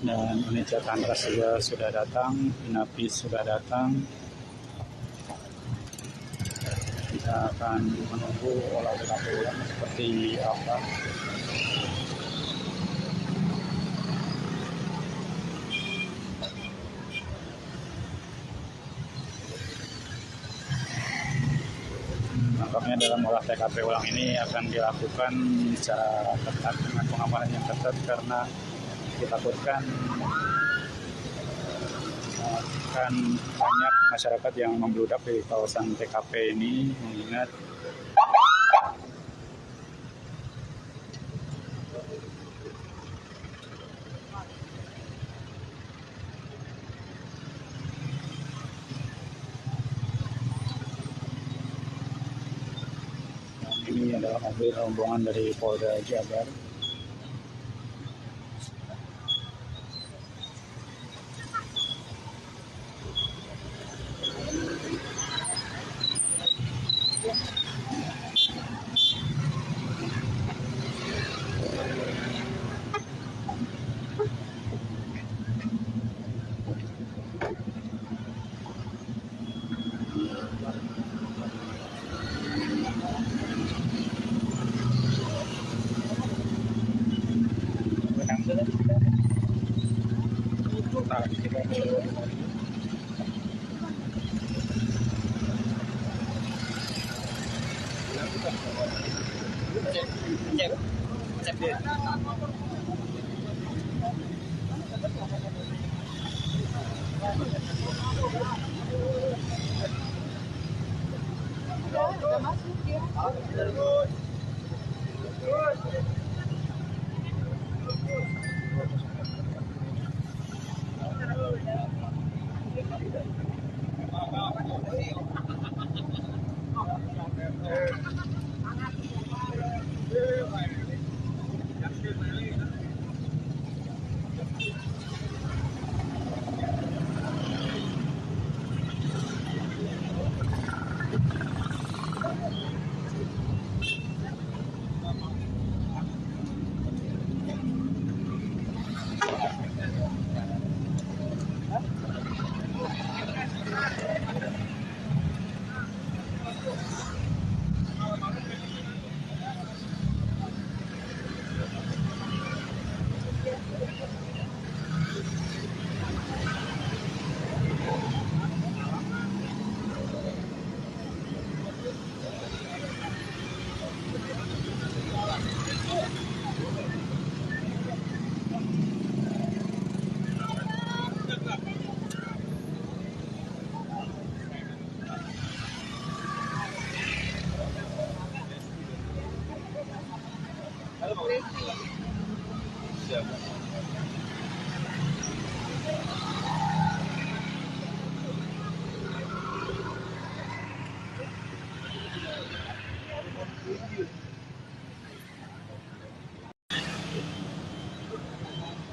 Dan unit Jatantras juga sudah datang, Inavis sudah datang. Kita akan menunggu olah TKP ulang seperti apa. Nampaknya dalam olah TKP ulang ini akan dilakukan secara ketat dengan pengamanan yang ketat karena ditakutkan akan banyak masyarakat yang membludak di kawasan TKP ini, mengingat ini adalah mobil rombongan dari Polda Jabar.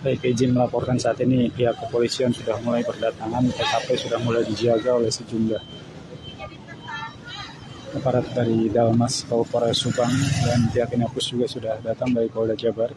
Baik, izin melaporkan saat ini pihak kepolisian sudah mulai berdatangan, TKP sudah mulai dijaga oleh sejumlah aparat dari Dalmas, Polres Subang, dan pihak Inavis juga sudah datang dari Polda Jabar.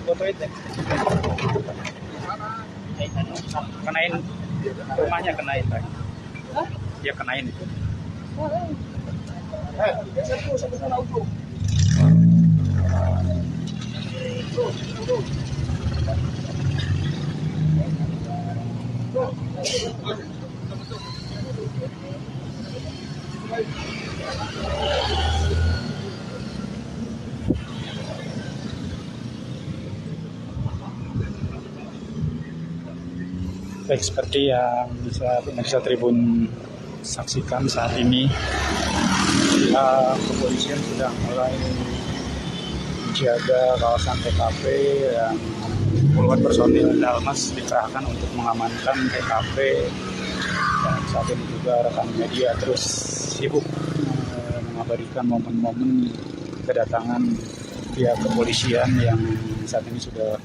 Fotoin deh. Kenain rumahnya, kenain Pak. dia kenain itu. Baik, seperti yang bisa pemirsa Tribun saksikan saat ini, kepolisian sudah mulai menjaga kawasan TKP dan puluhan personil Dalmas dikerahkan untuk mengamankan TKP. Dan saat ini juga rekan media terus sibuk mengabadikan momen-momen kedatangan pihak kepolisian yang saat ini sudah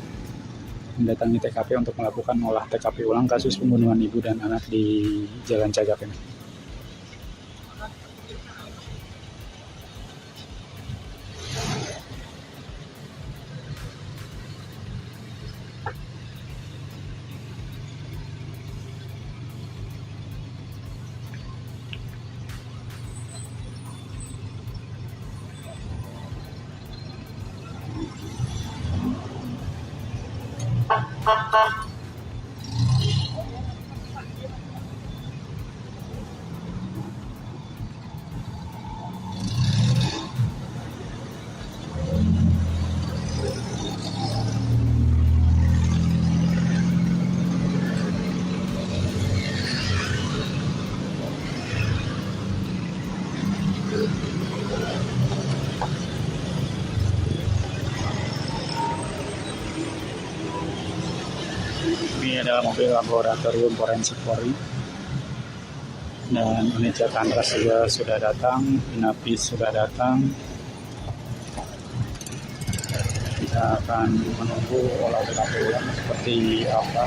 mendatangi TKP untuk melakukan olah TKP ulang kasus pembunuhan ibu dan anak di Jalan Cagak ini. Ini adalah mobil laboratorium forensik Polri dan unit Jatantras juga sudah datang, Inapis sudah datang. Kita akan menunggu olah TKP ulang seperti apa.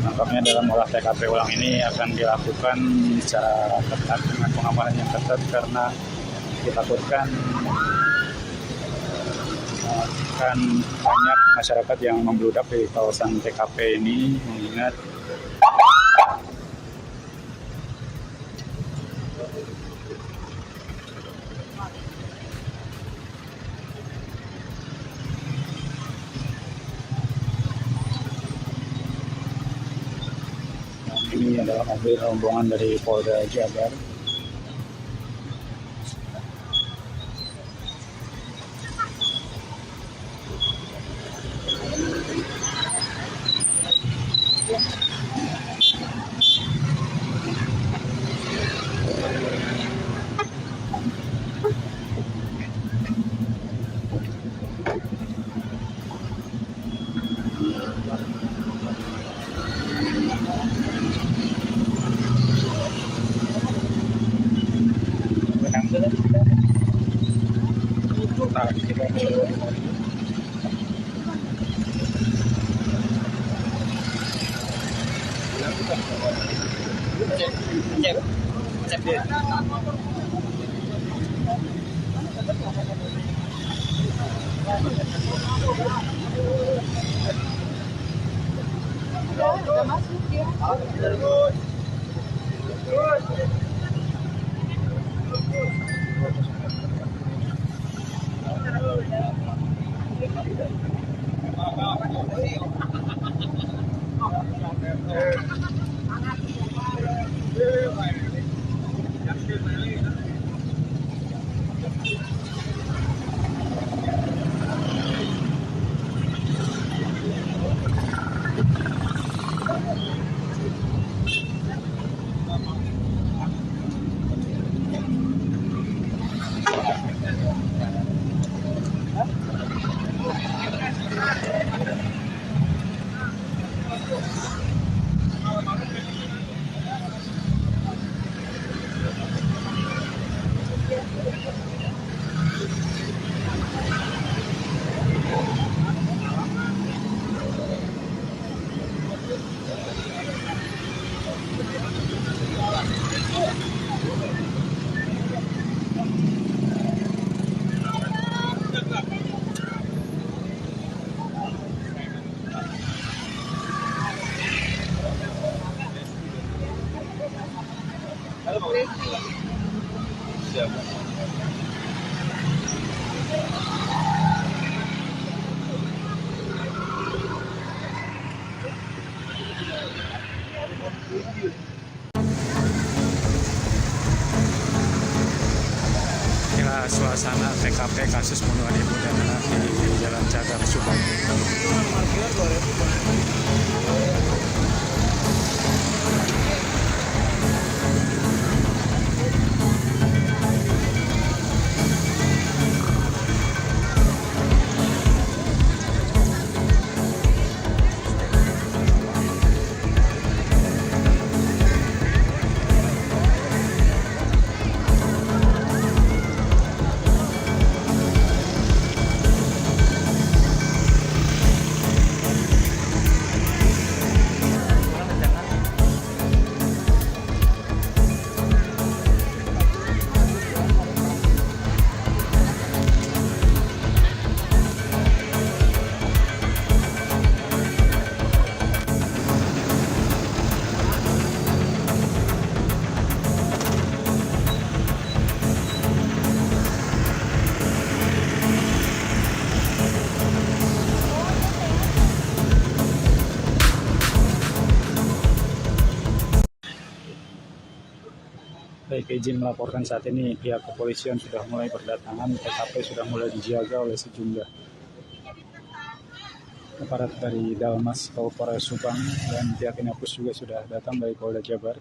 Nampaknya dalam olah TKP ulang ini akan dilakukan secara ketat dengan pengamanan yang ketat karena ditakutkan akan banyak masyarakat yang membludak di kawasan TKP ini, mengingat ini adalah mobil rombongan dari Polda Jabar. Inilah suasana TKP kasus pembunuhan ibu dan anak di Jalan Cagak, Subang. Baik, izin melaporkan saat ini pihak kepolisian sudah mulai berdatangan, TKP sudah mulai dijaga oleh sejumlah aparat dari Dalmas, Polres Subang, dan pihak Inapus juga sudah datang dari Polda Jabar.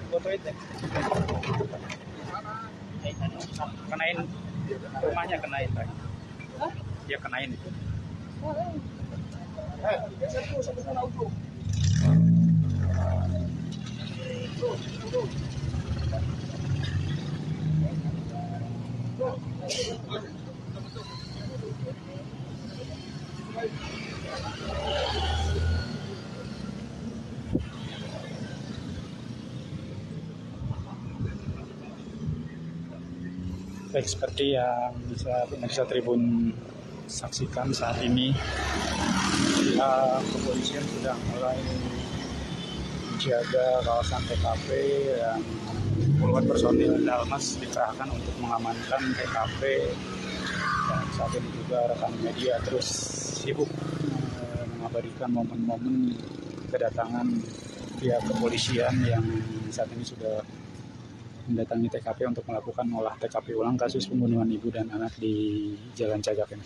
Foto itu kenain rumahnya, kenain Pak. Dia kenain itu. Baik, seperti yang bisa pemirsa Tribun saksikan saat ini, kepolisian sudah mulai menjaga kawasan TKP dan puluhan personil Dalmas dikerahkan untuk mengamankan TKP. Dan saat ini juga rekan media terus sibuk mengabadikan momen-momen kedatangan pihak kepolisian yang saat ini sudah mendatangi TKP untuk melakukan olah TKP ulang kasus pembunuhan ibu dan anak di Jalan Cagak ini.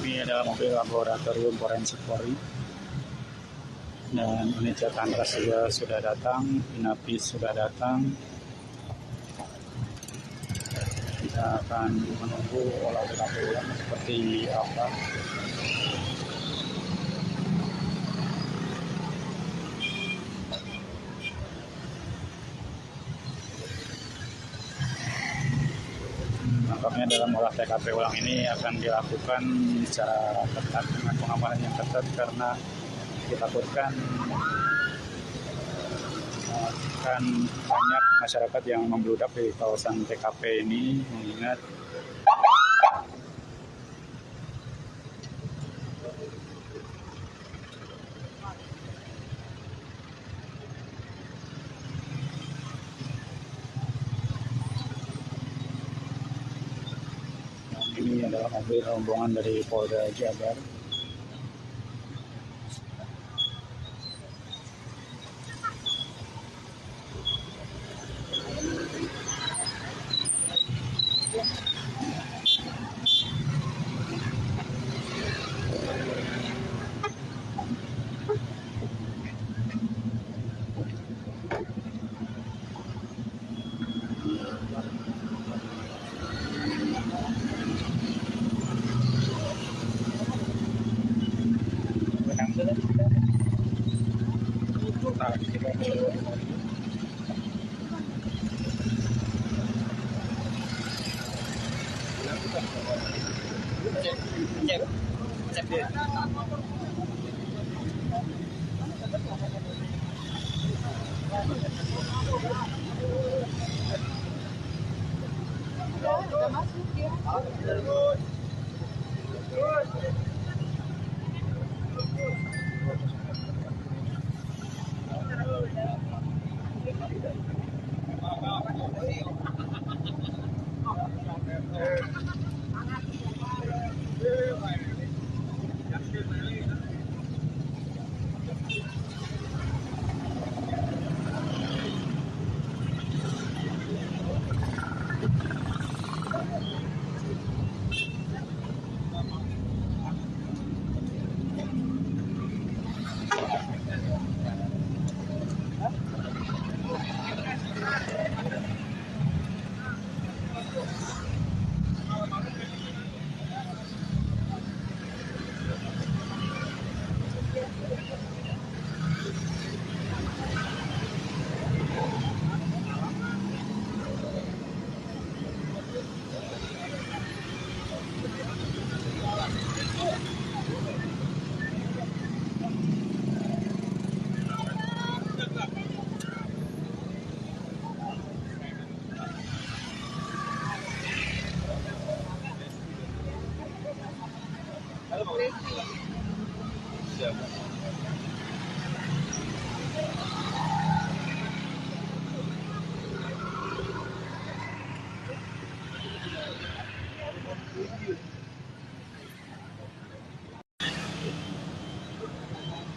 Ini adalah mobil laboratorium forensik Polri. dan unit Jatandras juga sudah datang, Inapis sudah datang. Kita akan menunggu olah TKP ulang seperti apa. Nampaknya dalam olah TKP ulang ini akan dilakukan secara ketat dengan pengamanan yang ketat karena ditakutkan akan banyak masyarakat yang membludak di kawasan TKP ini, mengingat ini adalah mobil rombongan dari Polda Jabar.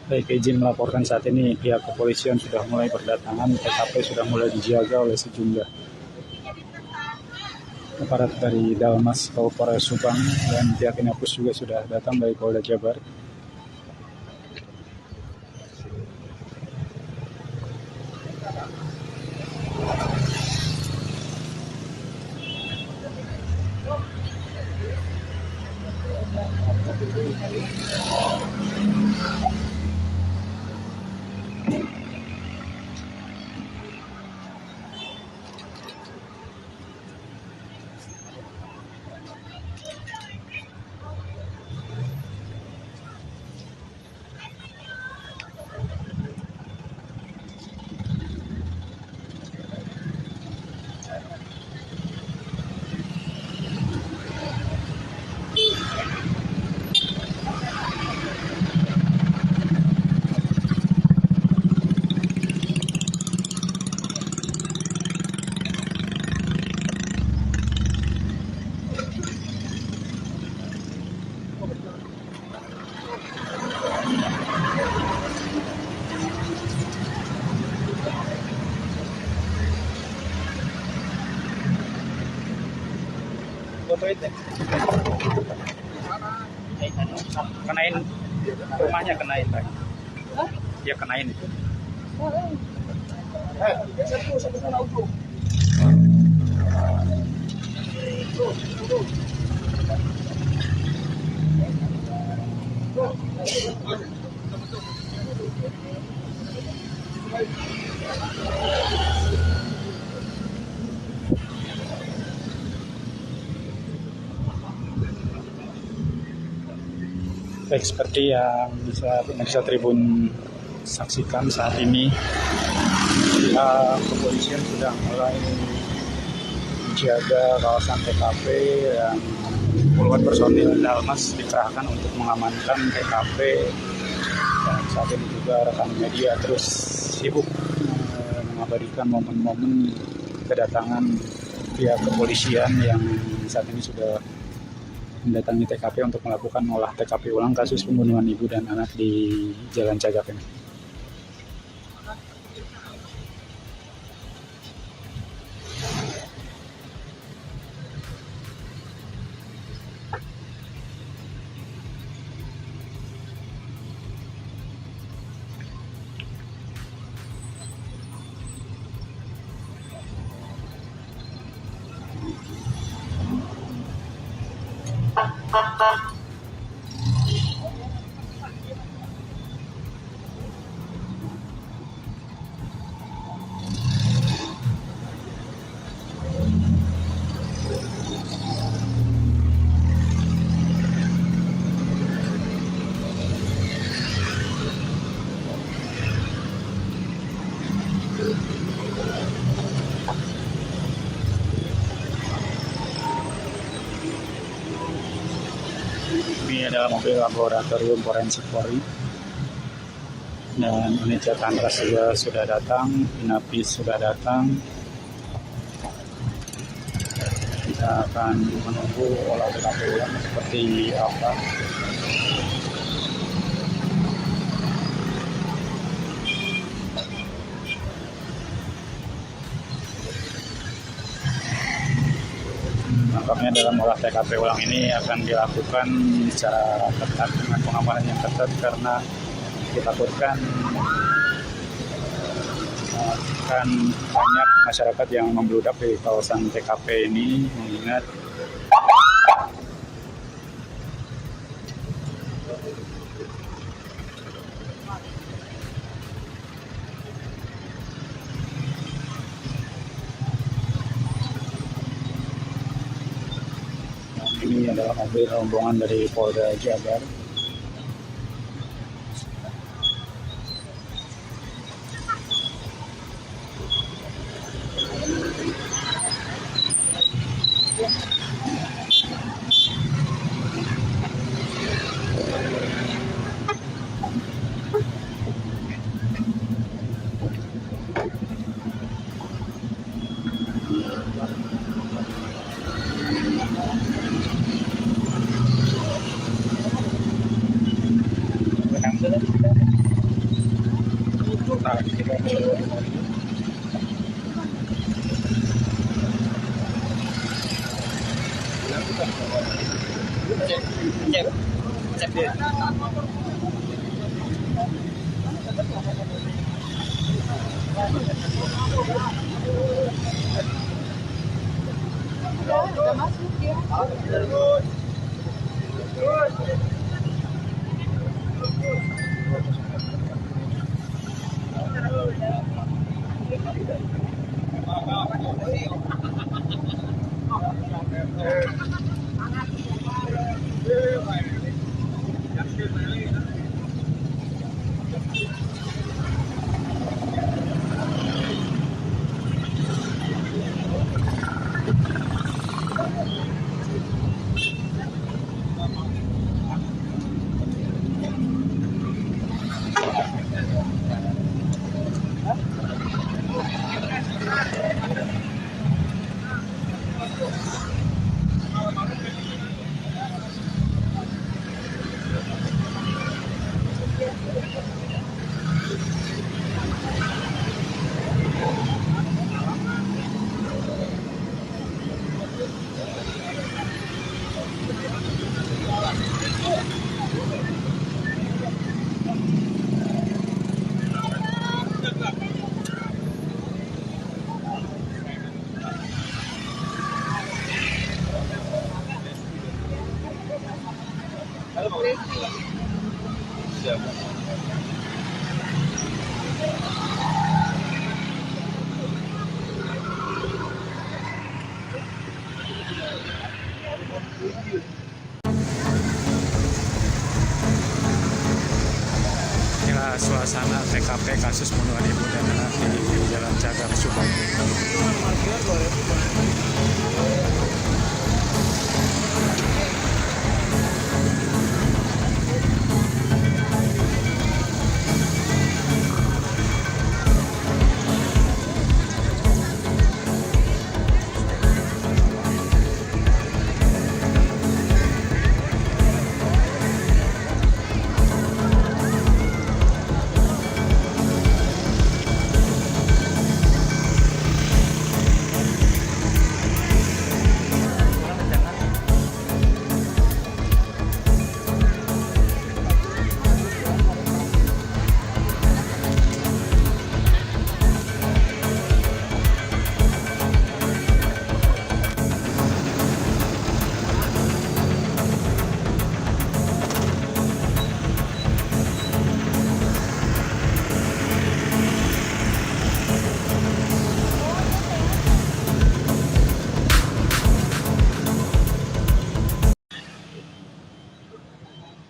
Baik, izin melaporkan saat ini pihak kepolisian sudah mulai berdatangan, TKP sudah mulai dijaga oleh sejumlah aparat dari Dalmas, Polres Subang, dan pihak Inapus juga sudah datang dari Polda Jabar. Foto itu kenain rumahnya, kenain Pak. dia kenain itu. Baik, seperti yang bisa pemirsa Tribun saksikan saat ini, kepolisian sudah mulai menjaga kawasan TKP dan puluhan personil Dalmas dikerahkan untuk mengamankan TKP. Dan saat ini juga rekan media terus sibuk mengabadikan momen-momen kedatangan pihak kepolisian yang saat ini sudah mendatangi TKP untuk melakukan olah TKP ulang kasus pembunuhan ibu dan anak di Jalan Cagak ini. Ini adalah mobil laboratorium forensik Polri dan unit Jatantras juga sudah datang, Inapis sudah datang. Kita akan menunggu olah TKP ulang seperti apa. Nampaknya dalam olah TKP ulang ini akan dilakukan secara ketat dengan pengamanan yang ketat karena ditakutkan akan banyak masyarakat yang membludak di kawasan TKP ini, mengingat ini adalah mobil rombongan dari Polda Jabar. Inilah suasana TKP kasus pembunuhan ibu dan anak di Jalan Cagak, Subang.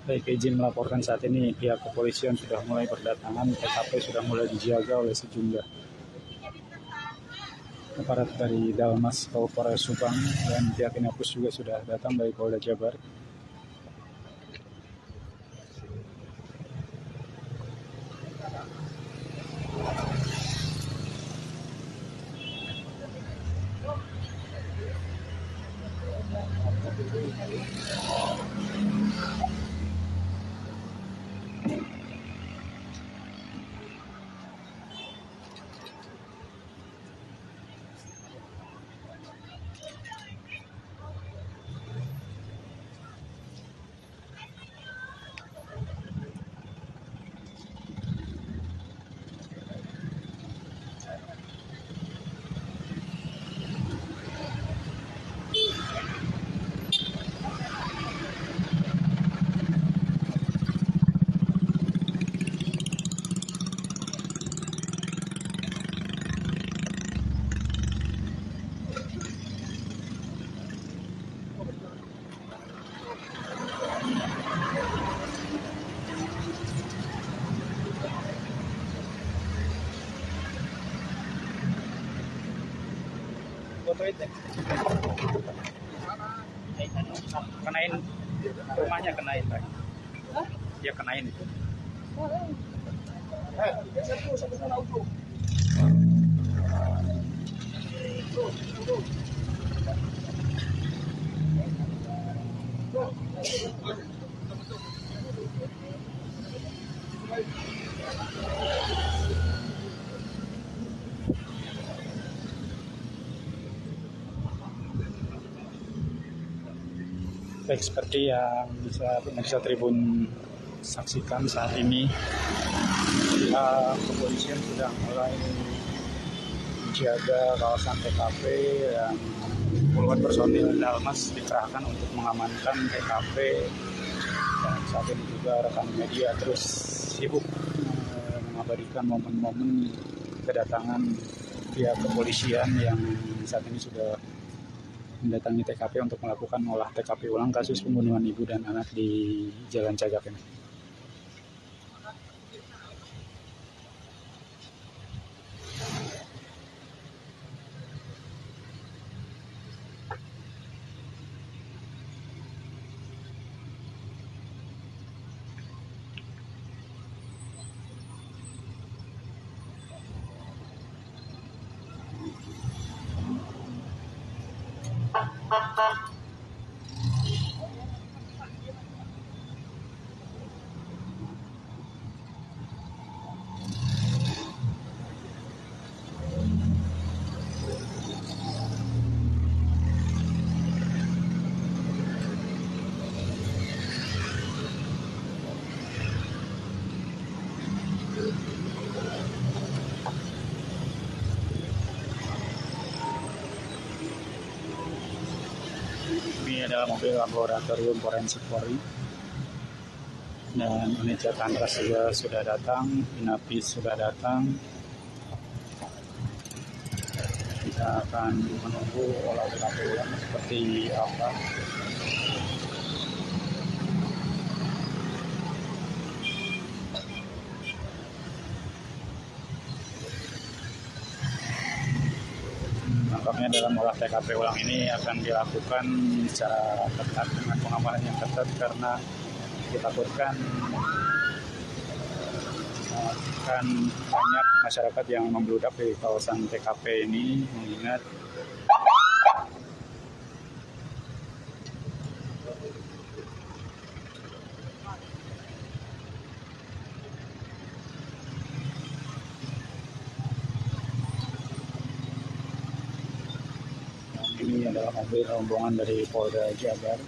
Baik, izin melaporkan saat ini pihak kepolisian sudah mulai berdatangan, TKP sudah mulai dijaga oleh sejumlah aparat dari Dalmas Polres Subang, dan pihak Inapus juga sudah datang dari Polda Jabar. Kenain rumahnya, kenain Pak. Ya kenain itu. Baik, seperti yang bisa pemirsa Tribun saksikan saat ini, kepolisian sudah mulai menjaga kawasan TKP dan puluhan personil Dalmas dikerahkan untuk mengamankan TKP, dan saat ini juga rekan media terus sibuk mengabadikan momen-momen kedatangan pihak kepolisian yang saat ini sudah mendatangi TKP untuk melakukan olah TKP ulang kasus pembunuhan ibu dan anak di Jalan Cagak ini. Ini adalah mobil laboratorium forensik Polri dan unit Jatantras juga sudah datang, Inapis sudah datang. Kita akan menunggu olah TKP ulang seperti apa. Nampaknya dalam olah TKP ulang ini akan dilakukan secara ketat dengan pengamanan yang ketat karena ditakutkan akan banyak masyarakat yang membludak di kawasan TKP ini, mengingat ini adalah mobil rombongan dari Polda Jabar.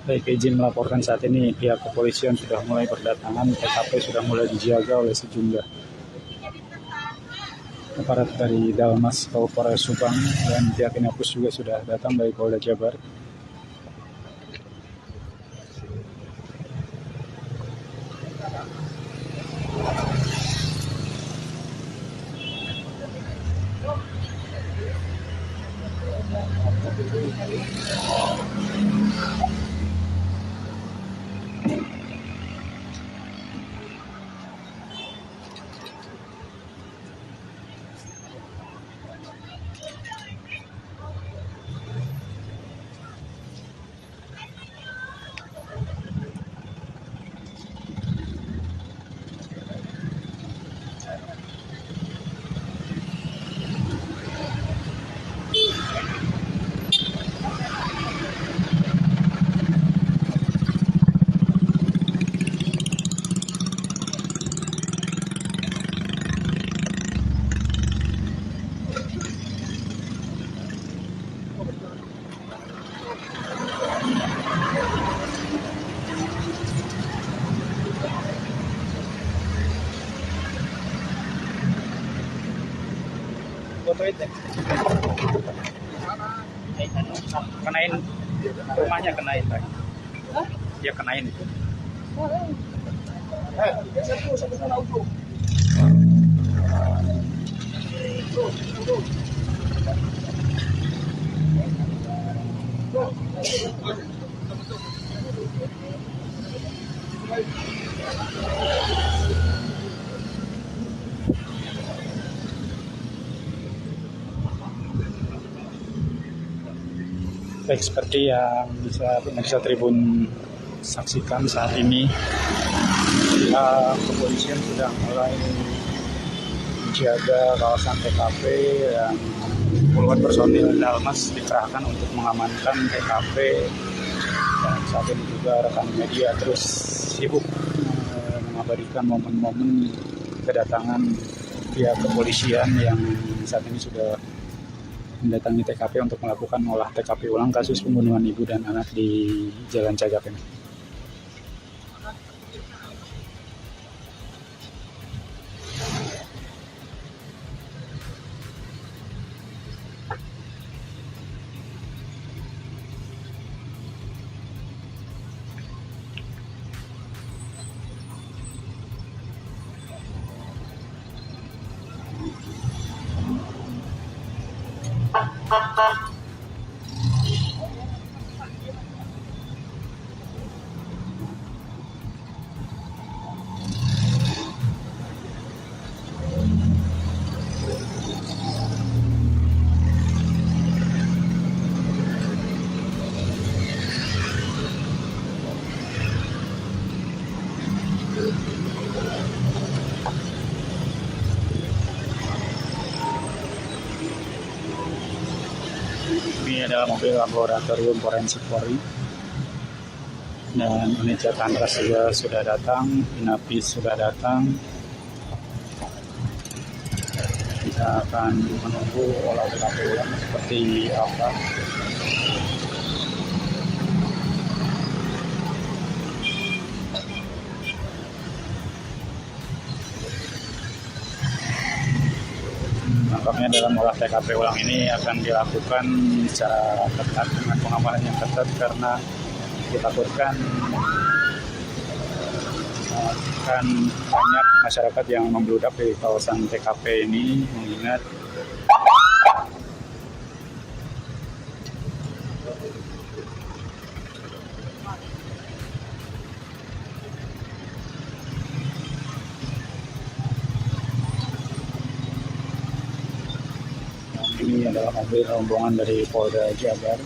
Baik, izin melaporkan saat ini pihak kepolisian sudah mulai berdatangan, TKP sudah mulai dijaga oleh sejumlah aparat dari Dalmas, Polres Subang, dan pihak Inapus juga sudah datang dari Polda Jabar. Foto itu kenain rumahnya, kenain lagi. dia kenain itu. Baik, seperti yang bisa pemirsa Tribun saksikan saat ini, kepolisian sudah mulai menjaga kawasan TKP dan puluhan personil Dalmas dikerahkan untuk mengamankan TKP. Dan saat ini juga rekan media terus sibuk mengabadikan momen-momen kedatangan pihak kepolisian yang saat ini sudah mendatangi TKP untuk melakukan olah TKP ulang kasus pembunuhan ibu dan anak di Jalan Cagak ini. Ini adalah mobil laboratorium forensik Polri dan unit Jatantras juga sudah datang, Inapis sudah datang. Kita akan menunggu olah TKP ulang seperti apa. Nampaknya dalam olah TKP ulang ini akan dilakukan secara ketat dengan pengamanan yang ketat karena ditakutkan akan banyak masyarakat yang membludak di kawasan TKP ini, mengingat ini adalah mobil rombongan dari Polda Jabar.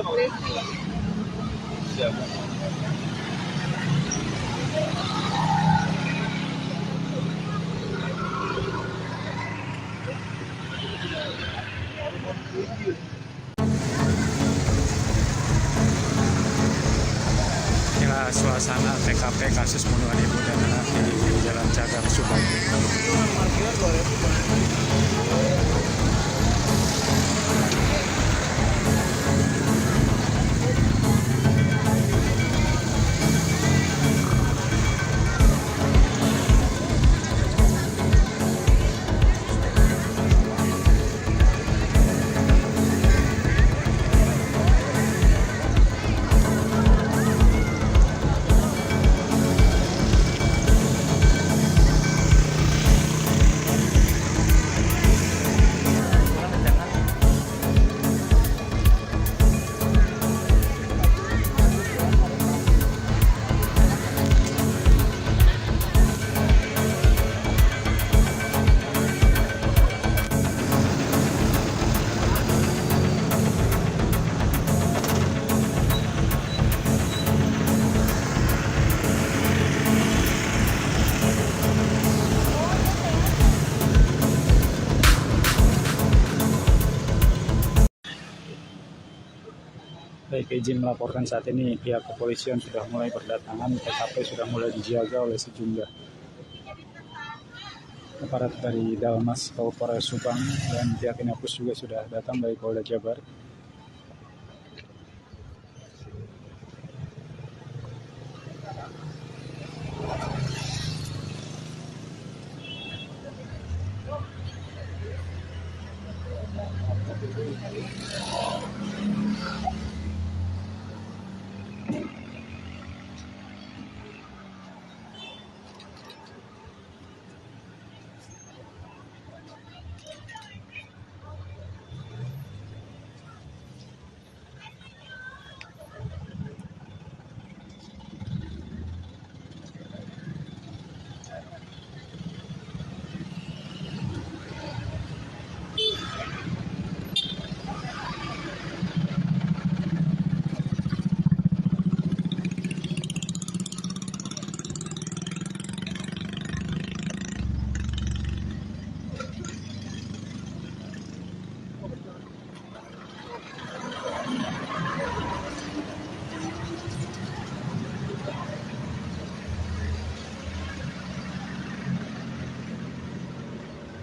Siap. Inilah suasana TKP kasus pembunuhan ibu dan anak di Jalan Cagak, Subang. Baik, izin melaporkan saat ini pihak kepolisian sudah mulai berdatangan, TKP sudah mulai dijaga oleh sejumlah aparat dari Dalmas, Polres Subang, dan pihak Inapus juga sudah datang dari Polda Jabar.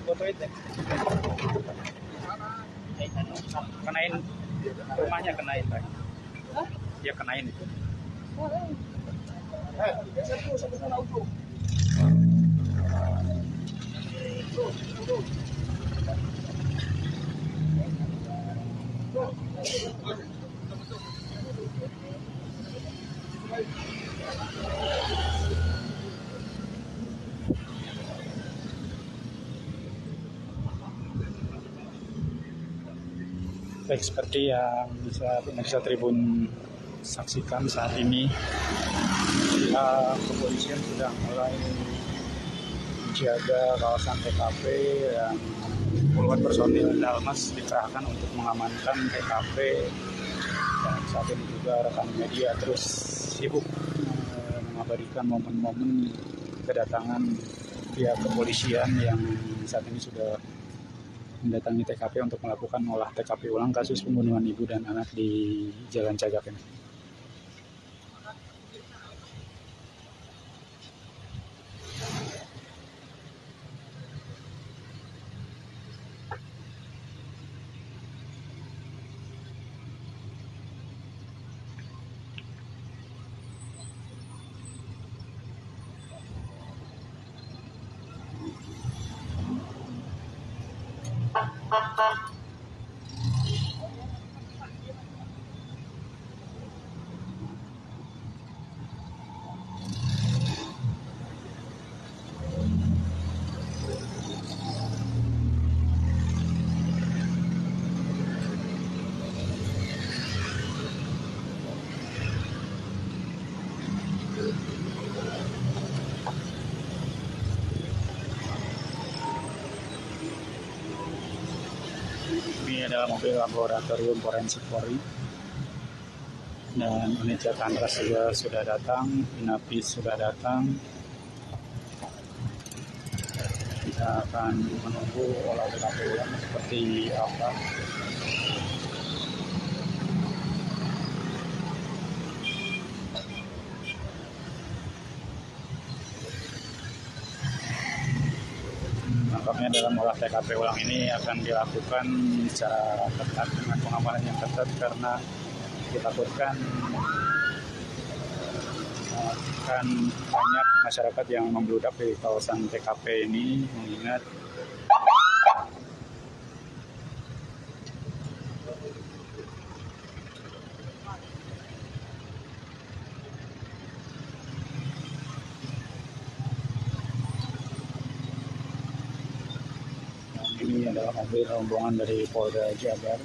Foto itu kenain rumahnya, kenain Pak. Dia kenain itu. Baik, seperti yang bisa pemirsa Tribun saksikan saat ini, kepolisian sudah mulai menjaga kawasan TKP dan puluhan personil Dalmas dikerahkan untuk mengamankan TKP, dan saat ini juga rekan media terus sibuk mengabadikan momen-momen kedatangan pihak kepolisian yang saat ini sudah mendatangi TKP untuk melakukan olah TKP ulang kasus pembunuhan ibu dan anak di Jalan Cagak ini. Ini adalah mobil laboratorium forensik Polri dan unit Jatandras juga sudah datang, Inapis sudah datang. Kita akan menunggu olah TKP ulang seperti apa. Nampaknya dalam olah TKP ulang ini akan dilakukan secara ketat dengan pengamanan yang ketat karena ditakutkan akan banyak masyarakat yang membludak di kawasan TKP ini, mengingat ini adalah mobil rombongan dari Polda Jabar.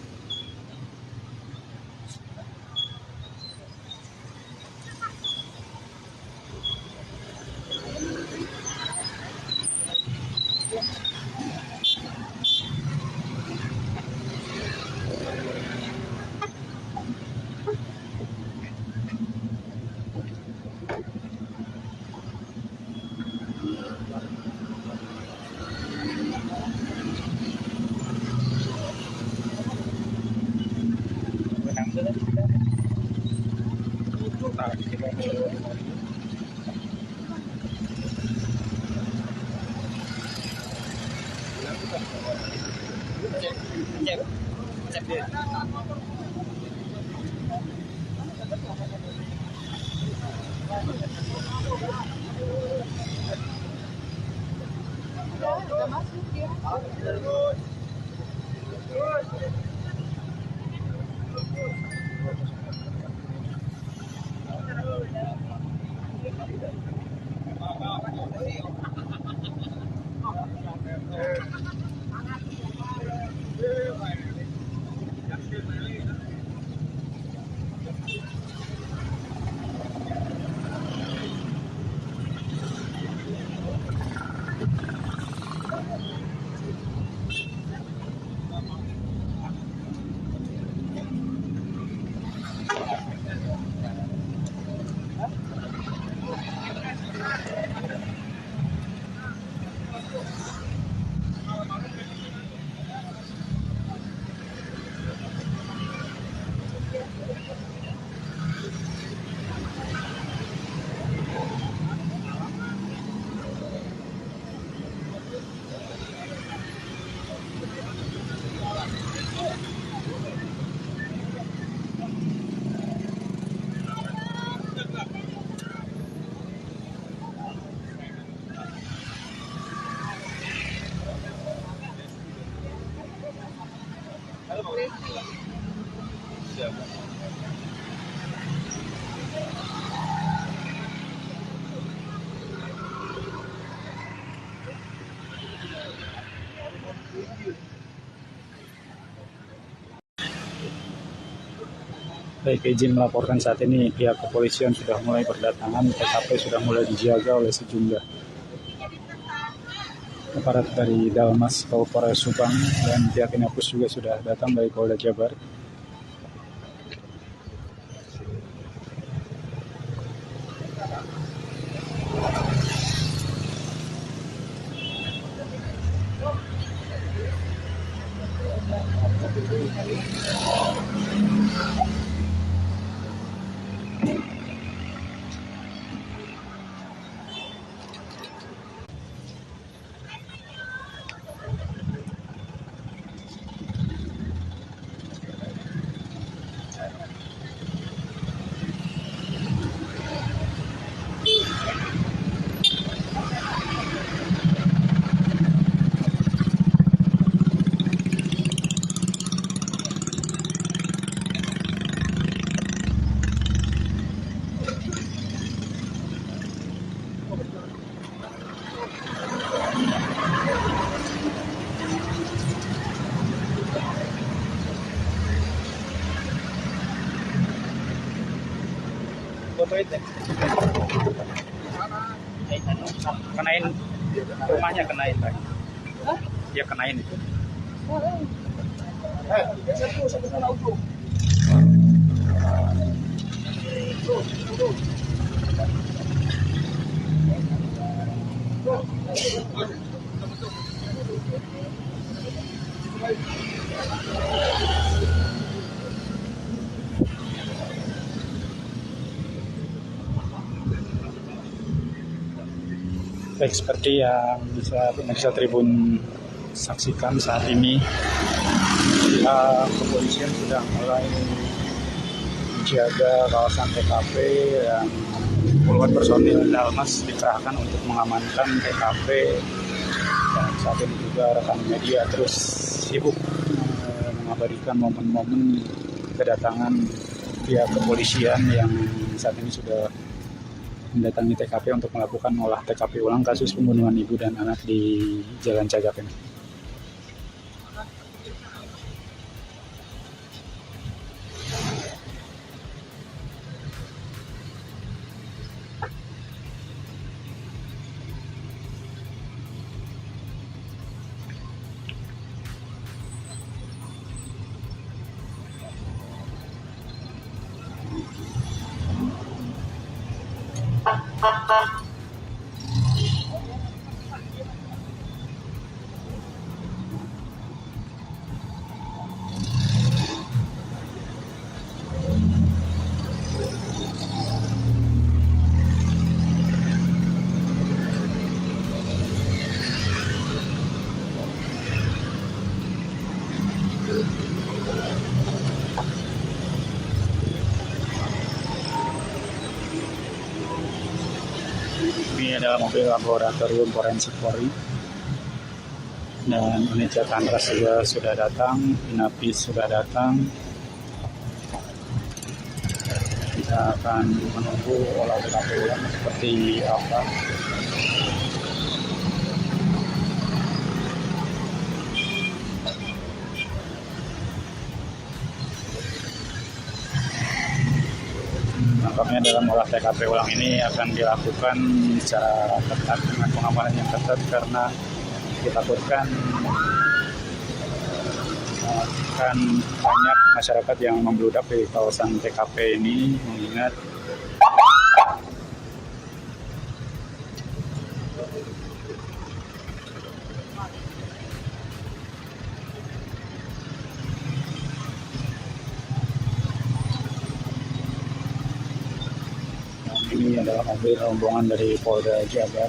Baik, izin melaporkan saat ini pihak kepolisian sudah mulai berdatangan, TKP sudah mulai dijaga oleh sejumlah aparat dari Dalmas, Polres Subang, dan pihak Inapus juga sudah datang dari Polda Jabar. Kenain rumahnya, kenain Pak. Ya kenain itu. Baik, seperti yang bisa pemirsa Tribun saksikan saat ini, kepolisian sudah mulai menjaga kawasan TKP dan puluhan personil Dalmas dikerahkan untuk mengamankan TKP. Dan saat ini juga rekan media terus sibuk mengabadikan momen-momen kedatangan pihak kepolisian yang saat ini sudah mendatangi TKP untuk melakukan olah TKP ulang kasus pembunuhan ibu dan anak di Jalan Cagak ini. Ini adalah mobil laboratorium forensik Polri dan unit Jatantras juga sudah datang, Inapis sudah datang. Kita akan menunggu olah TKP ulang seperti apa. Nampaknya dalam olah TKP ulang ini akan dilakukan secara ketat dengan pengamanan yang ketat karena ditakutkan akan banyak masyarakat yang membludak di kawasan TKP ini, mengingat ini adalah mobil rombongan dari Polda Jabar.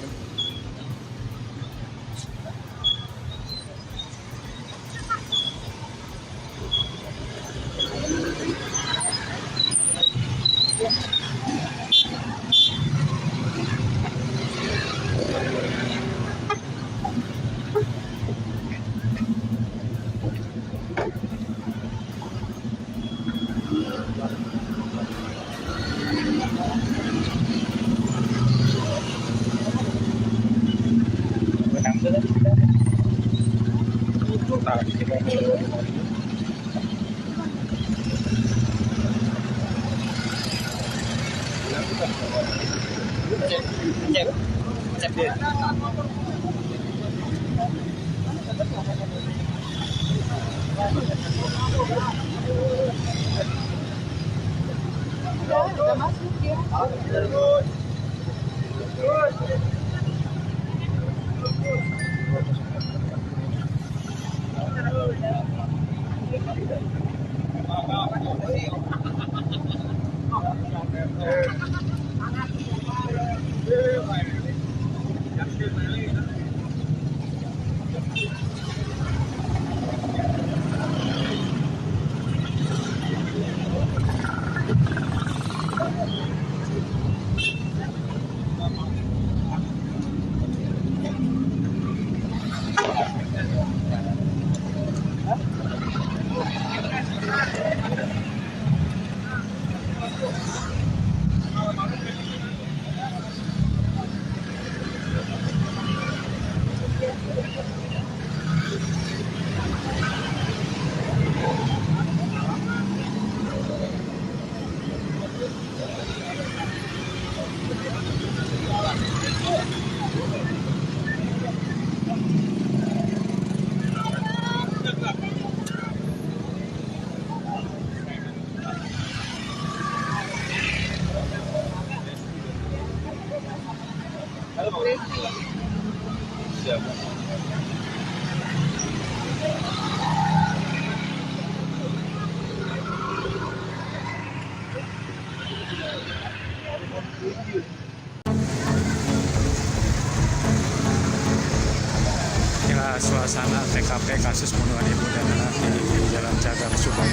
suasana TKP kasus pembunuhan ibu dan anak di Jalan Cagak, Subang.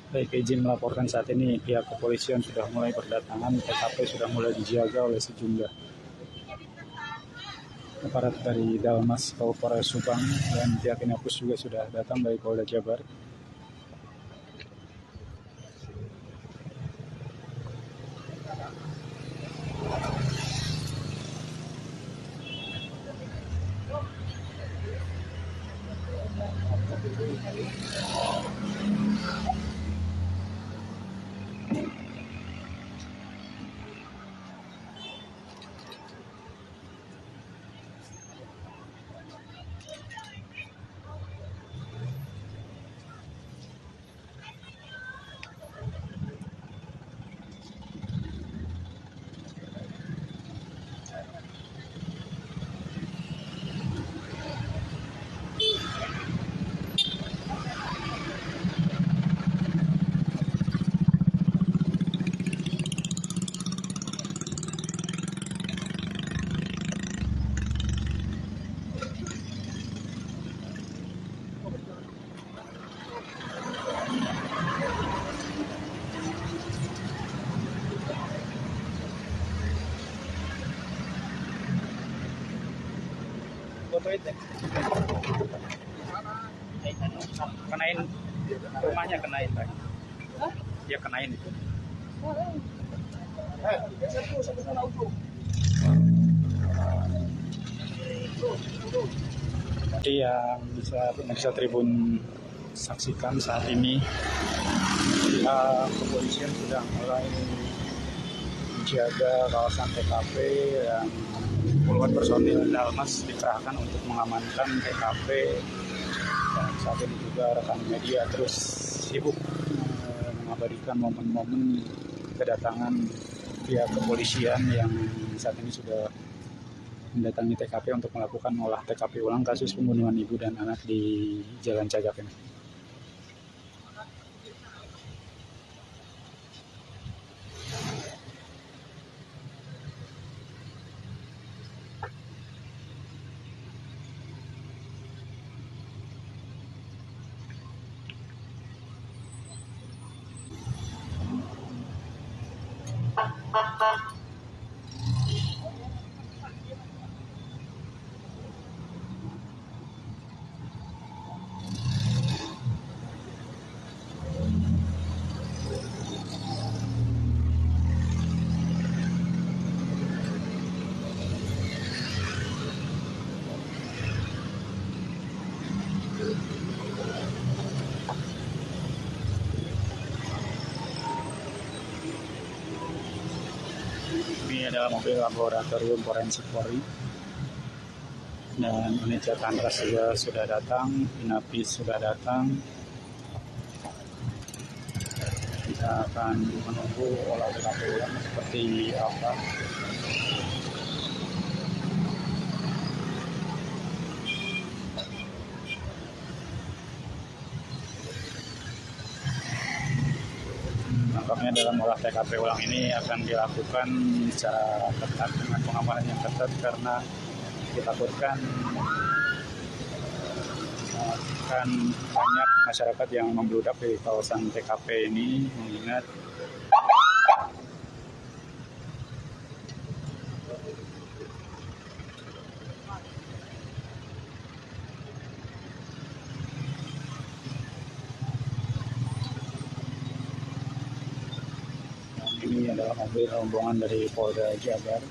Baik, izin melaporkan saat ini pihak kepolisian sudah mulai berdatangan, TKP sudah mulai dijaga oleh sejumlah aparat dari Dalmas, Polres Subang, dan pihak Inapus juga sudah datang dari Polda Jabar. Foto itu kenain rumahnya, kenain Pak. Ya kenain itu. Jadi yang bisa pemirsa Tribun saksikan saat ini, kepolisian sudah mulai menjaga kawasan TKP yang puluhan personil Dalmas dikerahkan untuk mengamankan TKP, dan saat ini juga rekan media terus sibuk mengabadikan momen-momen kedatangan pihak kepolisian yang saat ini sudah mendatangi TKP untuk melakukan olah TKP ulang kasus pembunuhan ibu dan anak di Jalan Cagak ini. Ini adalah mobil laboratorium forensik Polri, dan unit Jatantras juga sudah datang, Inapis sudah datang. Kita akan menunggu olah TKP ulang seperti apa. Nampaknya dalam olah TKP ulang ini akan dilakukan secara ketat dengan pengamanan yang ketat, karena ditakutkan akan banyak masyarakat yang membludak di kawasan TKP ini, mengingat adalah mobil rombongan dari Polda Jabar.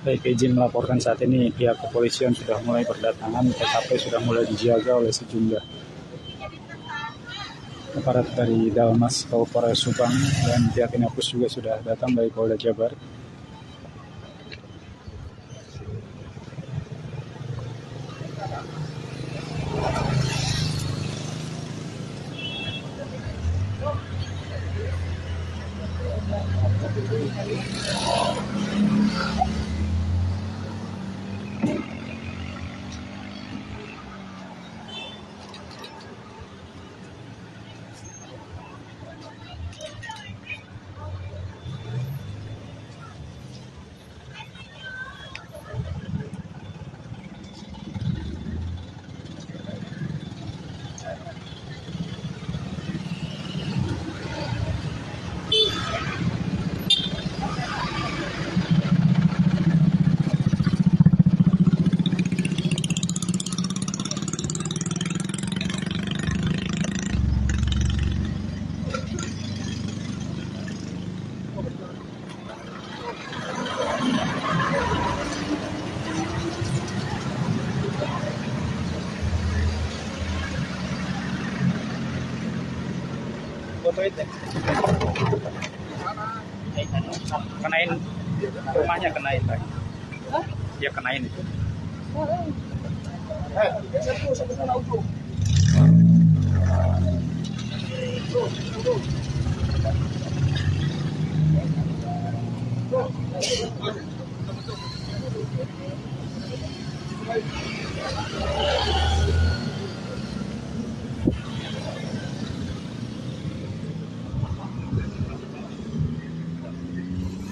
Baik, izin melaporkan saat ini pihak kepolisian sudah mulai berdatangan, TKP sudah mulai dijaga oleh sejumlah aparat dari Dalmas, Polres Subang, dan pihak Inapus juga sudah datang dari Polda Jabar. Foto itu kenain rumahnya, kenain lagi ya, kenain itu.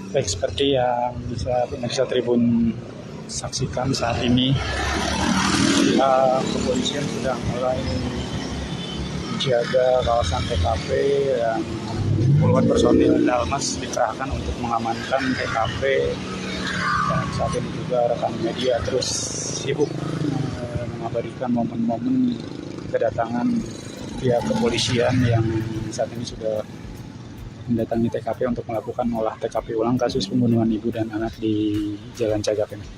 Baik, seperti yang bisa pemirsa Tribun saksikan saat ini, kepolisian sudah mulai menjaga kawasan TKP dan puluhan personil Dalmas dikerahkan untuk mengamankan TKP. Dan saat ini juga rekan media terus sibuk mengabadikan momen-momen kedatangan pihak kepolisian yang saat ini sudah mendatangi TKP untuk melakukan olah TKP ulang kasus pembunuhan ibu dan anak di Jalan Cagak ini.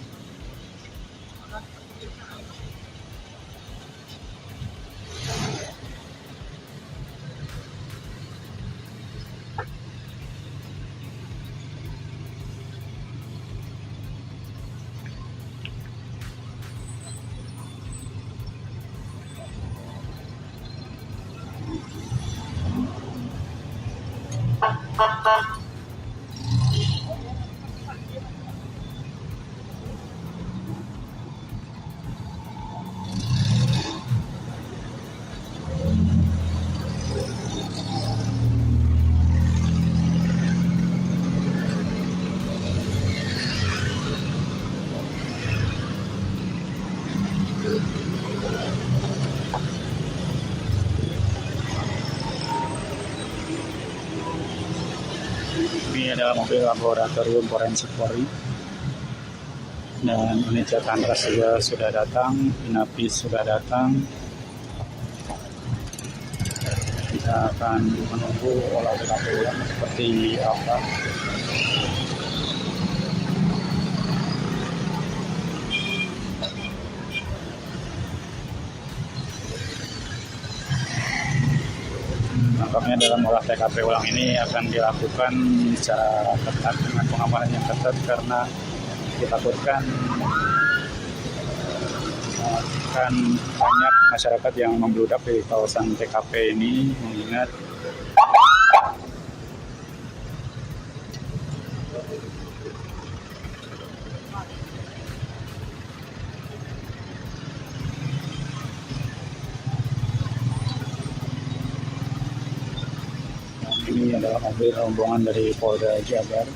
Ini adalah mobil laboratorium forensik Polri, dan unit Jatantras juga sudah datang, Inapis sudah datang. Kita akan menunggu olah TKP ulang seperti apa. Nampaknya dalam olah TKP ulang ini akan dilakukan secara ketat dengan pengamanan yang ketat karena ditakutkan akan banyak masyarakat yang membludak di kawasan TKP ini, mengingat ini adalah mobil rombongan dari Polda Jabar.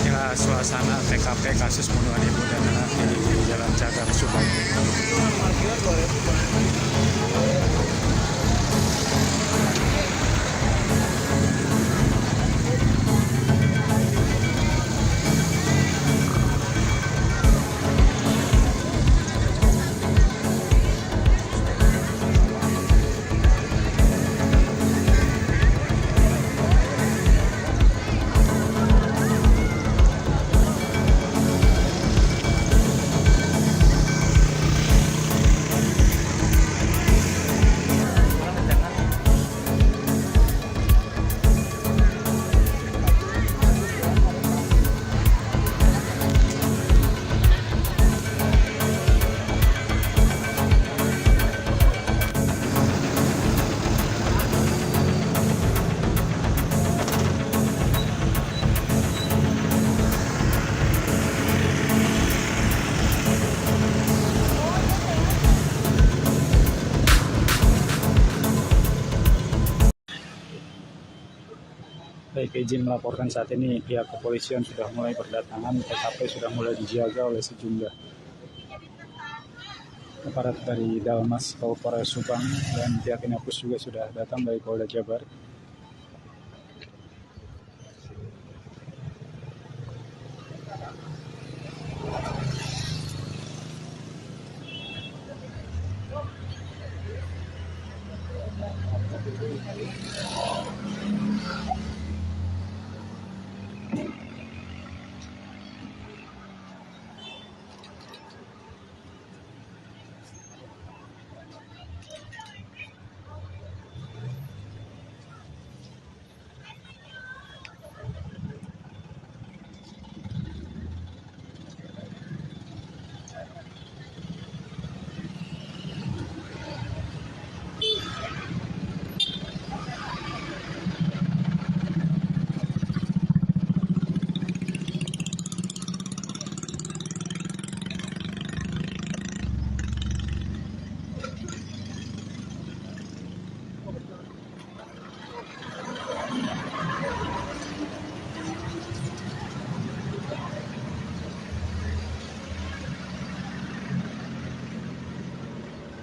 Inilah suasana TKP kasus pembunuhan ibu dan anak di Jalan Cagak, Subang. izin melaporkan saat ini pihak kepolisian sudah mulai berdatangan, TKP sudah mulai dijaga oleh sejumlah aparat dari Dalmas Polres Subang, dan pihak Inapus juga sudah datang dari Polda Jabar.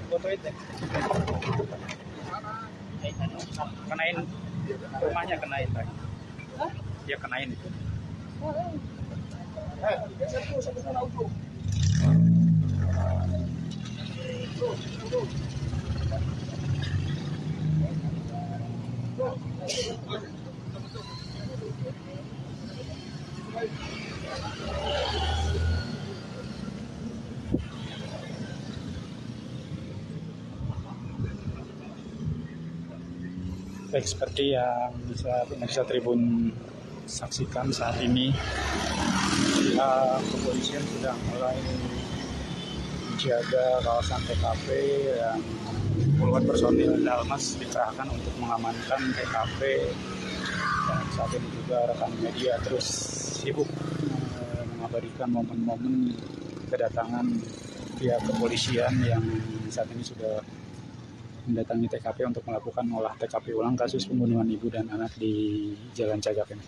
Foto itu kenain rumahnya, kenain Pak. Dia kenain itu. Baik, seperti yang bisa pemirsa Tribun saksikan saat ini, pihak kepolisian sudah mulai menjaga kawasan TKP dan puluhan personil Dalmas dikerahkan untuk mengamankan TKP, dan saat ini juga rekan media terus sibuk mengabadikan momen-momen kedatangan pihak kepolisian yang saat ini sudah mendatangi TKP untuk melakukan olah TKP ulang kasus pembunuhan ibu dan anak di Jalan Cagak ini.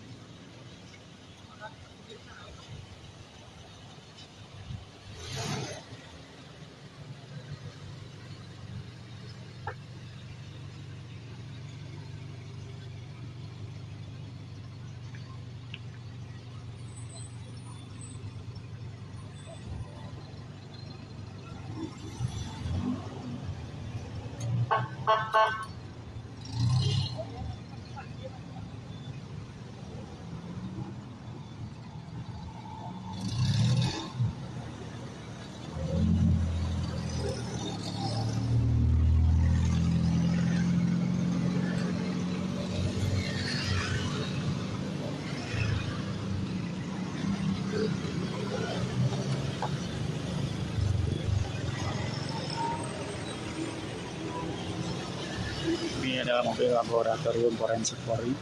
Ini adalah mobil laboratorium forensik Polri,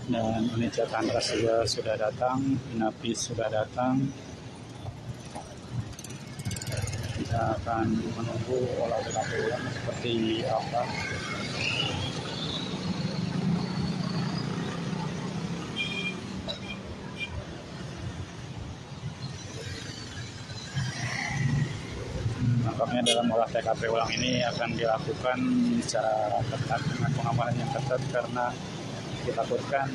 dan unit Jatantras juga sudah datang, Inapis sudah datang. Kita akan menunggu olah TKP ulang seperti apa. Nampaknya dalam olah TKP ulang ini akan dilakukan secara ketat dengan pengamanan yang ketat, karena ditakutkan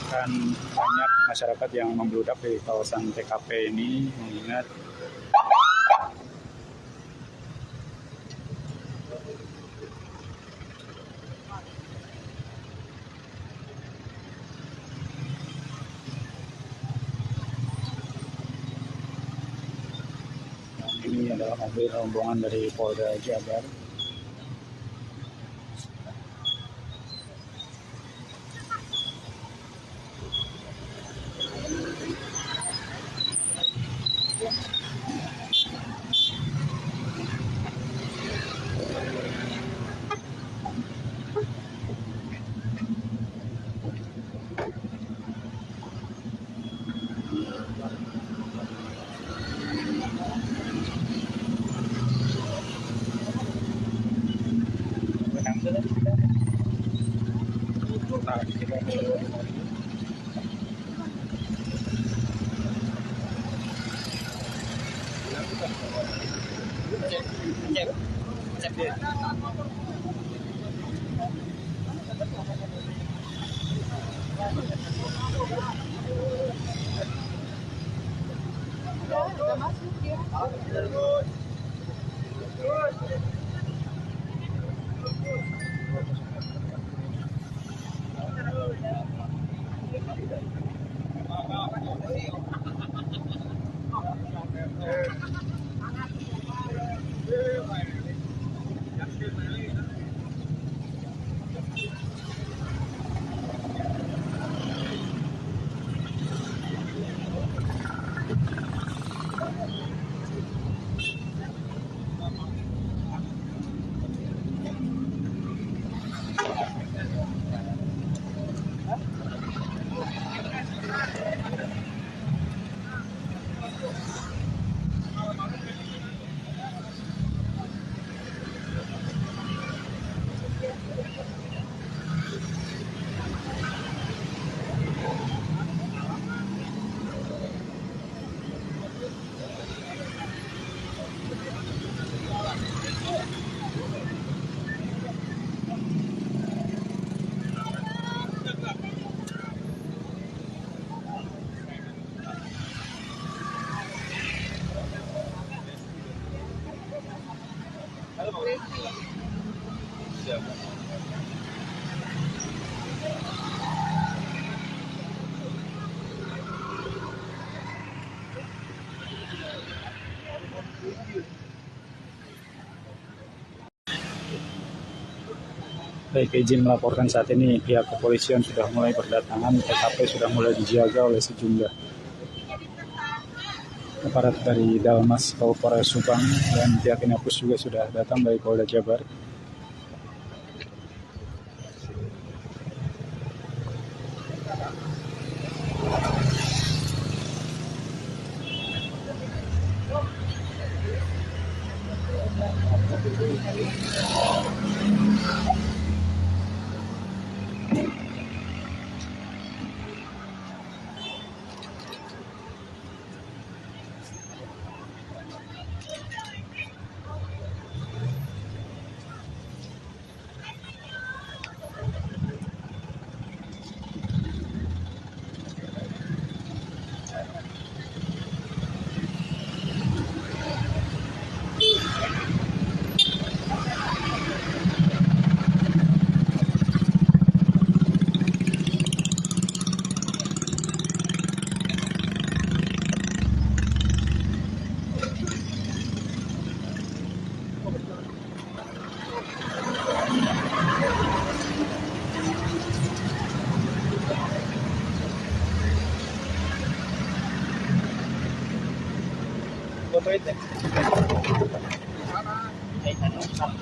akan banyak masyarakat yang membludak di kawasan TKP ini, mengingat ini adalah mobil rombongan dari Polda Jabar. Baik, izin melaporkan saat ini pihak kepolisian sudah mulai berdatangan, TKP sudah mulai dijaga oleh sejumlah aparat dari Dalmas, Polres Subang, dan pihak Inapus juga sudah datang dari Polda Jabar. Fotoin deh.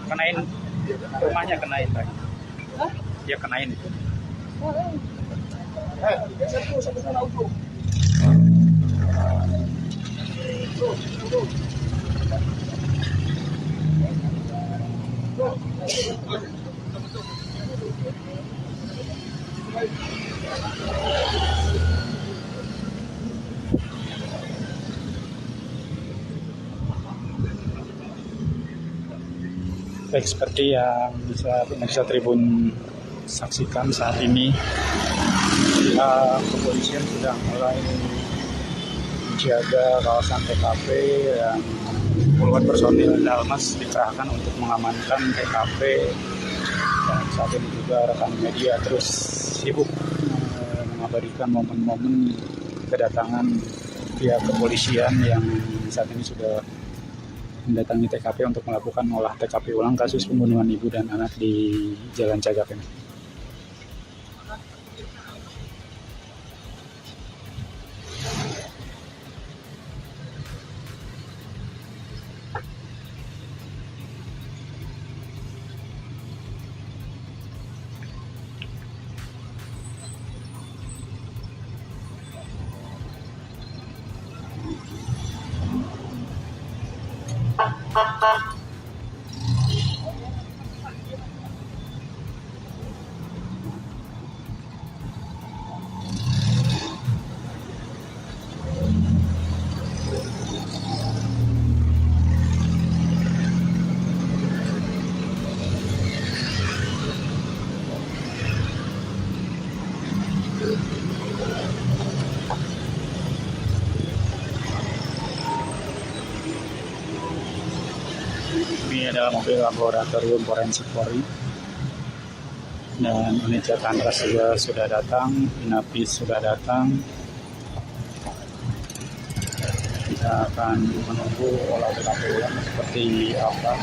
Kenain rumahnya, kenain Pak. Ya kenain itu. Baik, seperti yang bisa pemirsa Tribun saksikan saat ini, kepolisian sudah mulai menjaga kawasan TKP dan puluhan personil Dalmas dikerahkan untuk mengamankan TKP, dan saat ini juga rekan media terus sibuk mengabadikan momen-momen kedatangan pihak kepolisian yang saat ini sudah mendatangi TKP untuk melakukan olah TKP ulang kasus pembunuhan ibu dan anak di Jalan Cagak ini. Ini adalah mobil laboratorium forensik Polri, dan unit Jatantras juga sudah datang, Inapis sudah datang. Kita akan menunggu olah TKP ulang seperti apa.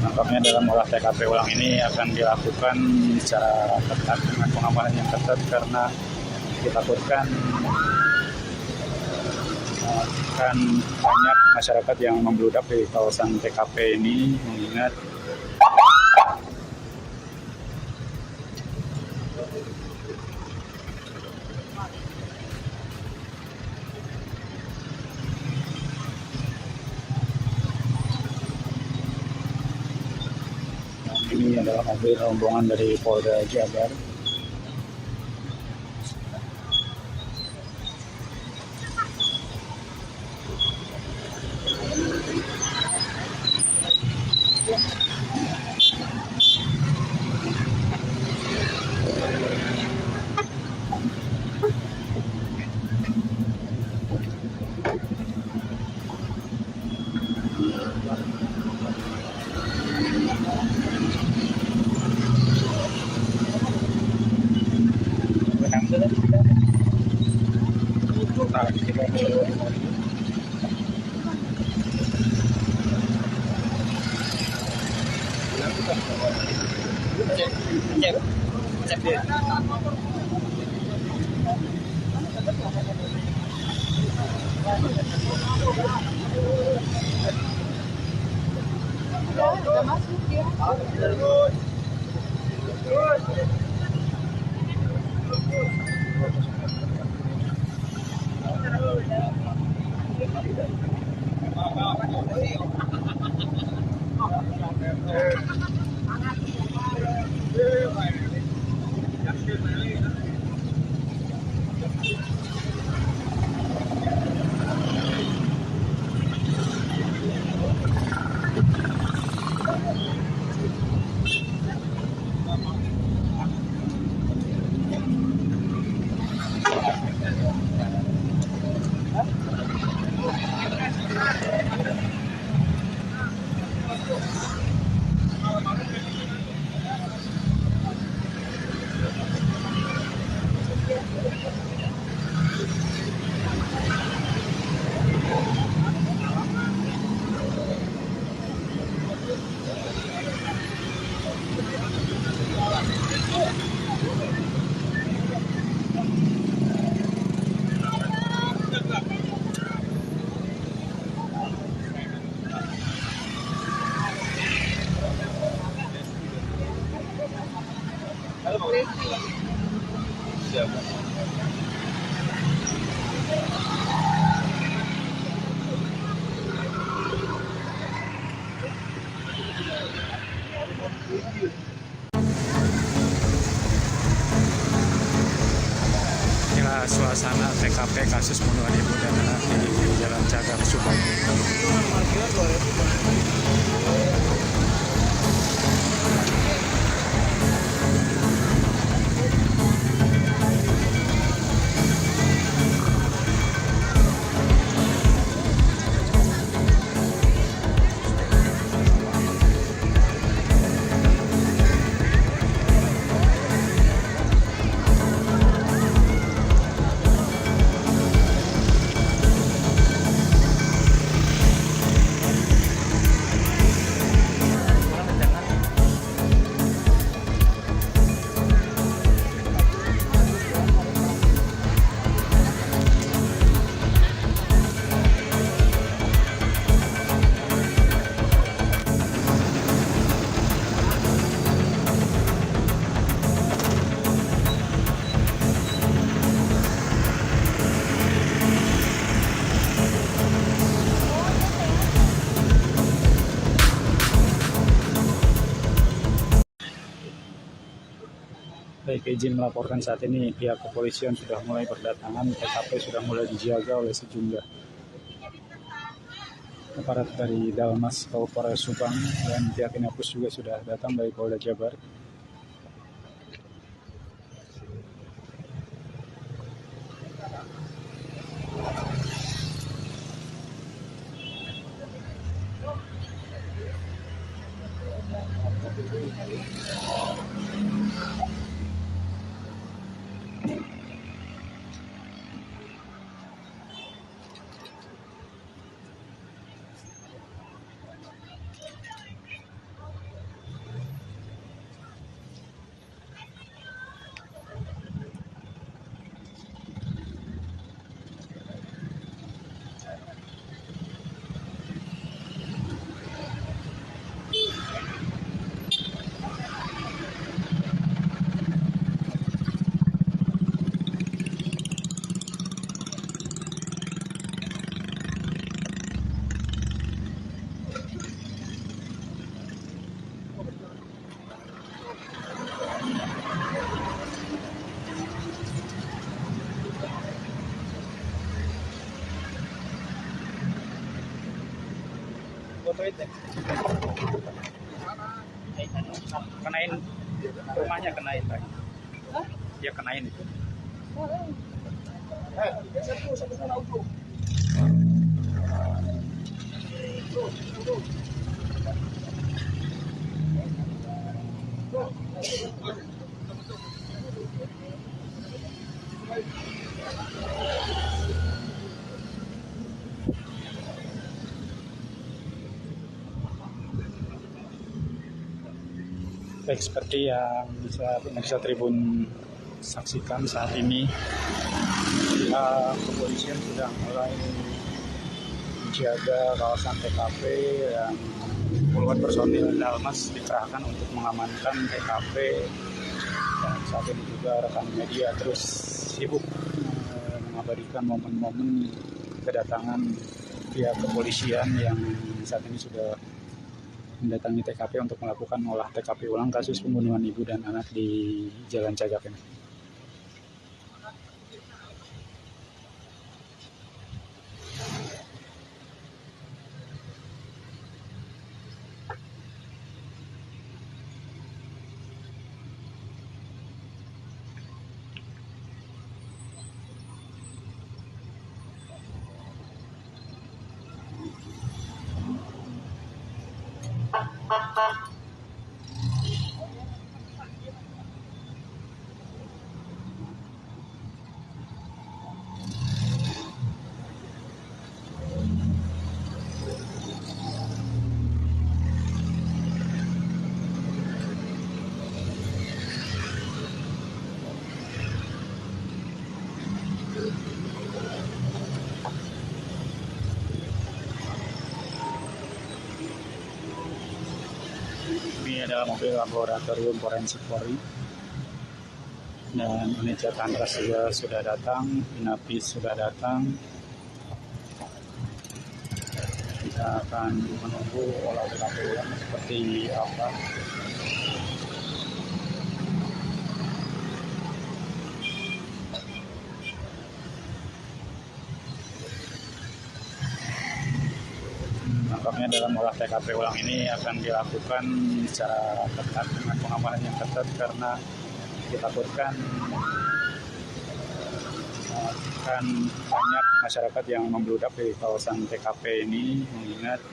Nampaknya dalam olah TKP ulang ini akan dilakukan secara ketat dengan pengamanan yang ketat karena ditakutkan akan banyak masyarakat yang membludak di kawasan TKP ini, mengingat ini adalah mobil rombongan dari Polda Jabar. Inilah suasana TKP kasus pembunuhan ibu dan anak di Jalan Cagak, Subang. Baik, izin melaporkan saat ini pihak kepolisian sudah mulai berdatangan, TKP sudah mulai dijaga oleh sejumlah aparat dari Dalmas Polres Subang dan pihak Inapus juga sudah datang dari Polda Jabar. Foto itu kenain rumahnya, kenain Pak. Ya kenain itu. Baik, seperti yang bisa pemirsa Tribun saksikan saat ini, kepolisian sudah mulai menjaga kawasan TKP dan puluhan personil Dalmas dikerahkan untuk mengamankan TKP, dan saat ini juga rekan media terus sibuk mengabadikan momen-momen kedatangan pihak kepolisian yang saat ini sudah mendatangi TKP untuk melakukan olah TKP ulang kasus pembunuhan ibu dan anak di Jalan Cagak ini. Ini adalah mobil laboratorium forensik Polri, dan unit Jatantras juga sudah datang, Inapis sudah datang. Kita akan menunggu olah TKP ulang seperti apa. Nampaknya dalam olah TKP ulang ini akan dilakukan secara ketat dengan pengamanan yang ketat, karena ditakutkan akan banyak masyarakat yang membludak di kawasan TKP ini, mengingat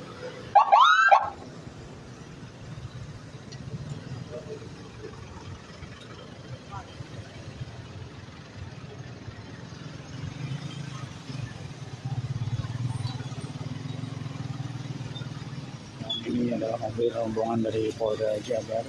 ini adalah mobil rombongan dari Polda Jabar.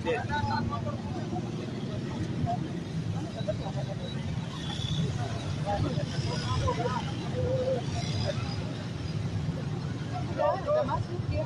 Udah masuk ya.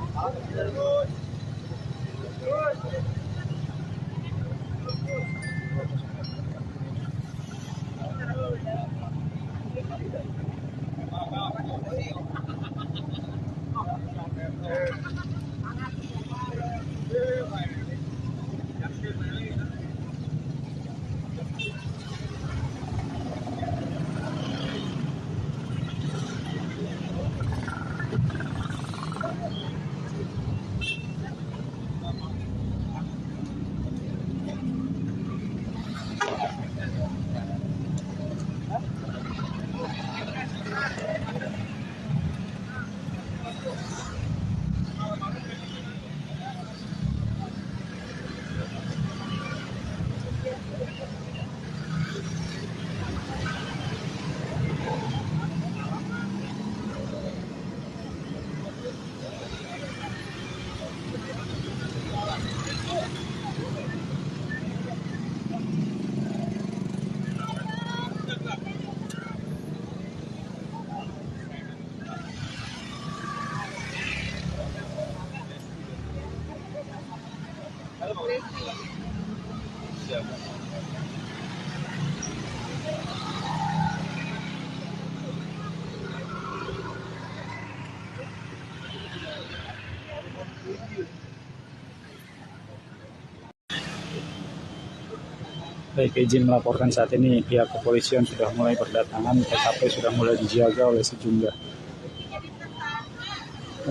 Baik, izin melaporkan saat ini pihak kepolisian sudah mulai berdatangan, TKP sudah mulai dijaga oleh sejumlah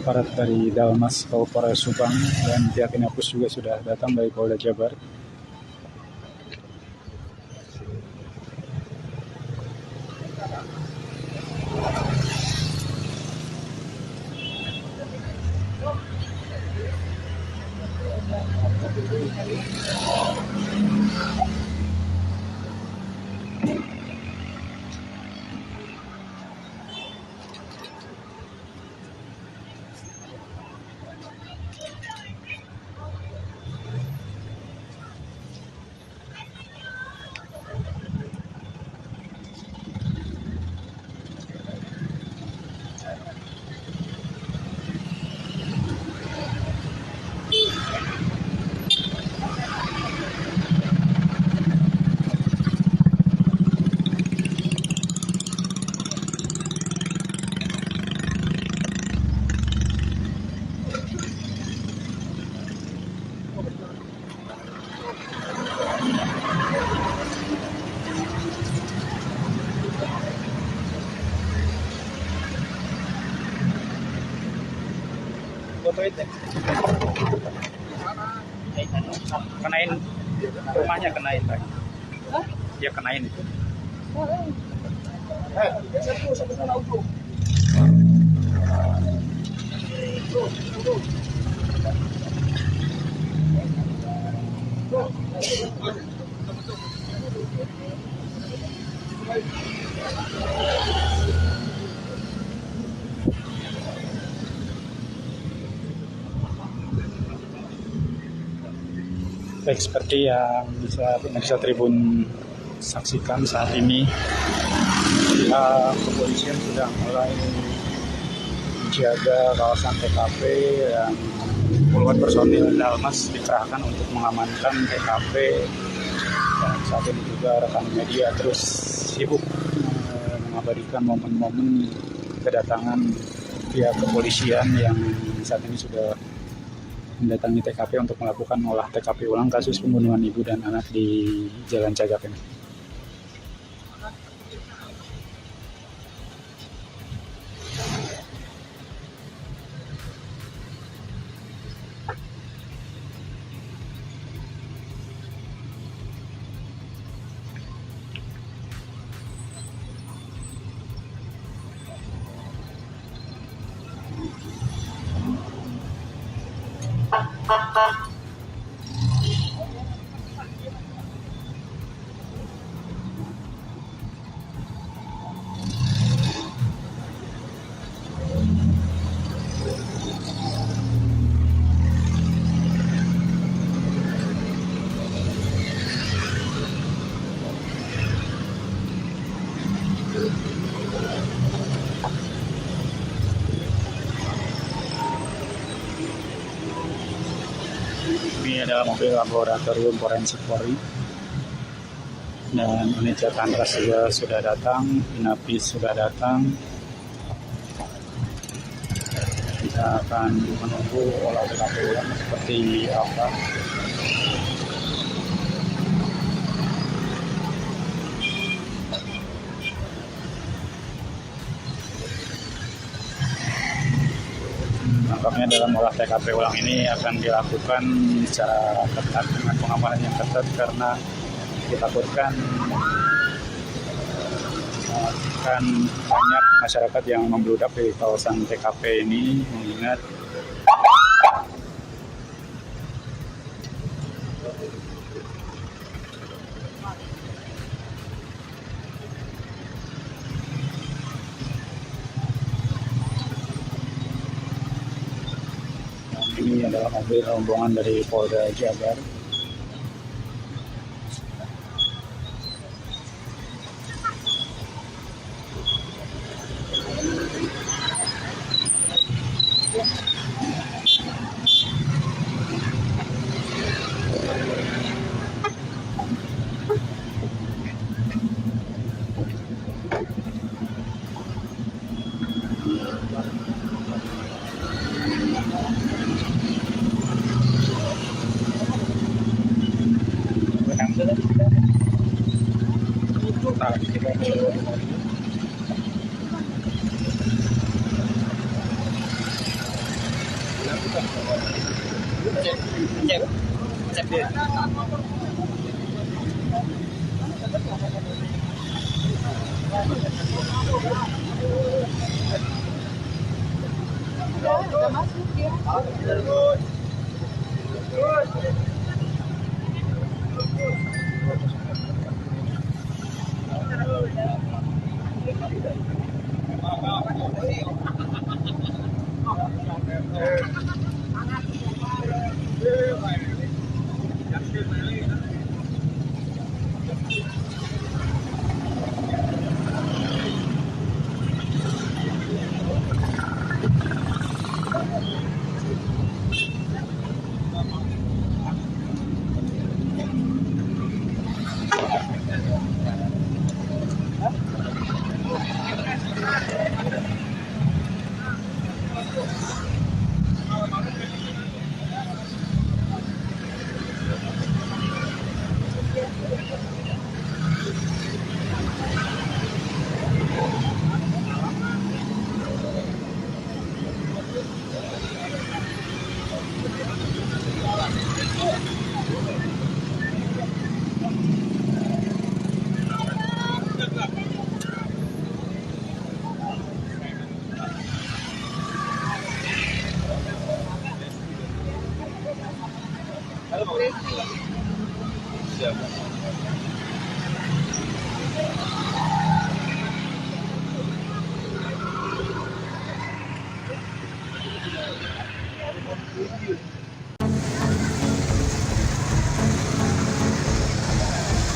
aparat dari Dalmas, Polres Subang, dan pihak Inapus juga sudah datang dari Polda Jabar. Foto itu kenain rumahnya, kenain Pak. Ya kenain itu. Baik, seperti yang bisa pemirsa Tribun saksikan saat ini, kepolisian sudah mulai menjaga kawasan TKP dan puluhan personil Dalmas dikerahkan untuk mengamankan TKP. Dan saat ini juga rekan media terus sibuk mengabadikan momen-momen kedatangan pihak kepolisian yang saat ini sudah mendatangi TKP untuk melakukan olah TKP ulang kasus pembunuhan ibu dan anak di Jalan Cagak ini. adalah mobil laboratorium forensik Polri. Dan unit Jatantras juga sudah datang, Inapis sudah datang. Kita akan menunggu olah TKP ulang seperti apa. Nampaknya dalam olah TKP ulang ini akan dilakukan secara ketat dengan pengamanan yang ketat karena ditakutkan akan banyak masyarakat yang membludak di kawasan TKP ini, mengingat ini adalah mobil rombongan dari Polda Jabar. Udah masuk ya.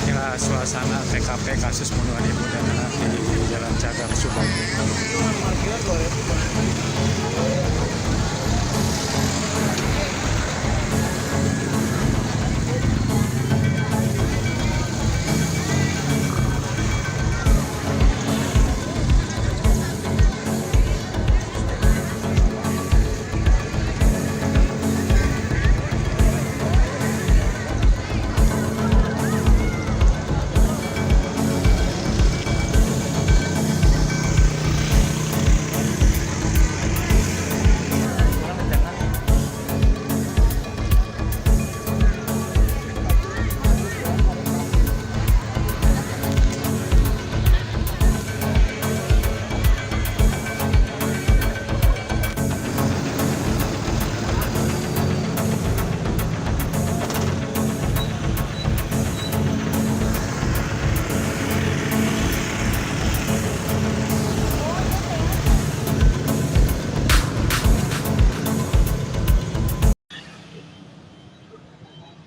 Inilah suasana TKP kasus pembunuhan ibu dan anak di Jalan Cagak, Subang.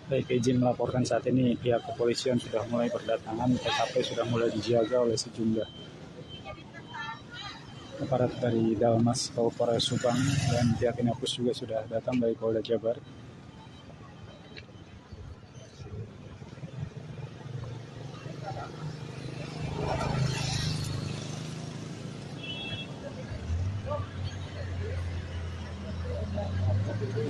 Baik, izin melaporkan saat ini pihak kepolisian sudah mulai berdatangan, TKP sudah mulai dijaga oleh sejumlah aparat dari Dalmas Kabupaten Subang, dan pihak Inapus juga sudah datang dari Polda Jabar. Foto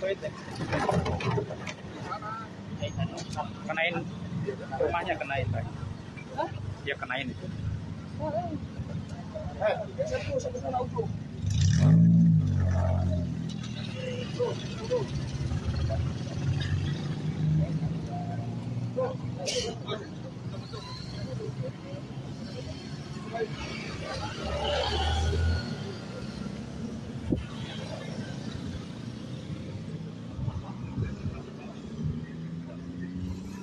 itu kenain rumahnya, kenain Pak. Hah? Ya kenain itu.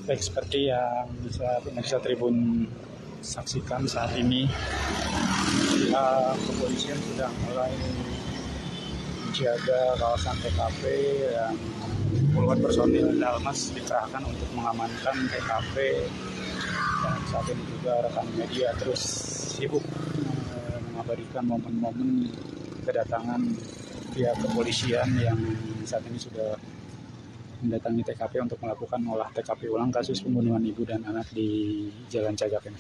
Baik, seperti yang bisa pemirsa Tribun saksikan saat ini, pihak kepolisian sudah mulai menjaga kawasan TKP dan puluhan personil Dalmas dikerahkan untuk mengamankan TKP, dan saat ini juga rekan media terus sibuk mengabadikan momen-momen kedatangan pihak kepolisian yang saat ini sudah mendatangi TKP untuk melakukan olah TKP ulang kasus pembunuhan ibu dan anak di Jalan Cagak ini.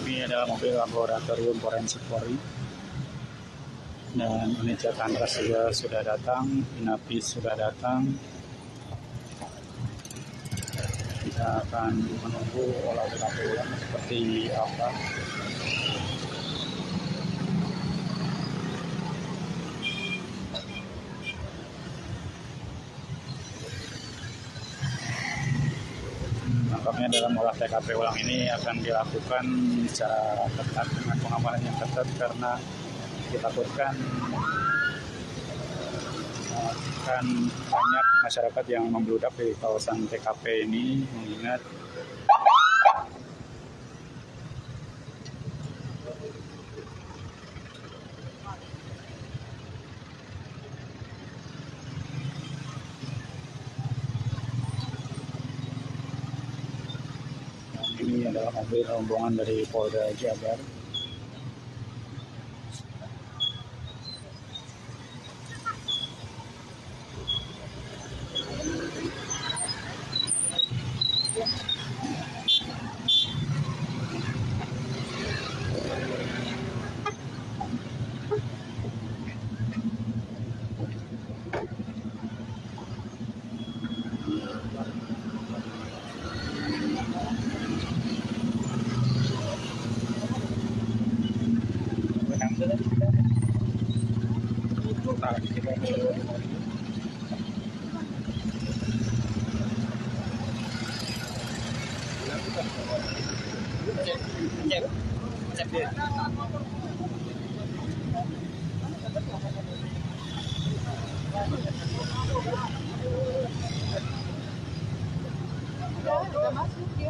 Ini adalah mobil laboratorium forensik Polri, dan unit Jatantras juga sudah datang, Inapis sudah datang. Kita akan menunggu olah TKP ulang seperti apa. Nampaknya dalam olah TKP ulang ini akan dilakukan secara ketat dengan pengamanan yang ketat, karena ditakutkan akan banyak masyarakat yang membludak di kawasan TKP ini, mengingat ini adalah mobil rombongan dari Polda Jabar. Udah masuk ya.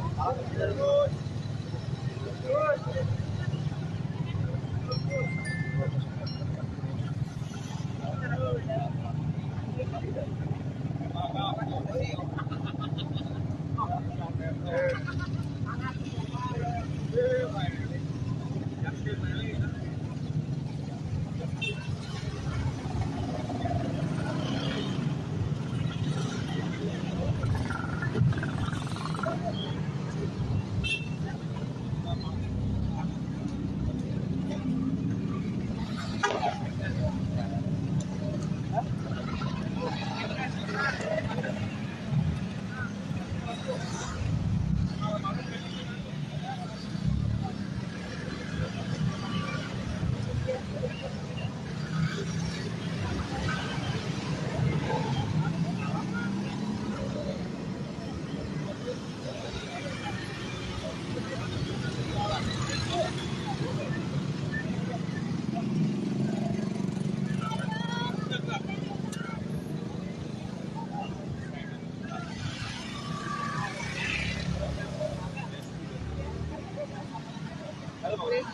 Baik,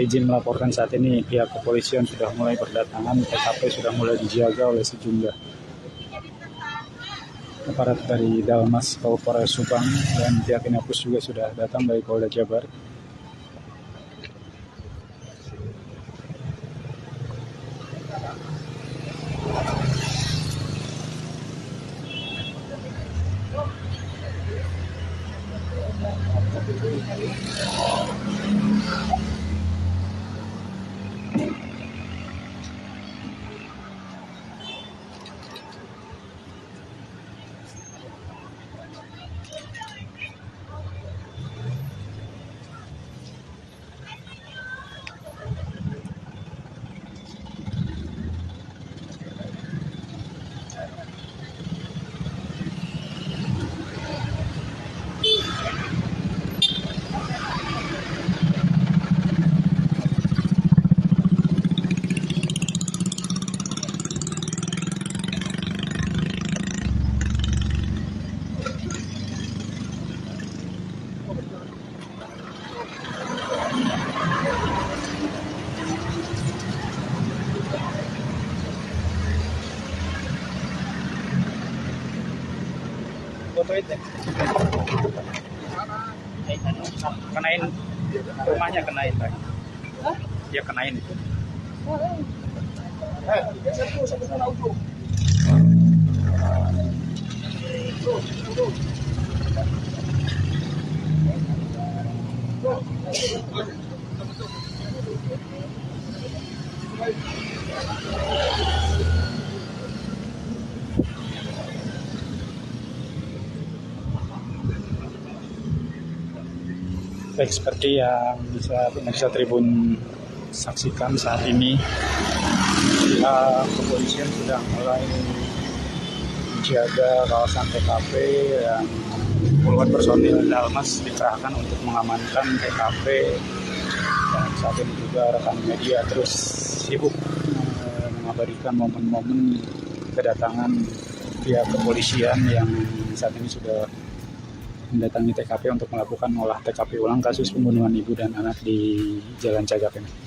izin melaporkan saat ini pihak kepolisian sudah mulai berdatangan, TKP sudah mulai dijaga oleh sejumlah aparat dari Dalmas, Polres Subang, dan pihak Inapus juga sudah datang dari Polda Jabar. Foto itu kenain rumahnya, kenain Pak. Ya kenain itu. Baik, seperti yang bisa pemirsa Tribun saksikan saat ini, kepolisian sudah mulai menjaga kawasan TKP dan puluhan personil Dalmas dikerahkan untuk mengamankan TKP, dan saat ini juga rekan media terus sibuk mengabadikan momen-momen kedatangan pihak kepolisian yang saat ini sudah mendatangi TKP untuk melakukan olah TKP ulang kasus pembunuhan ibu dan anak di Jalan Cagak ini.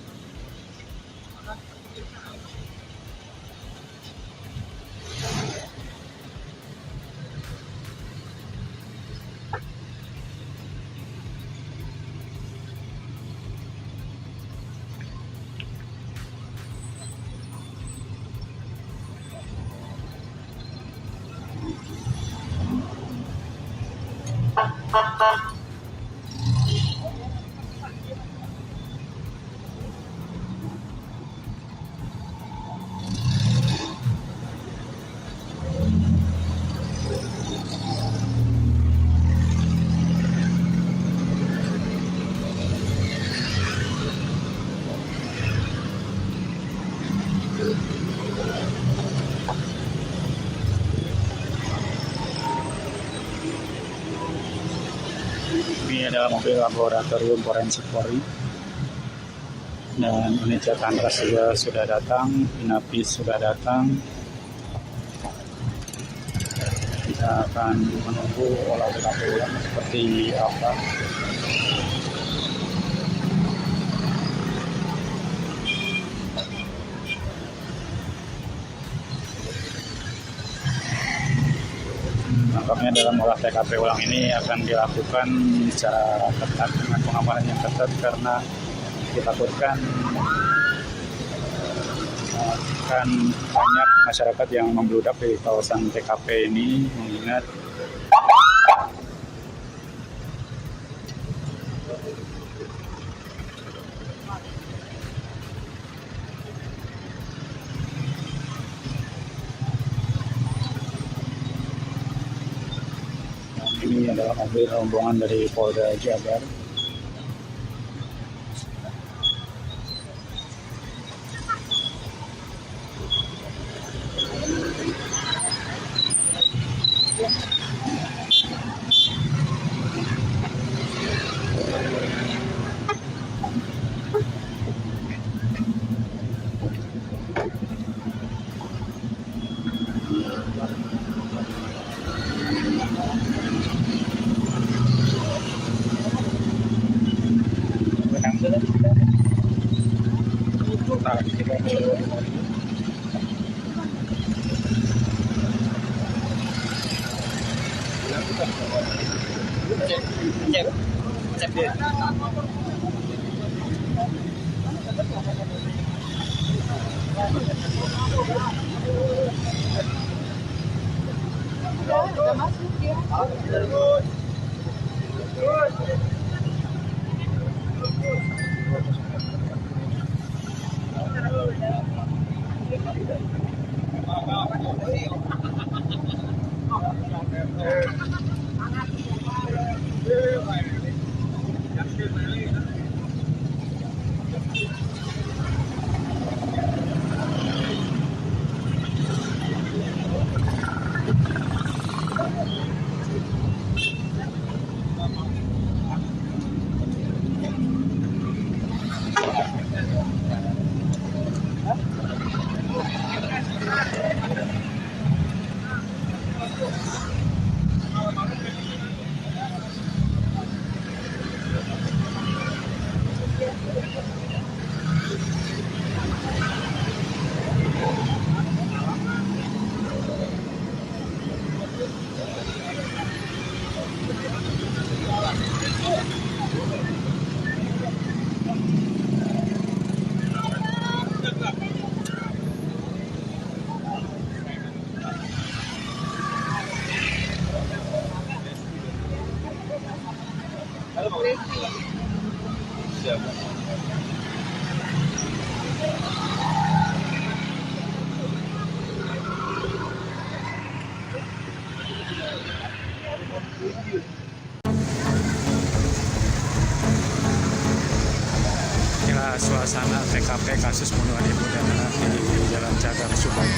Ini adalah mobil laboratorium forensik Polri, dan unit Jatantras juga sudah datang, Inapis sudah datang. Kita akan menunggu olah TKP ulang seperti apa. Nampaknya dalam olah TKP ulang ini akan dilakukan secara ketat dengan pengamanan yang ketat, karena ditakutkan akan banyak masyarakat yang membludak di kawasan TKP ini, mengingat ini adalah mobil rombongan dari Polda Jabar. Cep, cep dia. Udah masuk ya. Inilah suasana TKP kasus pembunuhan ibu dan anak di Jalan Cagar Subang.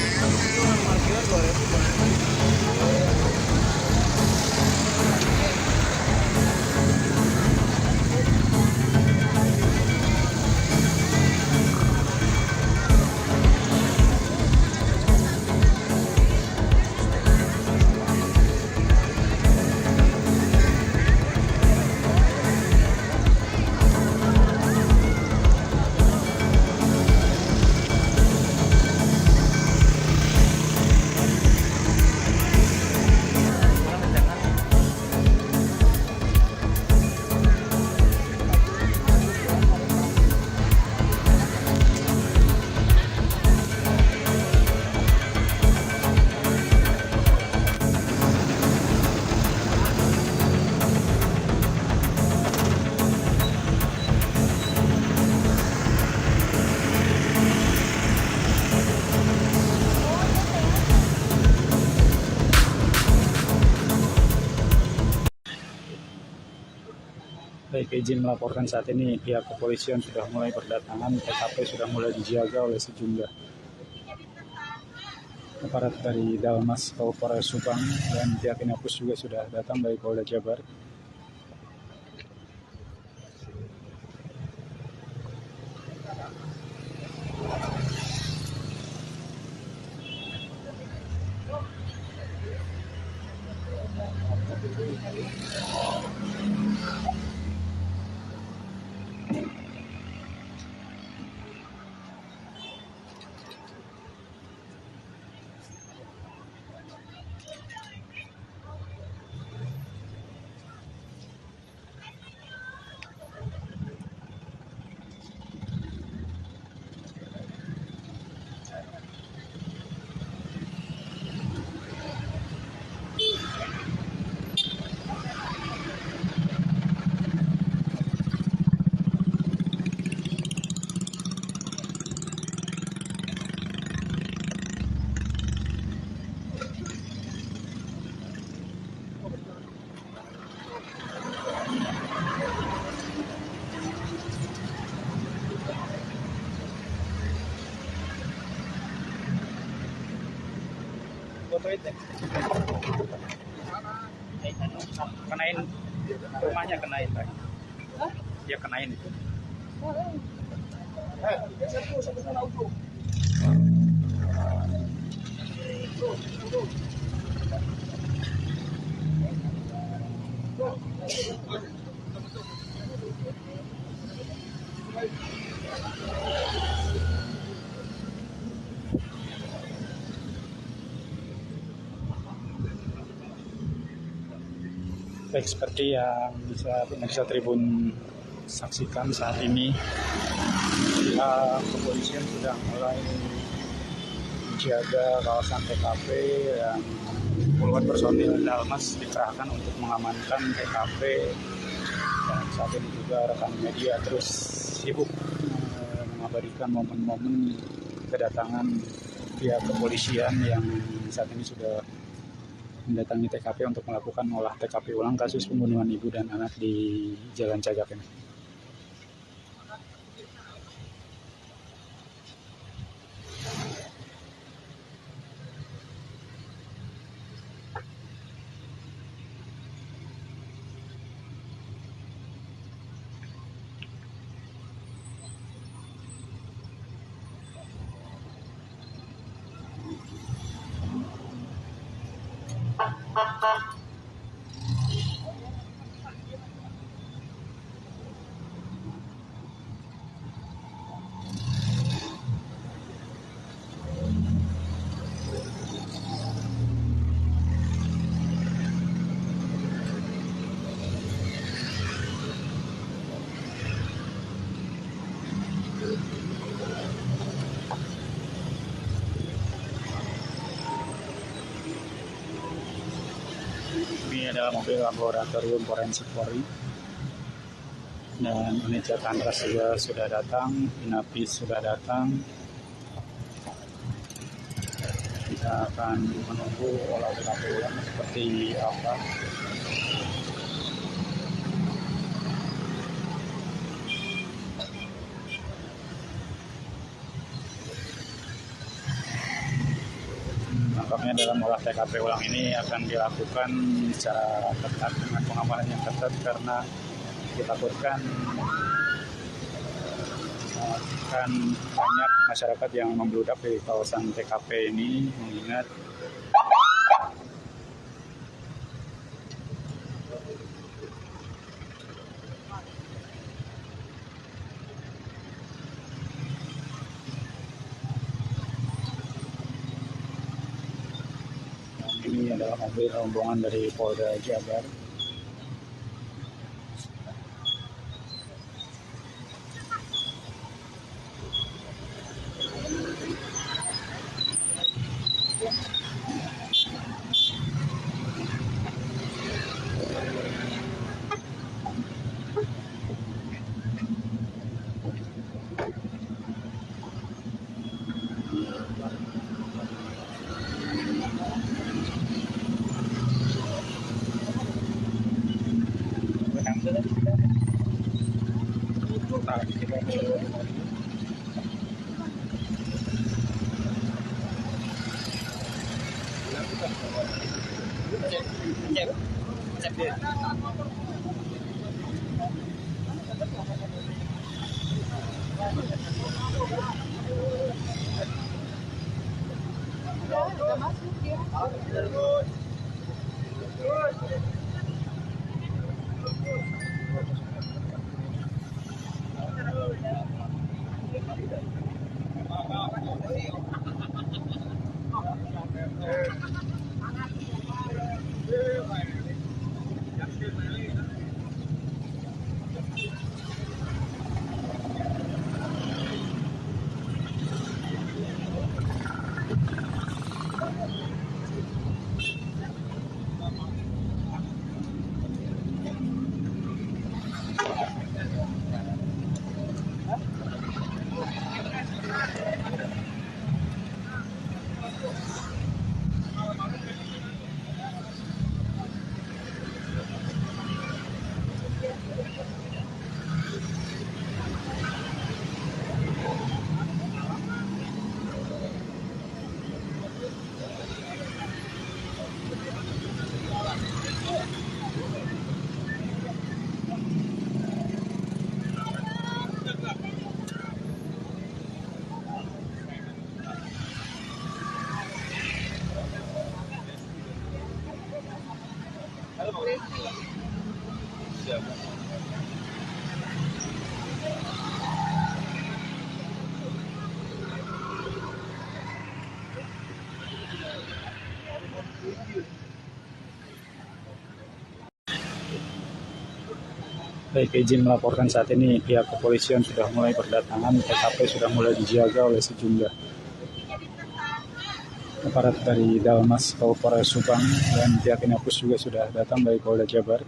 Baik, izin melaporkan saat ini pihak kepolisian sudah mulai berdatangan, TKP sudah mulai dijaga oleh sejumlah aparat dari Dalmas Polres Subang dan pihak Inapus juga sudah datang dari Polda Jabar. Kenain rumahnya, kenain Pak. Dia kenain itu. Baik, seperti yang bisa pemirsa Tribun saksikan saat ini, pihak kepolisian sudah mulai menjaga kawasan TKP dan puluhan personil Dalmas dikerahkan untuk mengamankan TKP. Dan saat ini juga rekan media terus sibuk mengabadikan momen-momen kedatangan pihak kepolisian yang saat ini sudah mendatangi TKP untuk melakukan olah TKP ulang kasus pembunuhan ibu dan anak di Jalan Cagak ini. Ini adalah mobil laboratorium forensik Polri dan unit Jatantras juga sudah datang, Inapis sudah datang. Kita akan menunggu olah TKP ulang seperti apa. Nampaknya dalam olah TKP ulang ini akan dilakukan secara ketat dengan pengamanan yang ketat karena ditakutkan akan banyak masyarakat yang membludak di kawasan TKP ini, mengingat ini adalah mobil rombongan dari Polda Jabar. Udah masuk ya. Baik, izin melaporkan saat ini pihak kepolisian sudah mulai berdatangan, TKP sudah mulai dijaga oleh sejumlah aparat dari Dalmas Polres Subang dan pihak Inapus juga sudah datang dari Polda Jabar.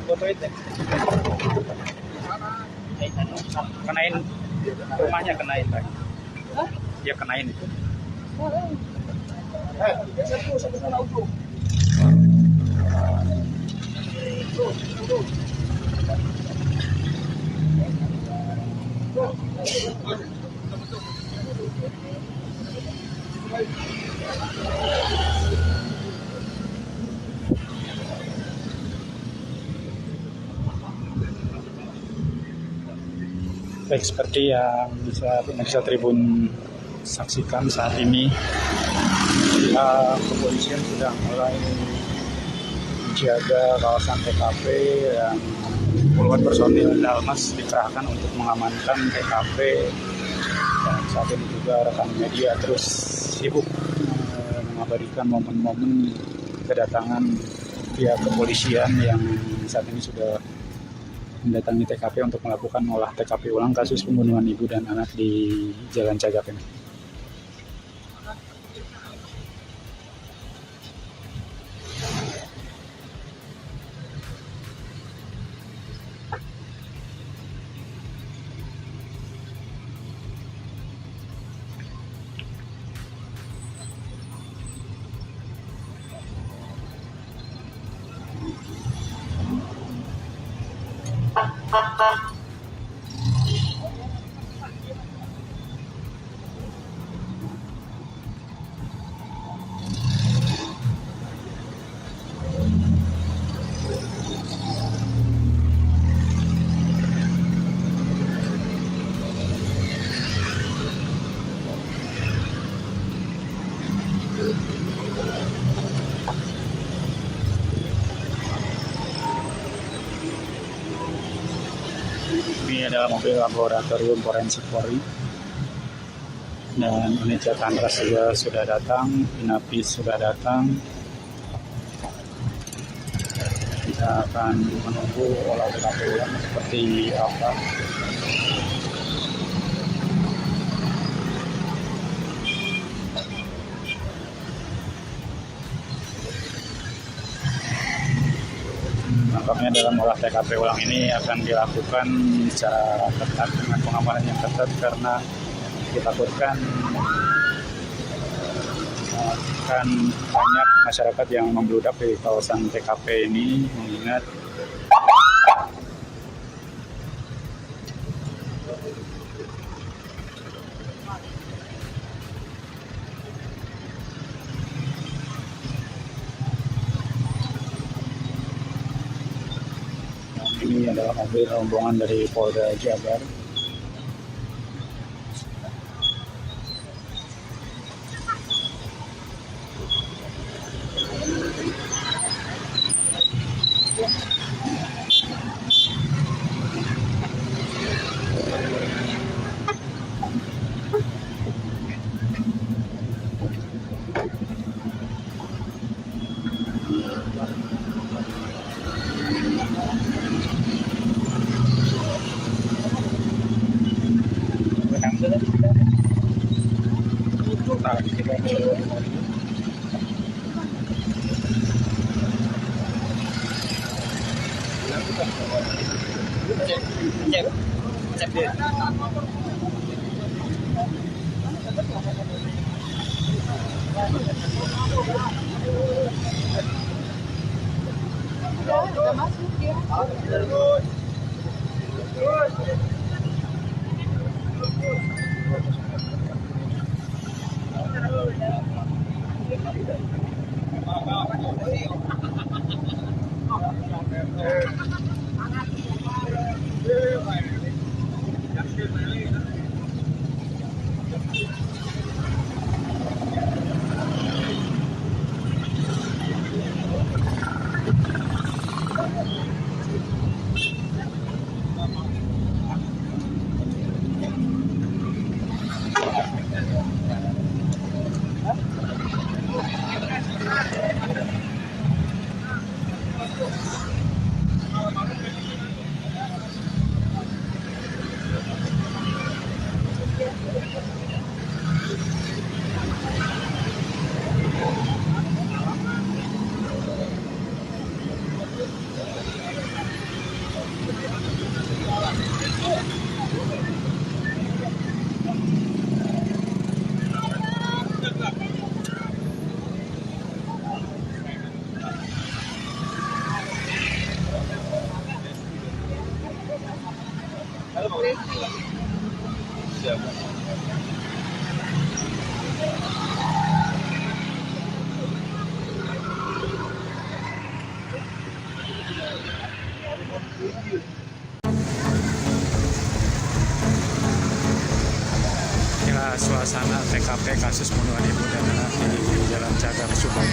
Foto itu kenain rumahnya, kenain Pak. Hah? Ya kenain itu. Baik, seperti yang bisa pemirsa Tribun saksikan saat ini, kepolisian sudah mulai menjaga kawasan TKP dan puluhan personil Dalmas dikerahkan untuk mengamankan TKP. Dan saat ini juga rekan media terus sibuk mengabadikan momen-momen kedatangan pihak kepolisian yang saat ini sudah mendatangi TKP untuk melakukan olah TKP ulang kasus pembunuhan ibu dan anak di Jalan Cagak ini. Ini adalah mobil laboratorium forensik Polri dan unit Jatantras juga sudah datang, Inapis sudah datang. Kita akan menunggu olah TKP ulang seperti apa. Nampaknya dalam olah TKP ulang ini akan dilakukan secara ketat dengan pengamanan yang ketat karena ditakutkan akan banyak masyarakat yang membludak di kawasan TKP ini, mengingat ini adalah mobil rombongan dari Polda Jabar. Benang kita udah masuk dia. Inilah suasana TKP kasus pembunuhan ibu dan anak di Jalan Cagar Subang.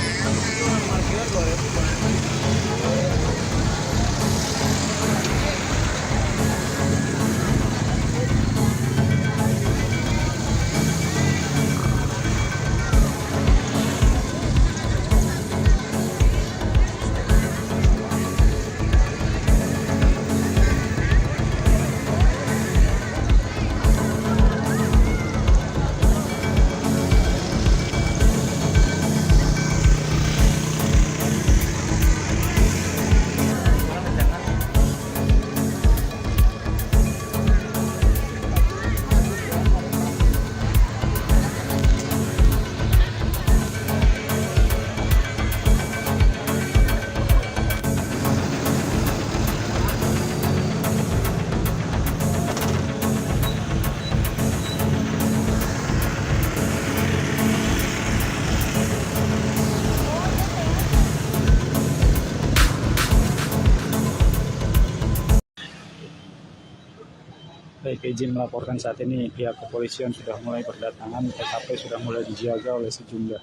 Baik, izin melaporkan saat ini pihak kepolisian sudah mulai berdatangan, TKP sudah mulai dijaga oleh sejumlah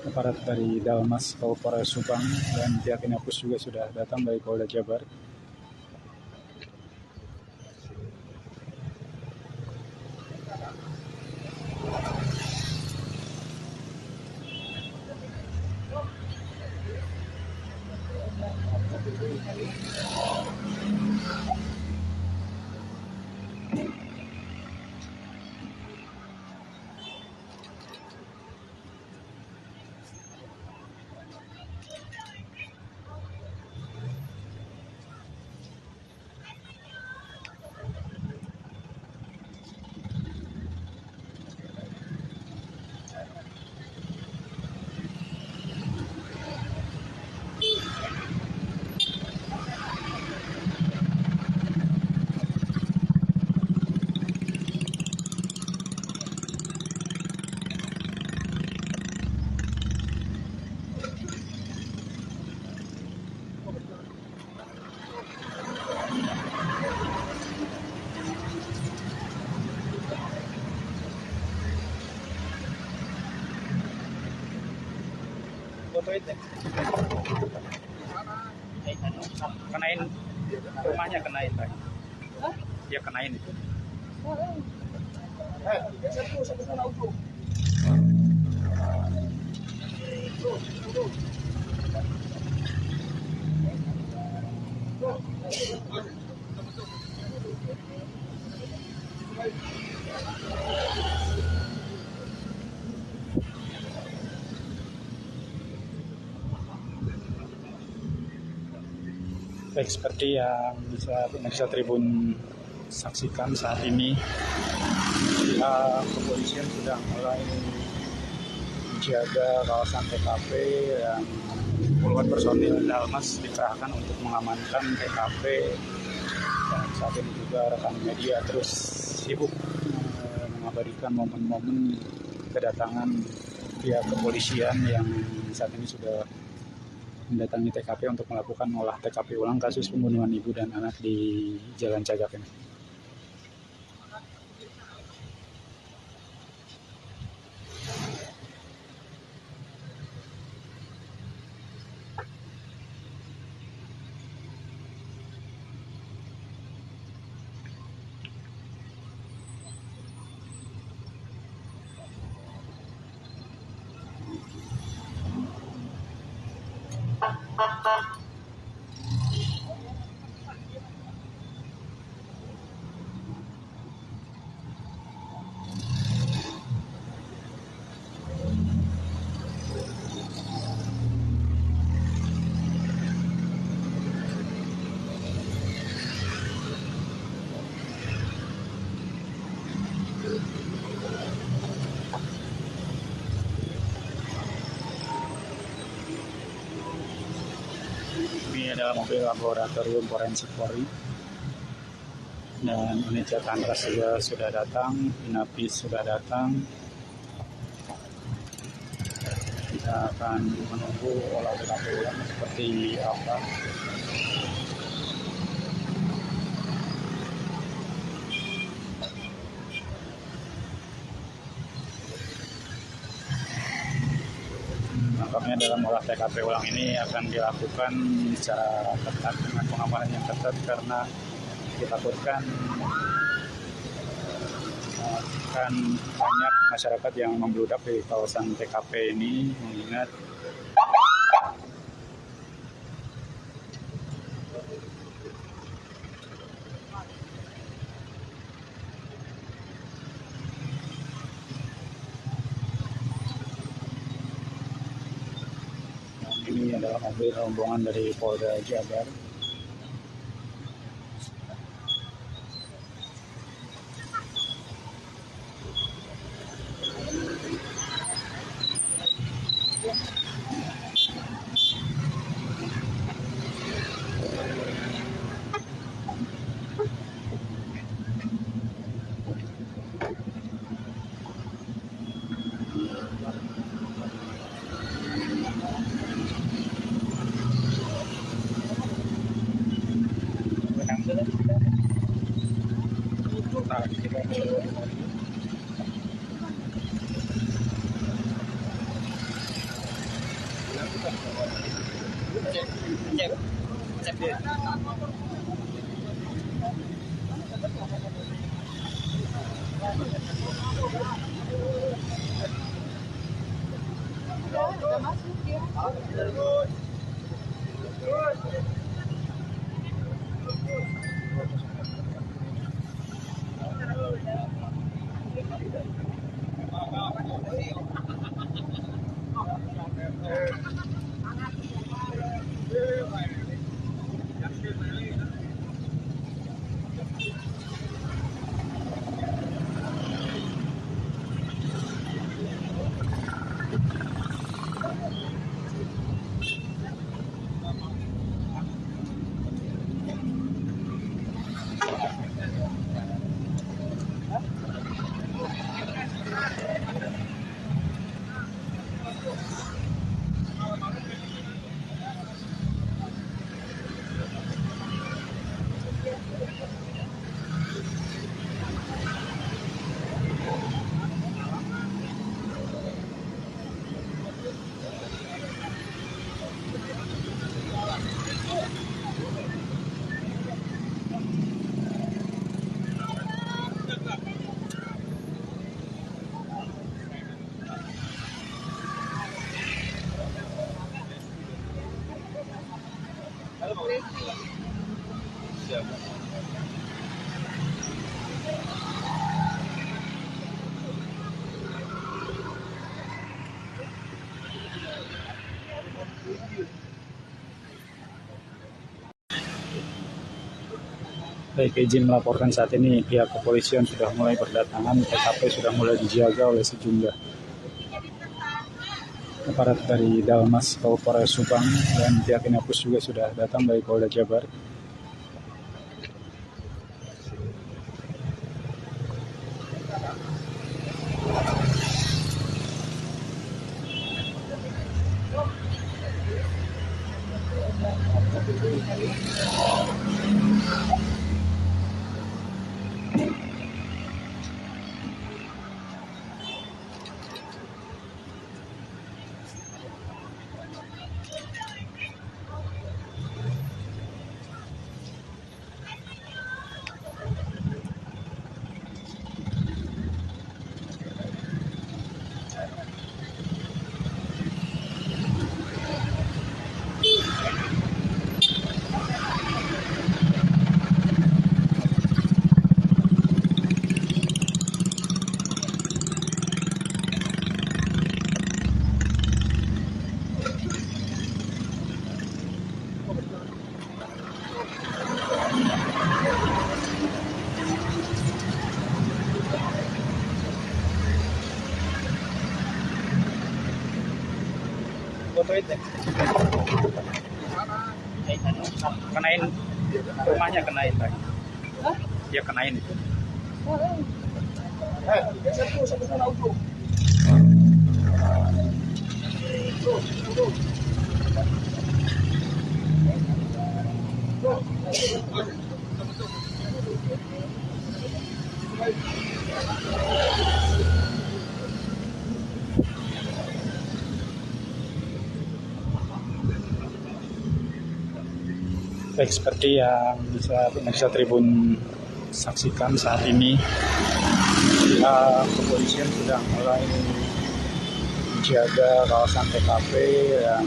aparat dari Dalmas Polres Subang dan pihak Inapus juga sudah datang dari Polda Jabar. Kenain rumahnya, kenain Pak. Dia kenain itu. Baik, seperti yang bisa pemirsa Tribun saksikan saat ini, pihak kepolisian sudah mulai menjaga kawasan TKP dan puluhan personil Dalmas dikerahkan untuk mengamankan TKP. Dan saat ini juga rekan media terus sibuk mengabadikan momen-momen kedatangan pihak kepolisian yang saat ini sudah mendatangi TKP untuk melakukan olah TKP ulang kasus pembunuhan ibu dan anak di Jalan Cagak ini. Ini adalah mobil laboratorium forensik Polri dan unit Jatantras juga sudah datang, Inapis sudah datang. Kita akan menunggu olah TKP ulang seperti apa. Nampaknya dalam olah TKP ulang ini akan dilakukan secara ketat dengan pengamanan yang ketat karena ditakutkan akan banyak masyarakat yang membludak di kawasan TKP ini, mengingat ini adalah mobil rombongan dari Polda Jabar. Udah masuk ya. Baik, izin melaporkan saat ini pihak kepolisian sudah mulai berdatangan, TKP sudah mulai dijaga oleh sejumlah aparat dari Dalmas Polres Subang, dan pihak Inapus juga sudah datang dari Polda Jabar. Foto itu kenain rumahnya, kenain Pak. Hah? Ya kenain itu. Baik, seperti yang bisa pemirsa Tribun saksikan saat ini, pihak kepolisian sudah mulai menjaga kawasan TKP dan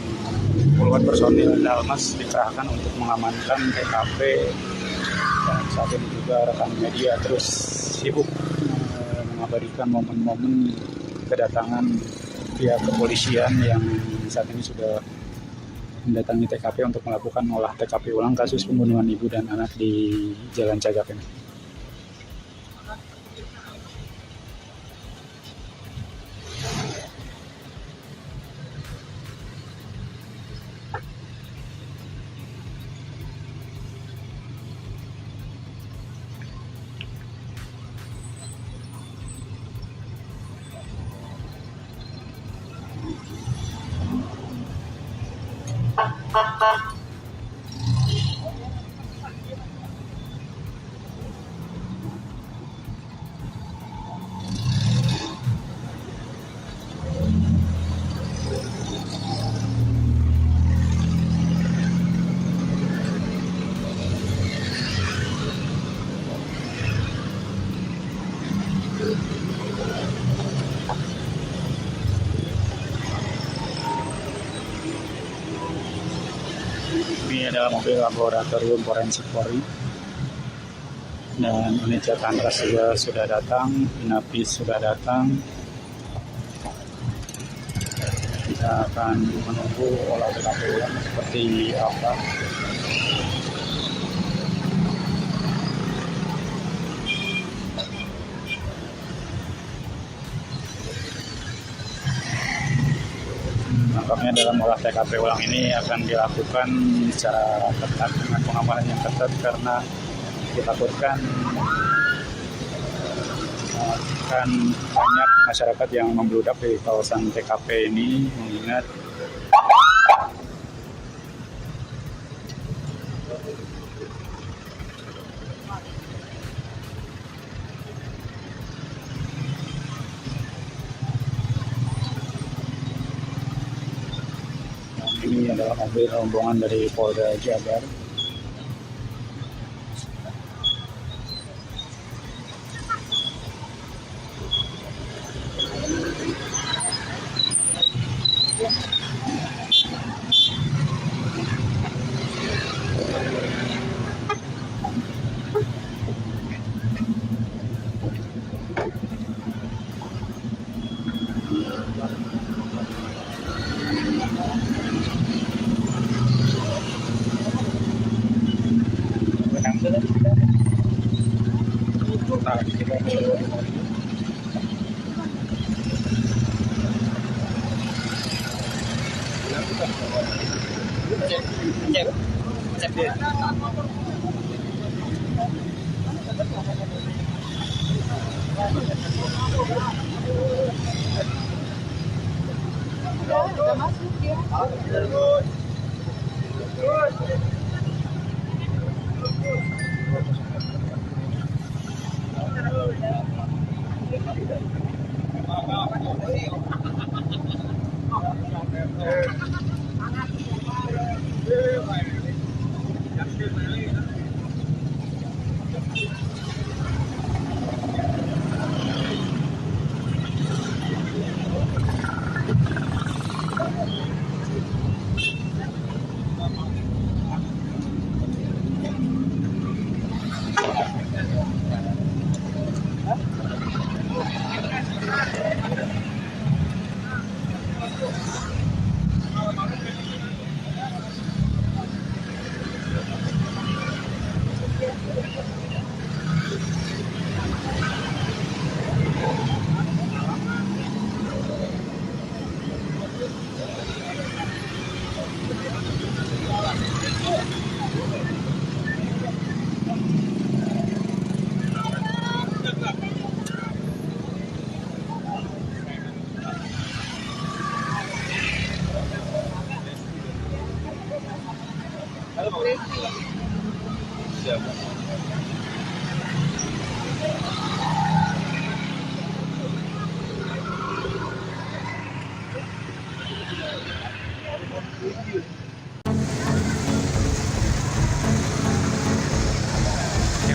puluhan personil Dalmas dikerahkan untuk mengamankan TKP, dan saat ini juga rekan media terus sibuk mengabadikan momen-momen kedatangan pihak kepolisian yang saat ini sudah mendatangi TKP untuk melakukan olah TKP ulang kasus pembunuhan ibu dan anak di Jalan Cagak ini. Ini adalah mobil laboratorium forensik Polri, dan unit Jatantras juga sudah datang, Inapis sudah datang. Kita akan menunggu olah TKP ulang seperti apa. Nampaknya dalam olah TKP ulang ini akan dilakukan secara ketat dengan pengamanan yang ketat, karena ditakutkan akan banyak masyarakat yang membludak di kawasan TKP ini, mengingat ini adalah mobil rombongan dari Polda Jabar. sudah mulai udah masuk ya.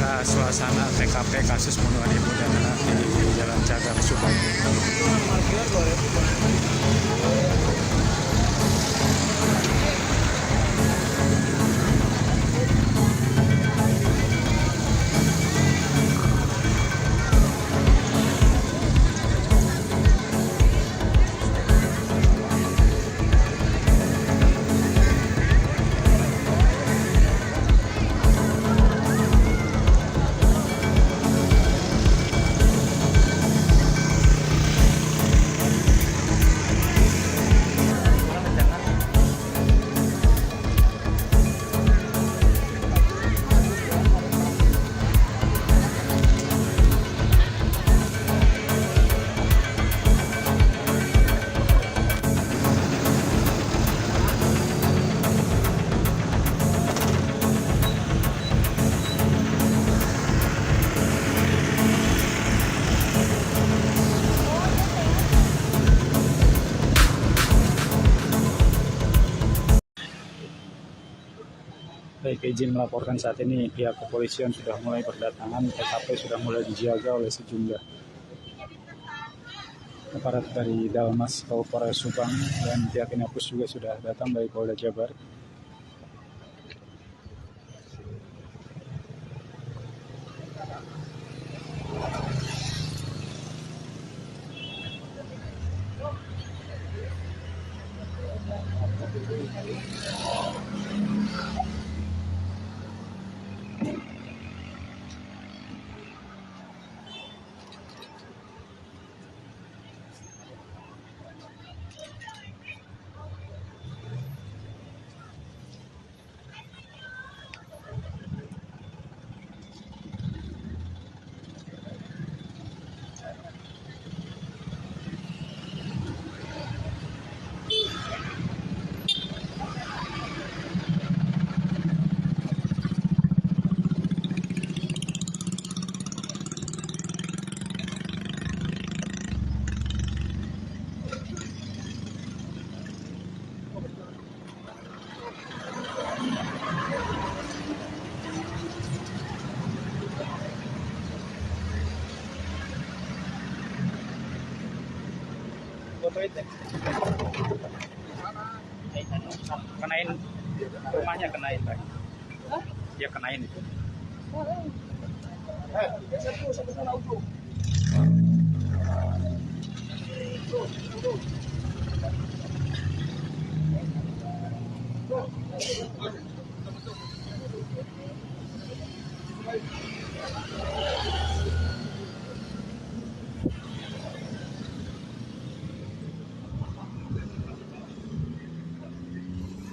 inilah suasana TKP kasus pembunuhan ibu dan anak di Jalan Cagar Subang. Baik, izin melaporkan saat ini pihak kepolisian sudah mulai berdatangan, TKP sudah mulai dijaga oleh sejumlah aparat dari Dalmas Kabupaten Subang, dan pihak Inapus juga sudah datang dari Polda Jabar. Foto itu kenain rumahnya, kenain Pak. Ya kenain itu.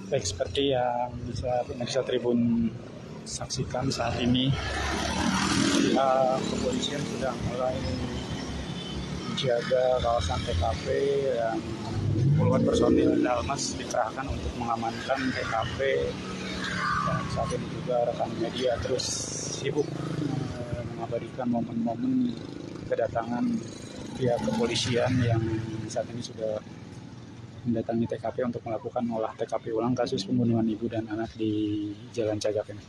Baik, seperti yang bisa pemirsa Tribun saksikan saat ini, kepolisian sudah mulai menjaga kawasan TKP dan puluhan personil Dalmas dikerahkan untuk mengamankan TKP. Dan saat ini juga rekan media terus sibuk mengabadikan momen-momen kedatangan pihak kepolisian yang saat ini sudah mendatangi TKP untuk melakukan olah TKP ulang kasus pembunuhan ibu dan anak di Jalan Cagak ini.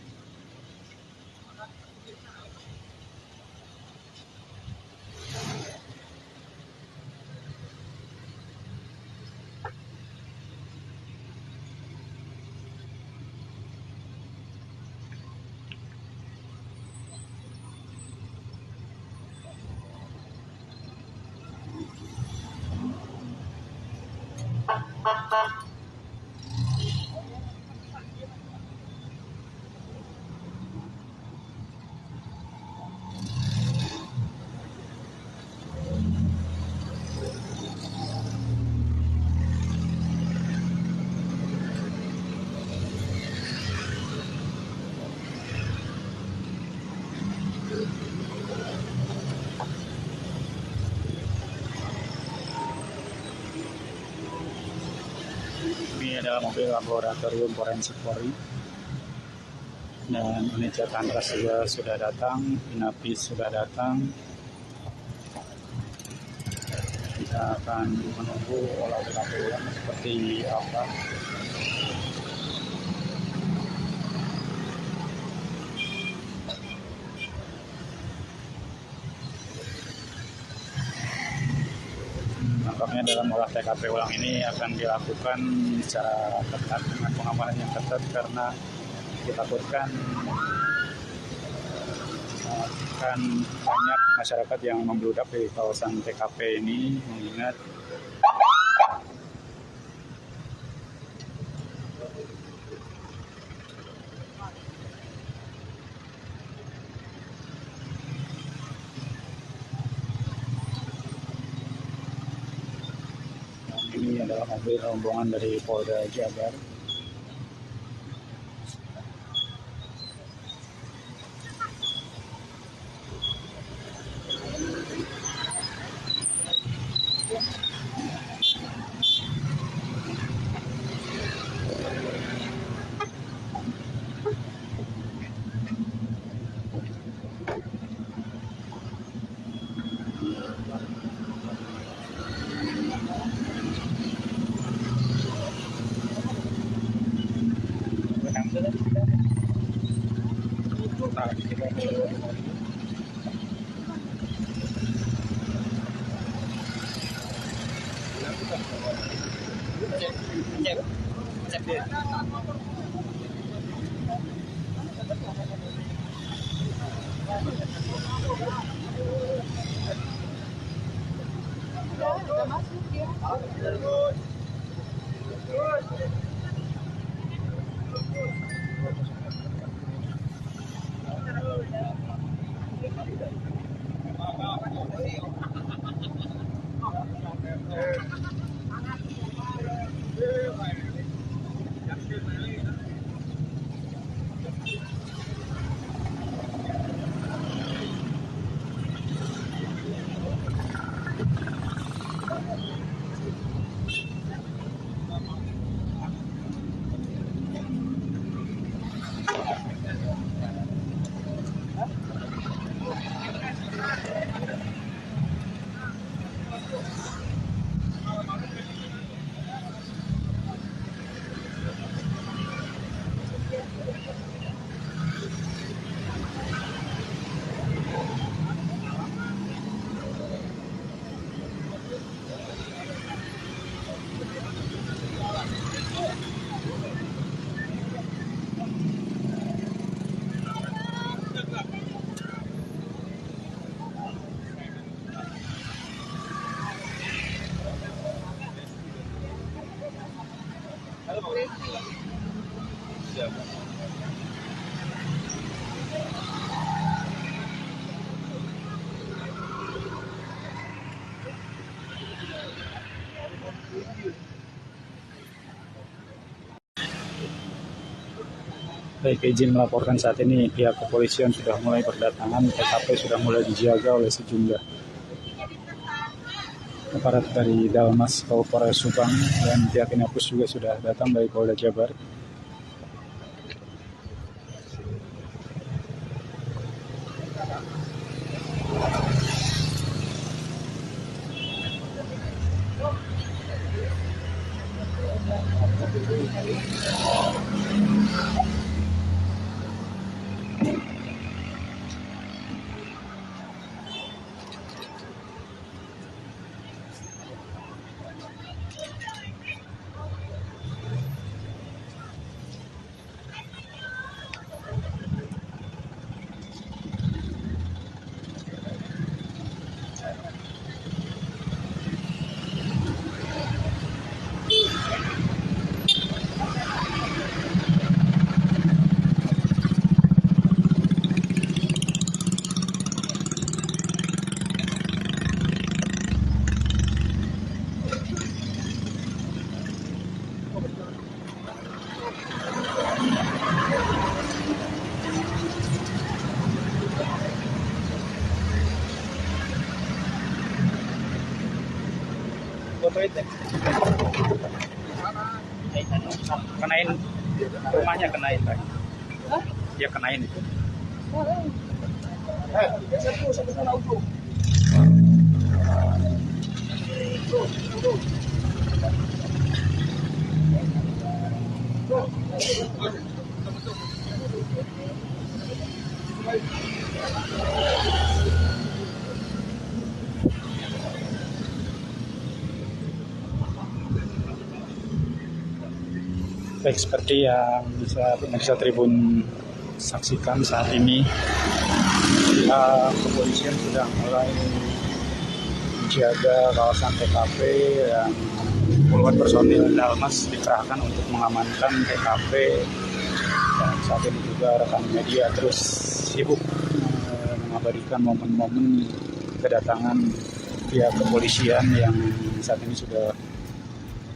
Ini adalah mobil laboratorium forensik Polri dan unit Jatantras juga sudah datang, Inapis sudah datang. Kita akan menunggu olah TKP ulang seperti apa. Nampaknya dalam olah TKP ulang ini akan dilakukan secara ketat dengan pengamanan yang ketat karena ditakutkan akan banyak masyarakat yang membludak di kawasan TKP ini, mengingat ini adalah mobil rombongan dari Polda Jabar. Udah masuk ya. Baik, izin melaporkan saat ini pihak kepolisian sudah mulai berdatangan, TKP sudah mulai dijaga oleh sejumlah aparat dari Dalmas Polres Subang, dan pihak Inapus juga sudah datang dari Polda Jabar. Foto itu kenain rumahnya, kenain Pak. Hah? Ya kenain itu. Baik, seperti yang bisa pemirsa Tribun saksikan saat ini, kepolisian sudah mulai menjaga kawasan TKP dan puluhan personil Dalmas dikerahkan untuk mengamankan TKP, dan saat ini juga rekan media terus sibuk mengabadikan momen-momen kedatangan pihak kepolisian yang saat ini sudah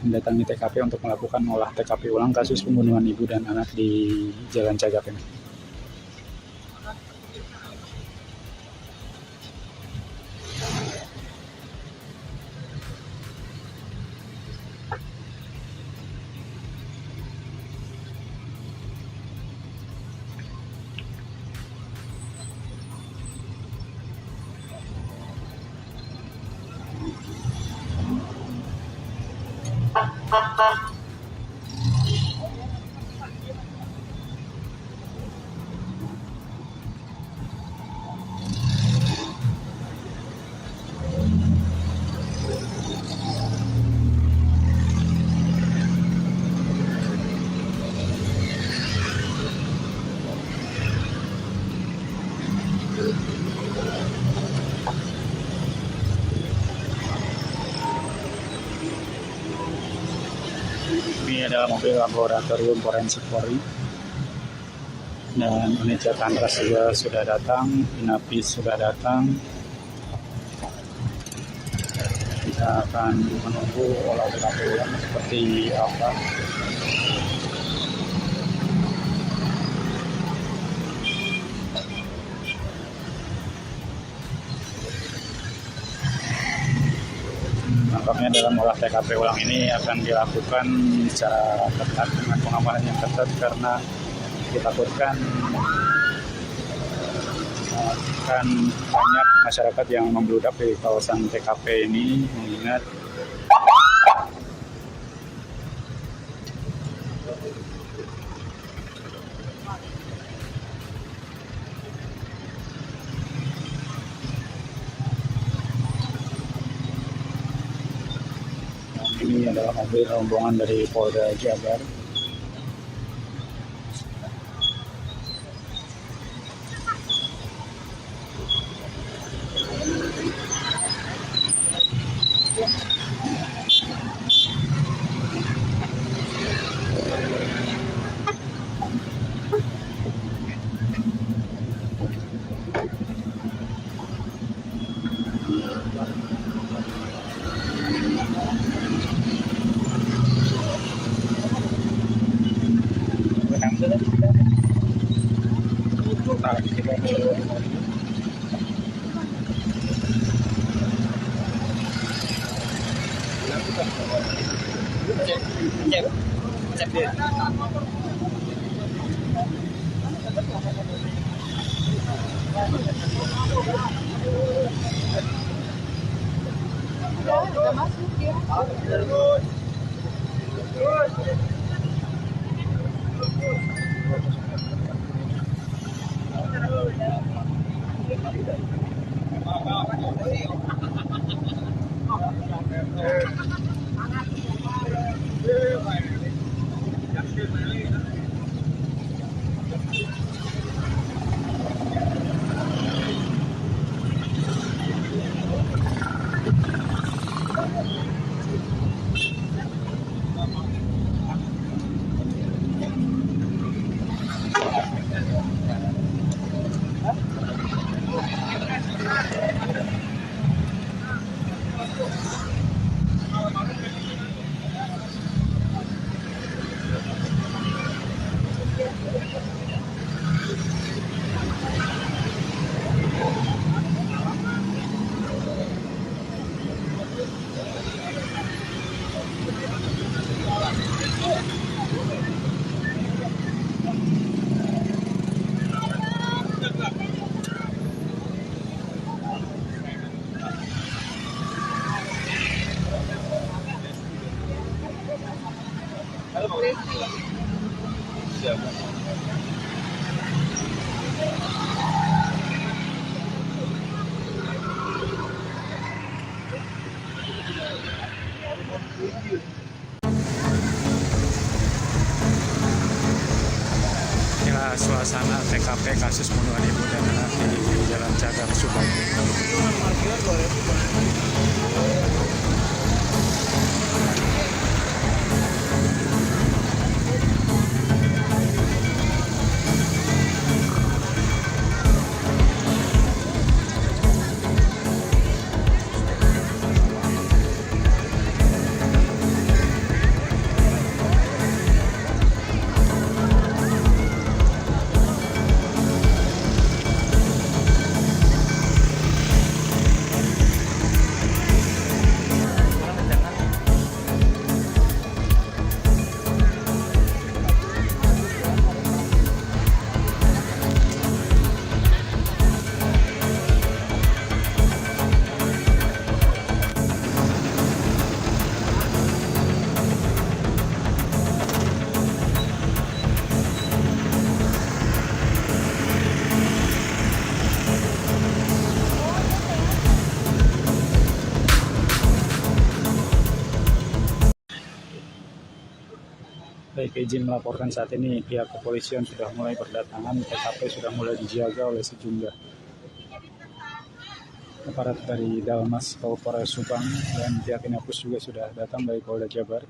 mendatangi TKP untuk melakukan olah TKP ulang kasus pembunuhan ibu dan anak di Jalan Cagak ini. Ini adalah mobil laboratorium forensik Polri, dan unit Jatantras juga sudah datang, Inapis sudah datang. Kita akan menunggu olah TKP ulang seperti apa. Nampaknya dalam olah TKP ulang ini akan dilakukan secara ketat dengan pengamanan yang ketat, karena ditakutkan akan banyak masyarakat yang membludak di kawasan TKP ini, mengingat ini adalah mobil rombongan dari Polda Jabar. Benang sudah. Cep, cep dia. Udah masuk dia. Inilah suasana TKP kasus pembunuhan ibu dan anak di Jalan Cagak, Subang. Baik, izin melaporkan saat ini pihak kepolisian sudah mulai berdatangan, TKP sudah mulai dijaga oleh sejumlah aparat dari Dalmas Kabupaten Subang, dan pihak Inapus juga sudah datang dari Polda Jabar.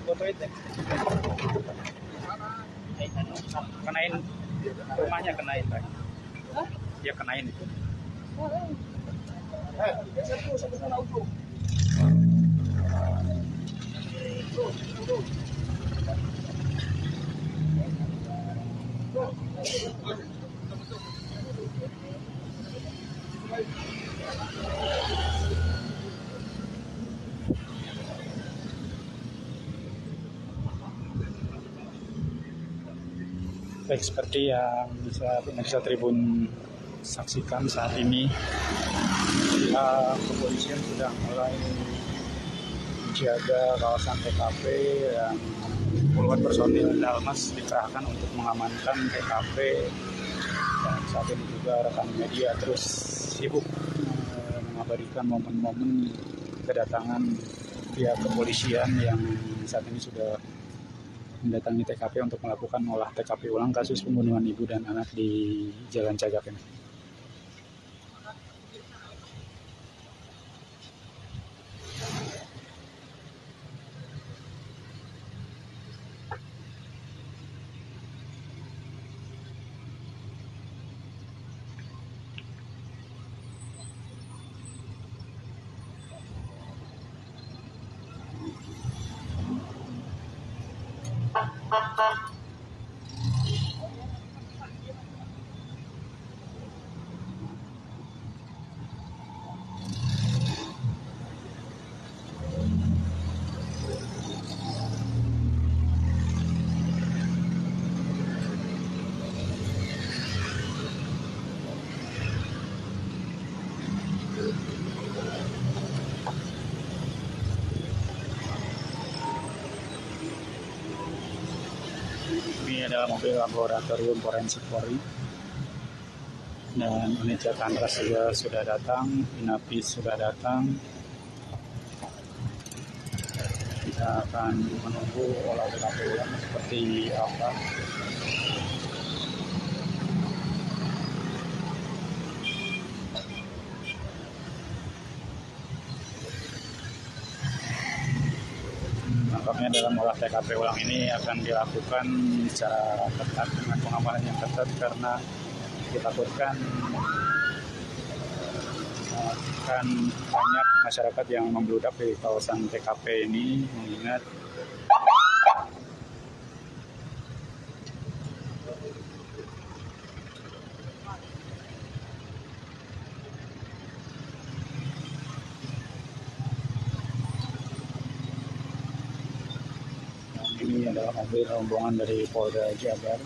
Foto itu kenain rumahnya, kenain Pak. Ya kenain itu. Baik, seperti yang bisa pemirsa Tribun saksikan saat ini, pihak kepolisian sudah mulai menjaga kawasan TKP dan puluhan personil Dalmas dikerahkan untuk mengamankan TKP, dan saat ini juga rekan media terus sibuk mengabadikan momen-momen kedatangan pihak kepolisian yang saat ini sudah mendatangi TKP untuk melakukan olah TKP ulang kasus pembunuhan ibu dan anak di Jalan Cagak ini. Ini adalah mobil laboratorium forensik Polri, dan unit Jatantras juga sudah datang, Inapis sudah datang. Kita akan menunggu olah TKP ulang seperti apa. Nampaknya dalam olah TKP ulang ini akan dilakukan secara ketat dengan pengamanan yang ketat karena ditakutkan akan banyak masyarakat yang membludak di kawasan TKP ini, mengingat ini adalah mobil rombongan dari Polda Jabar.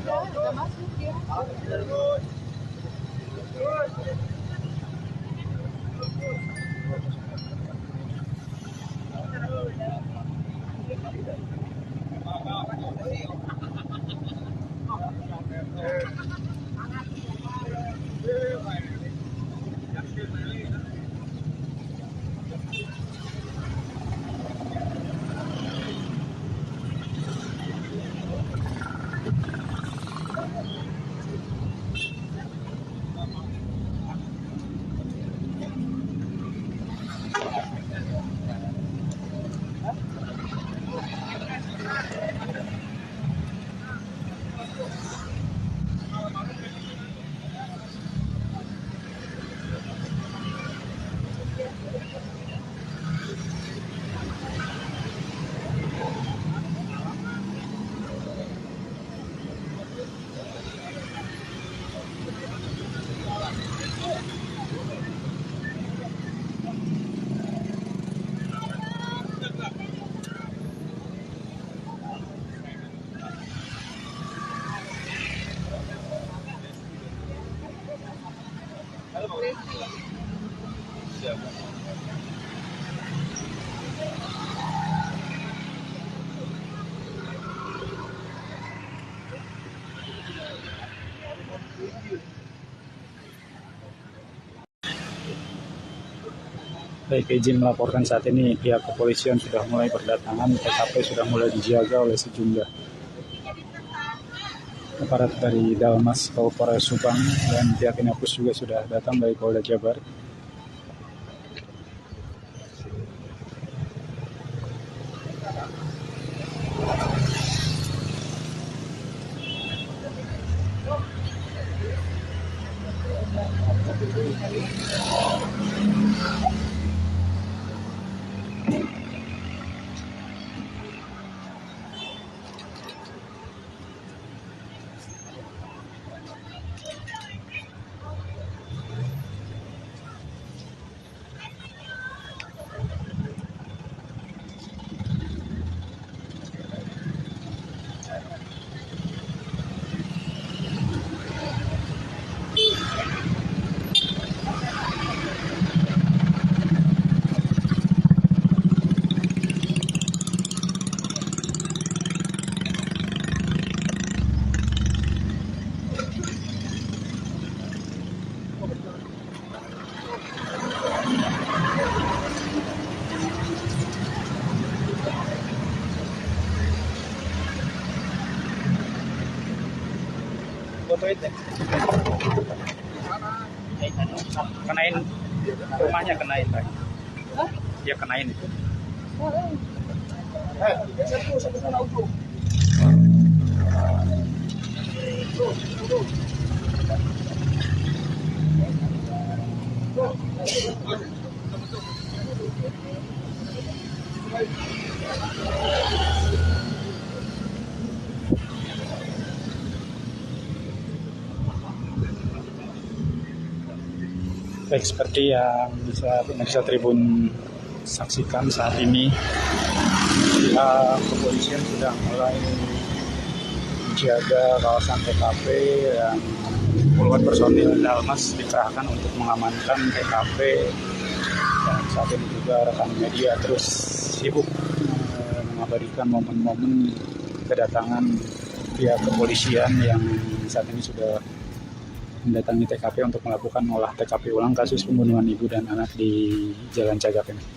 Udah masuk ya. Baik, izin melaporkan saat ini pihak kepolisian sudah mulai berdatangan, TKP sudah mulai dijaga oleh sejumlah aparat dari Dalmas, Polres Subang, dan pihak Inapus juga sudah datang dari Polda Jabar. Foto itu kenain rumahnya, kenain Pak. Ya kenain itu. Baik, seperti yang bisa pemirsa Tribun saksikan saat ini, kepolisian sudah mulai menjaga kawasan TKP dan puluhan personil Dalmas dikerahkan untuk mengamankan TKP. Dan saat ini juga rekan media terus sibuk mengabadikan momen-momen kedatangan pihak kepolisian yang saat ini sudah mendatangi TKP untuk melakukan olah TKP ulang kasus pembunuhan ibu dan anak di Jalan Cagak ini.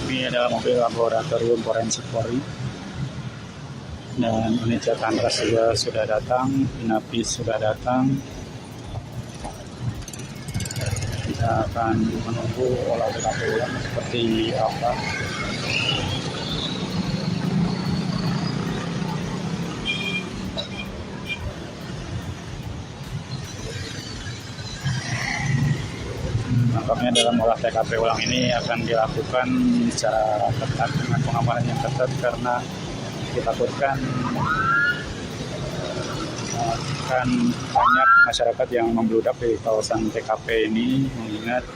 Ini adalah mobil laboratorium forensik Polri dan unit Jatantras juga sudah datang, Inapis sudah datang. Kita akan menunggu olah TKP ulang seperti apa. Nampaknya dalam olah TKP ulang ini akan dilakukan secara ketat dengan pengamanan yang ketat karena ditakutkan akan banyak masyarakat yang membludak di kawasan TKP ini, mengingat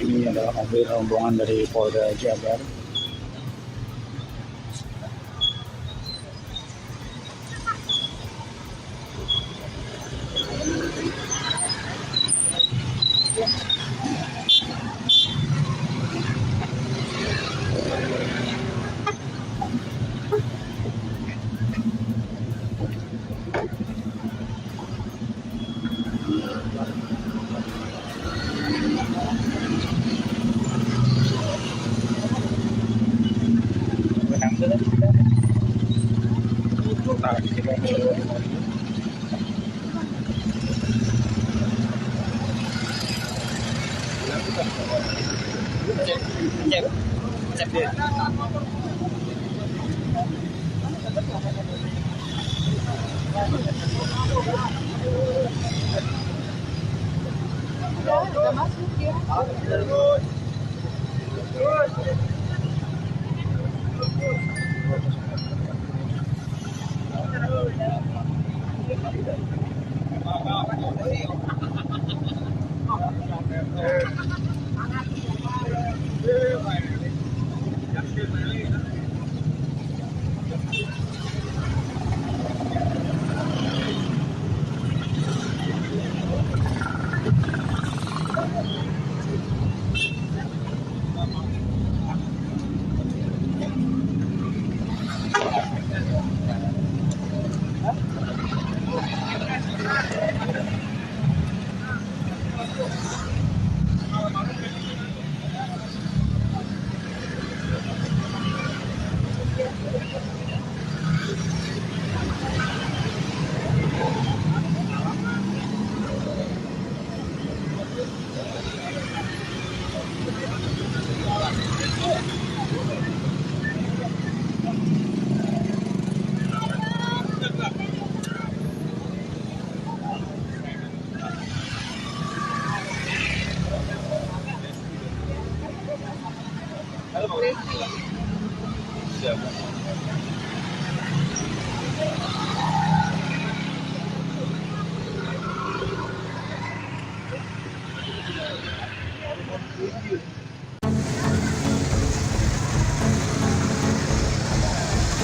ini adalah mobil rombongan dari Polda Jabar. Cep, cep dia. Udah masuk ya.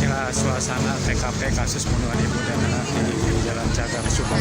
Inilah suasana TKP kasus pembunuhan ibu dan anak di Jalan Cagar Subang.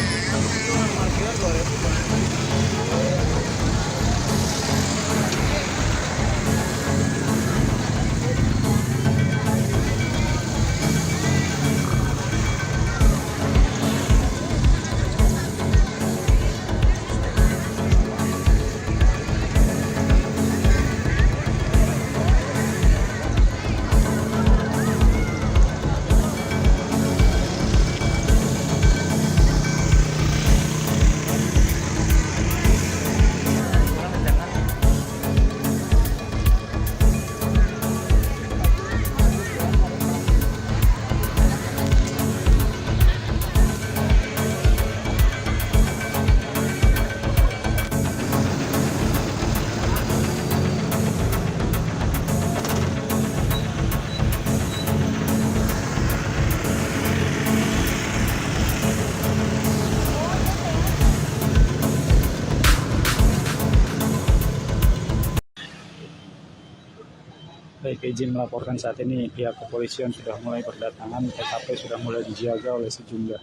Baik, izin melaporkan saat ini pihak kepolisian sudah mulai berdatangan, TKP sudah mulai dijaga oleh sejumlah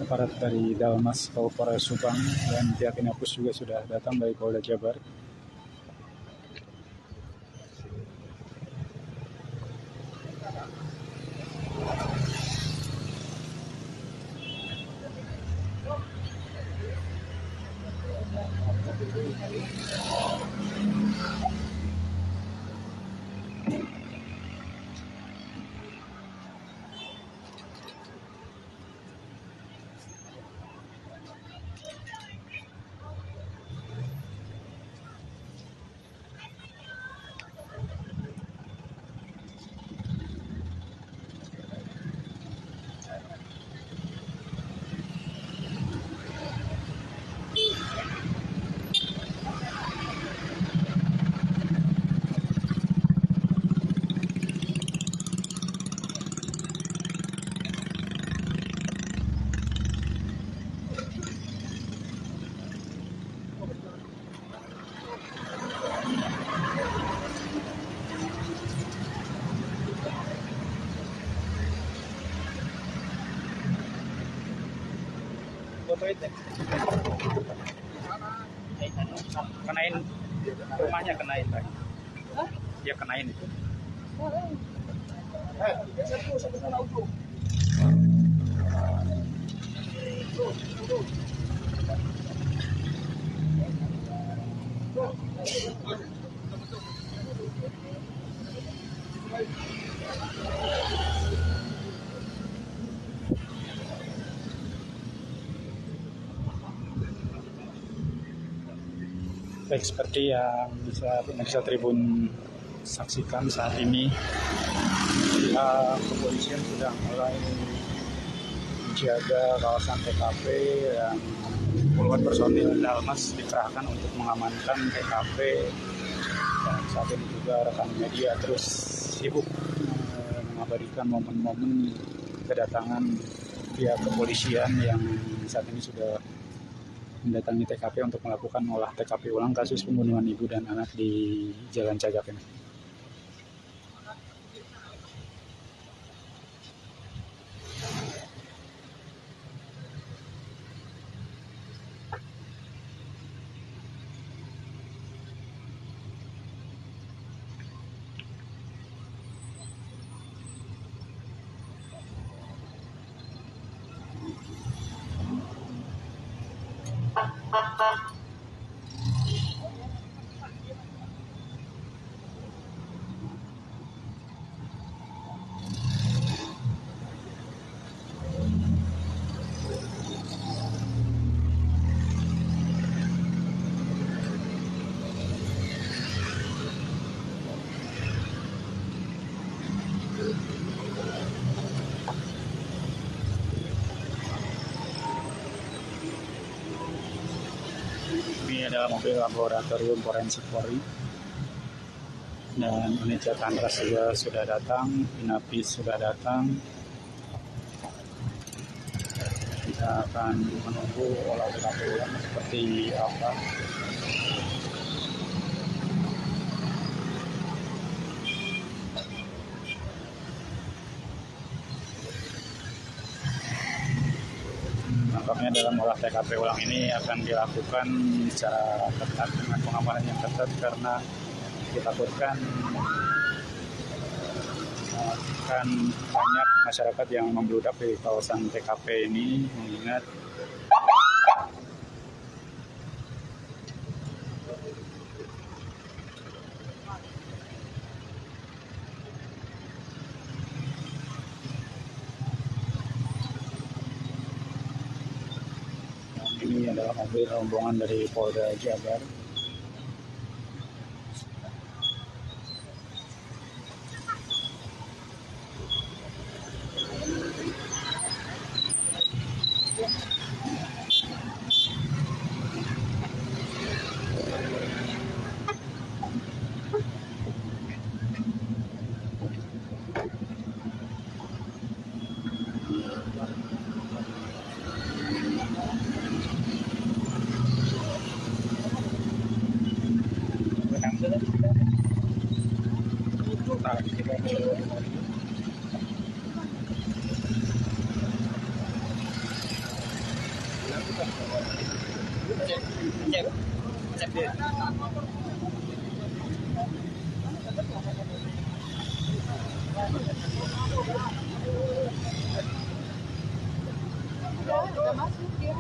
aparat dari Dalmas Polres Subang, dan pihak Inapus juga sudah datang dari Polda Jabar. Kenain rumahnya, kenain Pak. Dia kenain itu. Baik, seperti yang bisa pemirsa Tribun saksikan saat ini, pihak kepolisian sudah mulai menjaga kawasan TKP dan puluhan personil Dalmas dikerahkan untuk mengamankan TKP. Dan saat ini juga rekan media terus sibuk mengabadikan momen-momen kedatangan pihak kepolisian yang saat ini sudah mendatangi TKP untuk melakukan olah TKP ulang kasus pembunuhan ibu dan anak di Jalan Cagak ini. Ini adalah mobil laboratorium forensik Polri dan unit Jatantras juga sudah datang, Inapis sudah datang. Kita akan menunggu olah TKP ulang seperti apa. Nampaknya dalam olah TKP ulang ini akan dilakukan secara ketat dengan pengamanan yang ketat karena ditakutkan akan banyak masyarakat yang membludak di kawasan TKP ini, mengingat ini adalah mobil rombongan dari Polda Jabar. Udah masuk ya.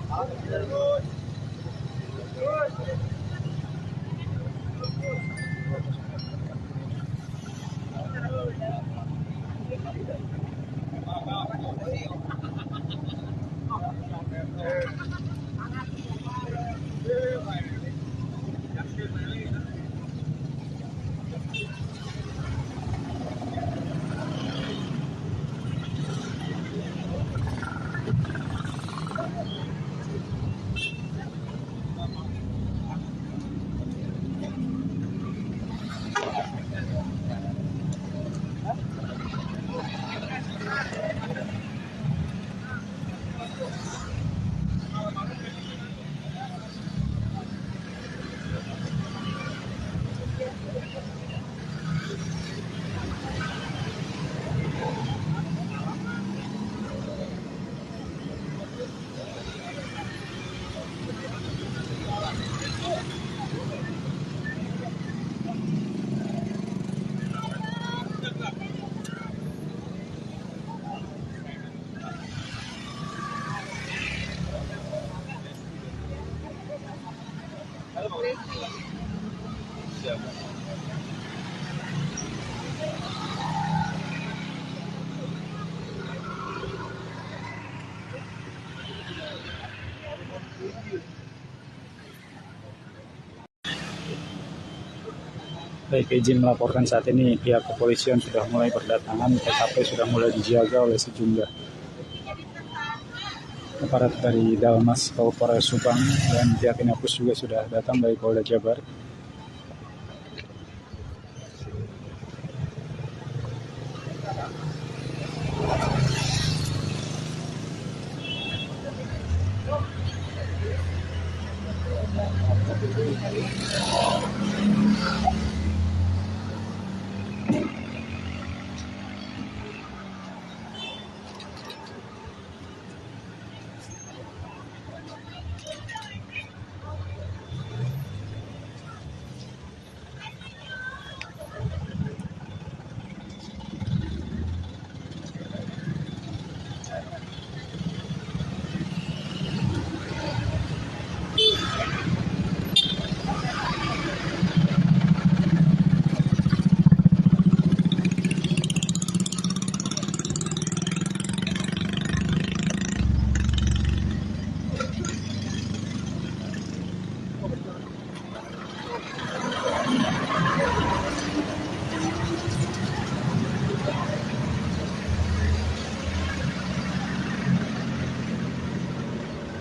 Baik, izin melaporkan saat ini pihak kepolisian sudah mulai berdatangan, TKP sudah mulai dijaga oleh sejumlah aparat dari Dalmas Polres Subang, dan pihak Inapus juga sudah datang dari Polda Jabar.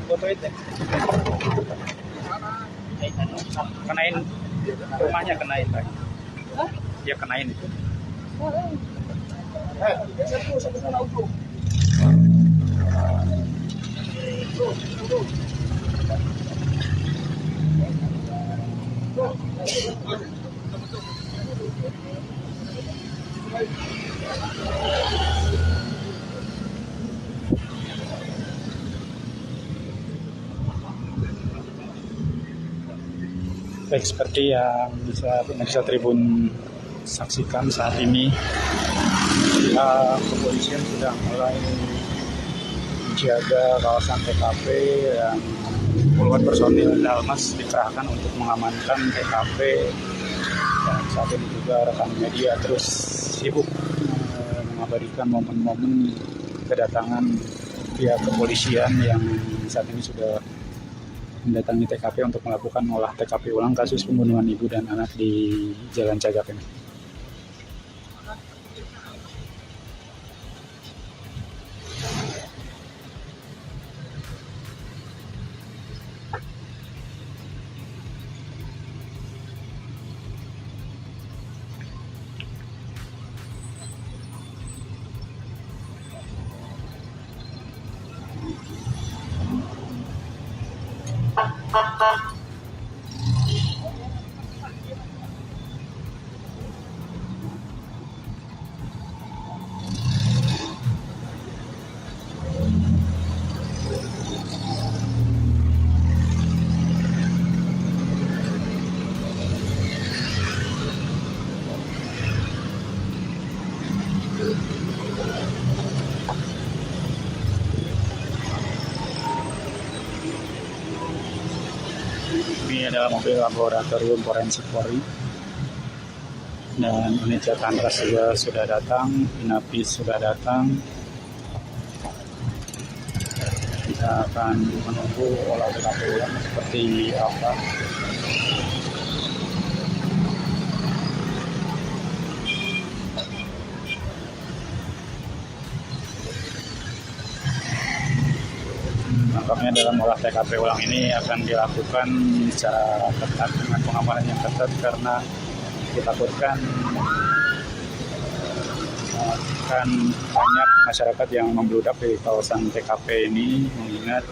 Foto itu kenain rumahnya, kenain Pak. Hah? Ya kenain itu. Baik, seperti yang bisa pemirsa Tribun saksikan saat ini, pihak kepolisian sudah mulai menjaga kawasan TKP dan puluhan personil Dalmas dikerahkan untuk mengamankan TKP, dan saat ini juga rekan media terus sibuk mengabadikan momen-momen kedatangan pihak kepolisian yang saat ini sudah mendatangi TKP untuk melakukan olah TKP ulang kasus pembunuhan ibu dan anak di Jalan Cagak ini. Ini adalah mobil laboratorium forensik Polri, dan unit Jatantras juga sudah datang, Inapis sudah datang. Kita akan menunggu olah TKP ulang seperti apa. Nampaknya dalam olah TKP ulang ini akan dilakukan secara ketat dengan pengamanan yang ketat, karena ditakutkan akan banyak masyarakat yang membludak di kawasan TKP ini, mengingat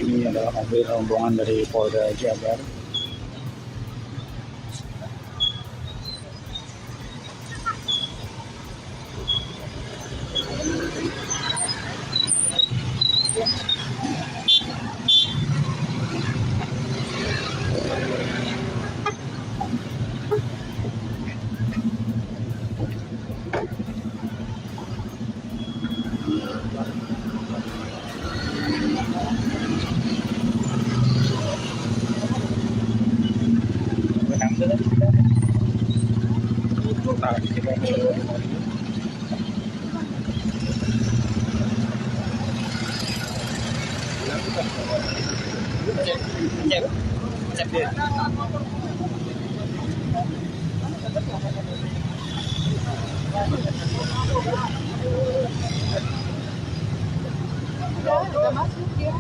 ini adalah mobil rombongan dari Polda Jabar. Benang Nah, kita udah masuk ya.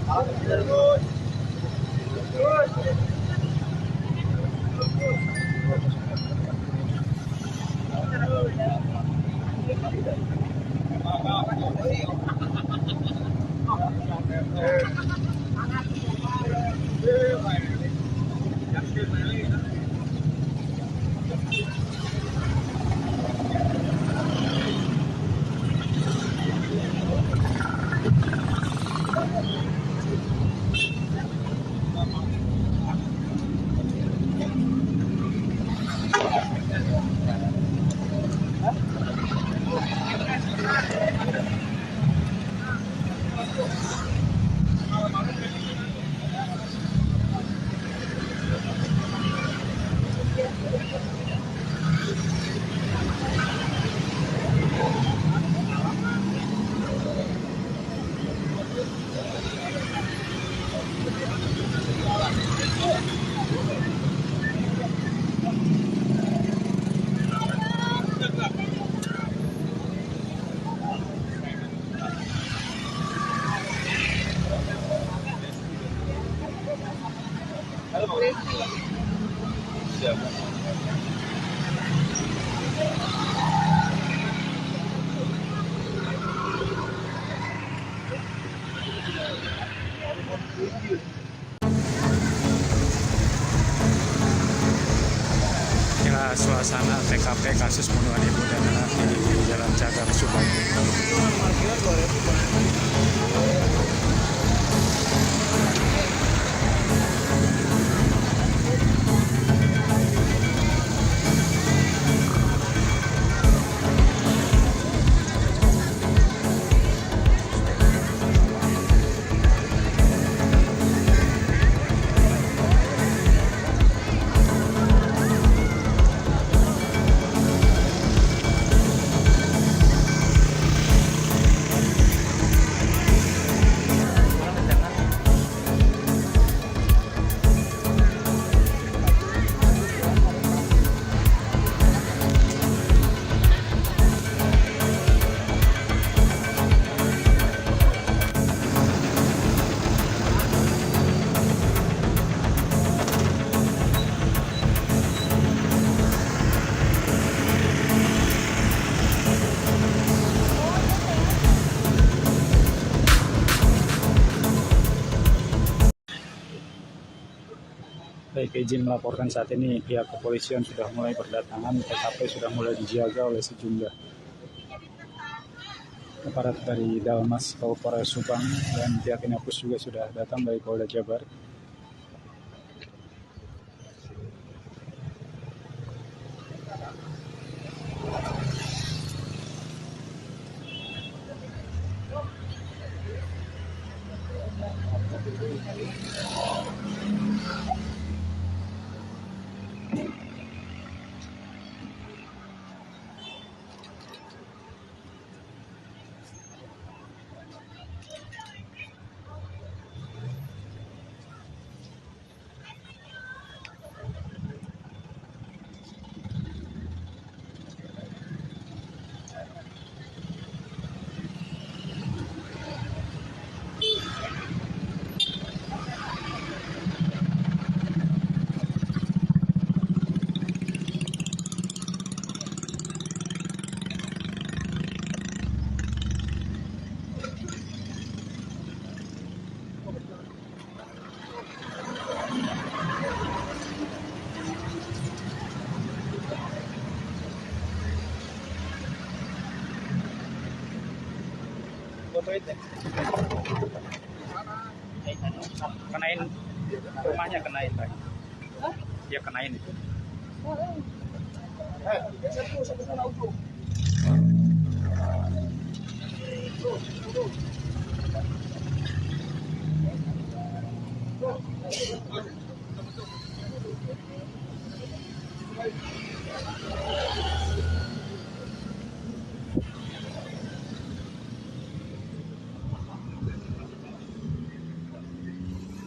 inilah suasana TKP kasus pembunuhan ibu dan anak di Jalan Cagar Subang. Baik, izin melaporkan saat ini pihak kepolisian sudah mulai berdatangan, TKP sudah mulai dijaga oleh sejumlah aparat dari Dalmas Polres Subang dan pihak Inapus juga sudah datang dari Polda Jabar. Kenain rumahnya, kenain Pak. Dia kenain itu.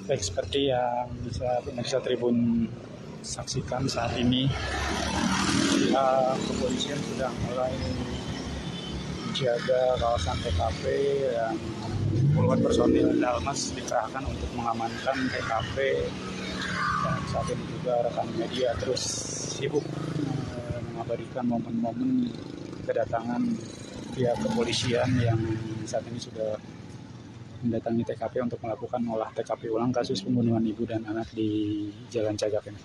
Baik, seperti yang bisa pemirsa Tribun saksikan saat ini, pihak kepolisian sudah mulai menjaga kawasan TKP dan puluhan personil Dalmas dikerahkan untuk mengamankan TKP. Dan saat ini juga rekan media terus sibuk mengabadikan momen-momen kedatangan pihak kepolisian yang saat ini sudah mendatangi TKP untuk melakukan olah TKP ulang kasus pembunuhan ibu dan anak di Jalan Cagak ini.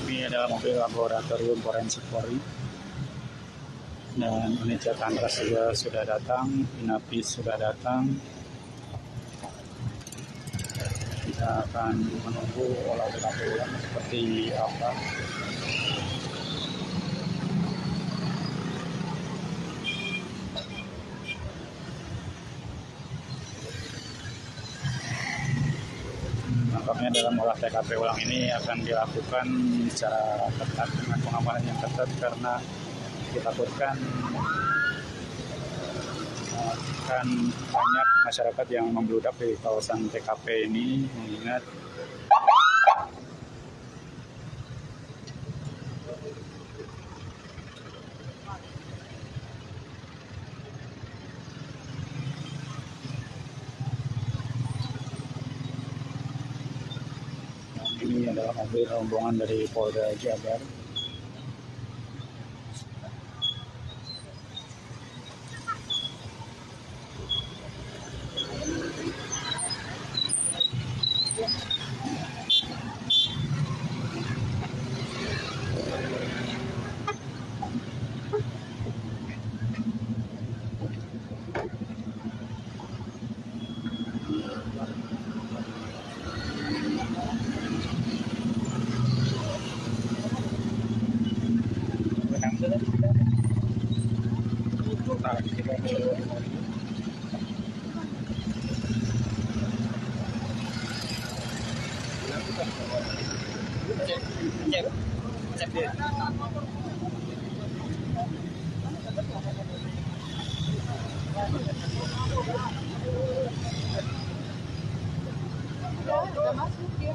Ini adalah mobil laboratorium forensik Polri dan unit Jatantras juga sudah datang, Inapis sudah datang. Kita akan menunggu olah TKP ulang seperti apa. Nampaknya dalam olah TKP ulang ini akan dilakukan secara ketat dengan pengamanan yang ketat karena ditakutkan akan banyak masyarakat yang membludak di kawasan TKP ini, mengingat ini adalah mobil rombongan dari Polda Jabar. Udah masuk ya.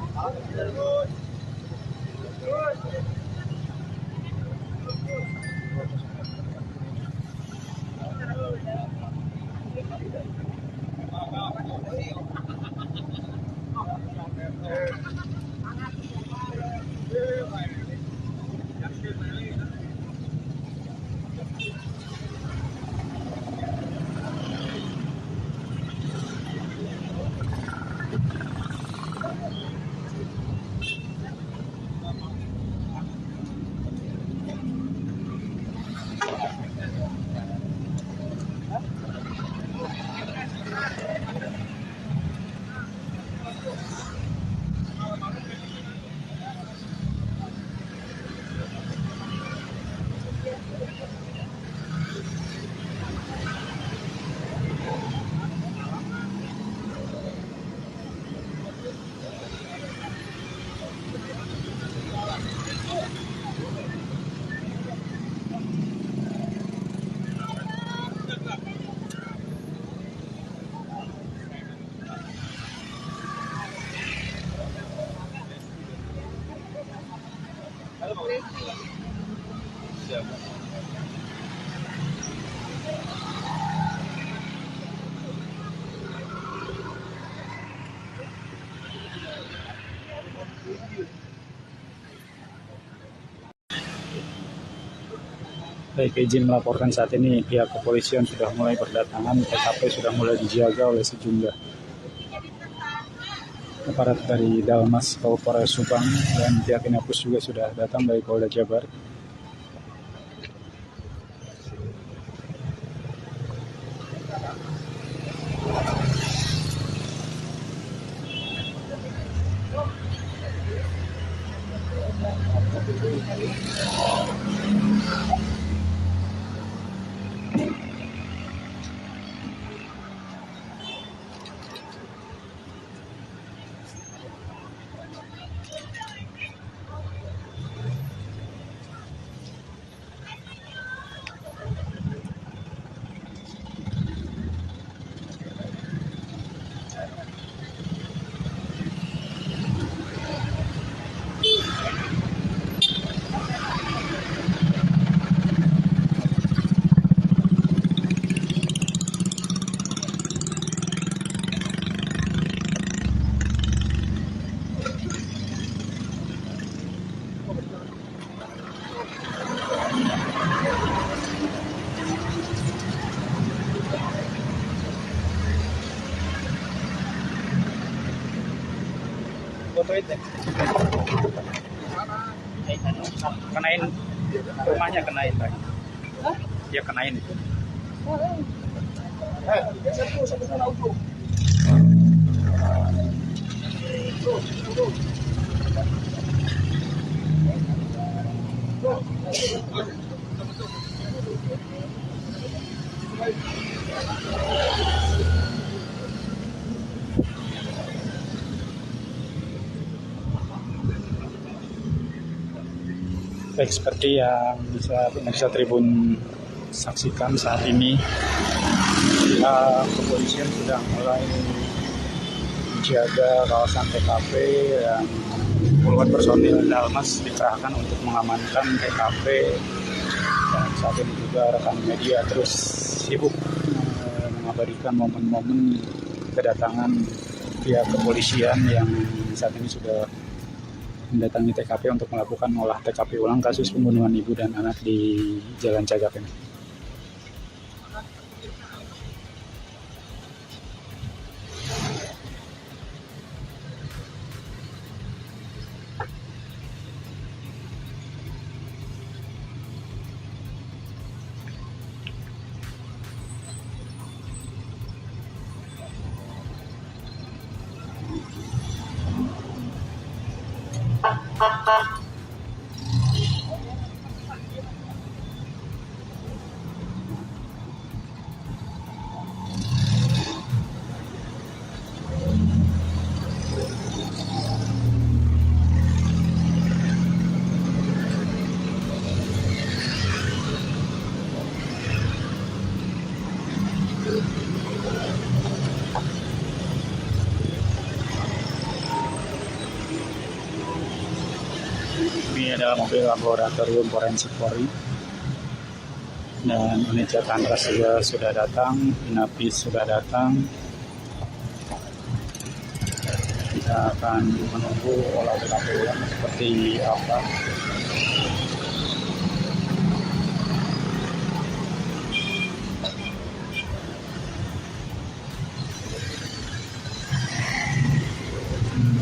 baik izin melaporkan saat ini pihak kepolisian sudah mulai berdatangan, TKP sudah mulai dijaga oleh sejumlah aparat dari Dalmas Polres Subang dan pihak Inapus juga sudah datang dari Polda Jabar. Foto itu kenain rumahnya, kenain Pak. Ya kenain itu. Baik, seperti yang bisa pemirsa Tribun saksikan saat ini, kepolisian sudah mulai menjaga kawasan TKP dan puluhan personil Dalmas dikerahkan untuk mengamankan TKP. Dan saat ini juga rekan media terus sibuk mengabadikan momen-momen kedatangan pihak kepolisian yang saat ini sudah mendatangi TKP untuk melakukan olah TKP ulang kasus pembunuhan ibu dan anak di Jalan Cagak ini. Ini adalah mobil laboratorium forensik Polri dan unit Jatantras juga sudah datang, Inapis sudah datang. Kita akan menunggu olah TKP ulang seperti apa.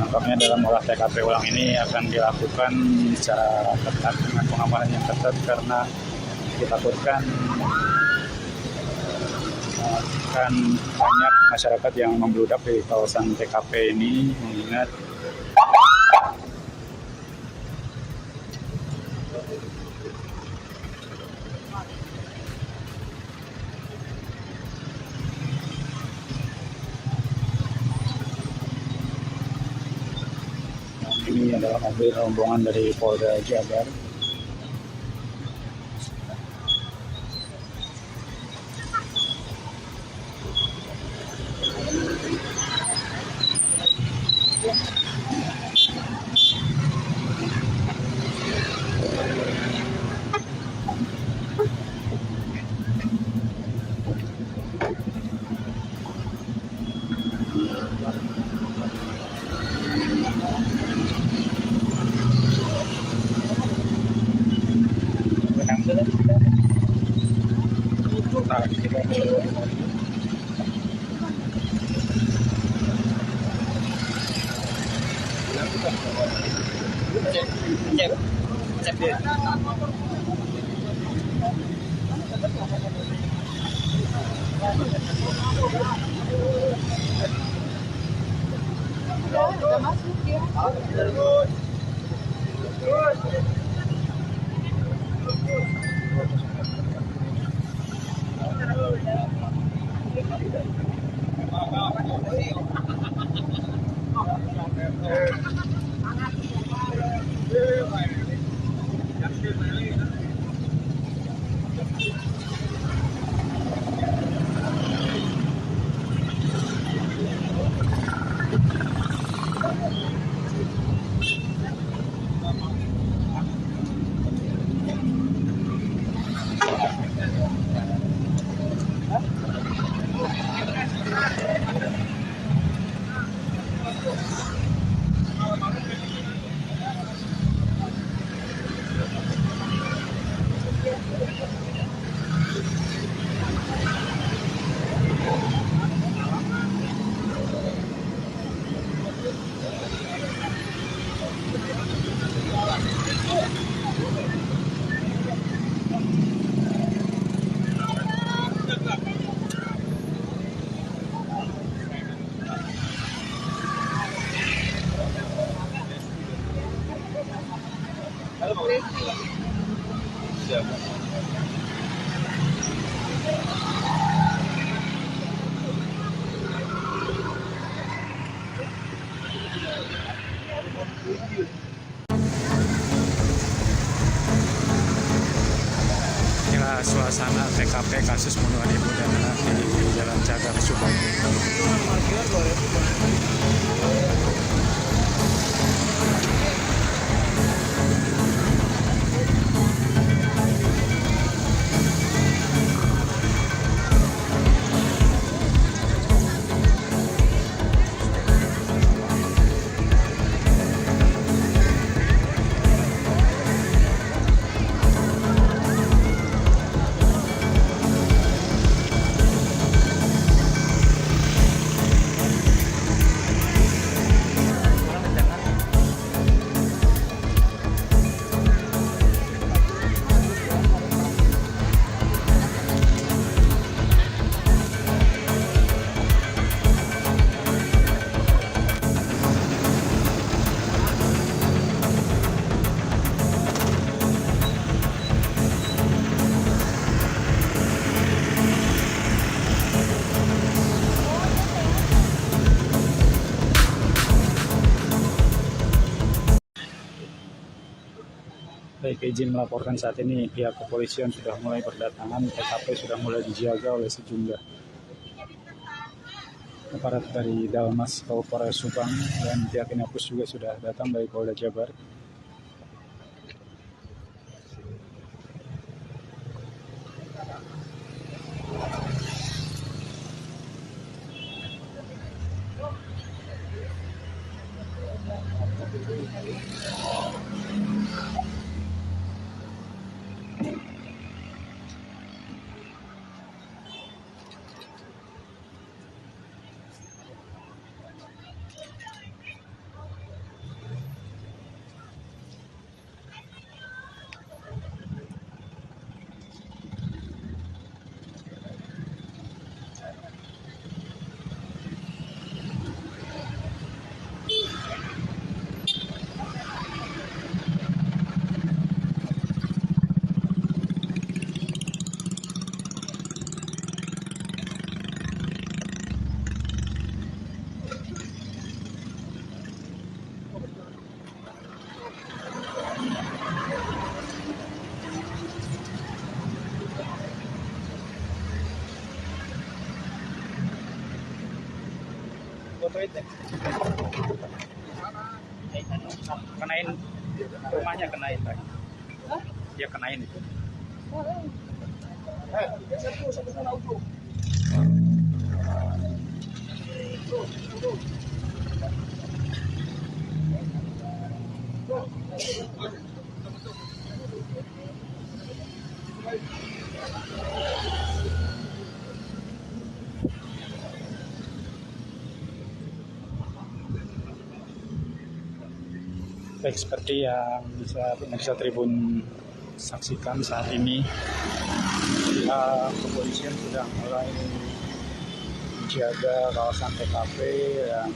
Nampaknya dalam olah TKP ulang ini akan dilakukan secara ketat dengan pengamanan yang ketat karena ditakutkan akan banyak masyarakat yang membludak di kawasan TKP ini, mengingat ini adalah mobil rombongan dari Polda Jabar. Nah, kita udah masuk ya. inilah suasana TKP kasus pembunuhan ibu dan anak di Jalan Cagar Subang. Baik, izin melaporkan saat ini pihak kepolisian sudah mulai berdatangan, TKP sudah mulai dijaga oleh sejumlah aparat dari Dalmas Kabupaten Subang, dan pihak Inapus juga sudah datang dari Polda Jabar. Foto itu kenain rumahnya, kenain Pak. Ya kenain itu. Baik, seperti yang bisa pemirsa Tribun saksikan saat ini, pihak kepolisian sudah mulai menjaga kawasan TKP dan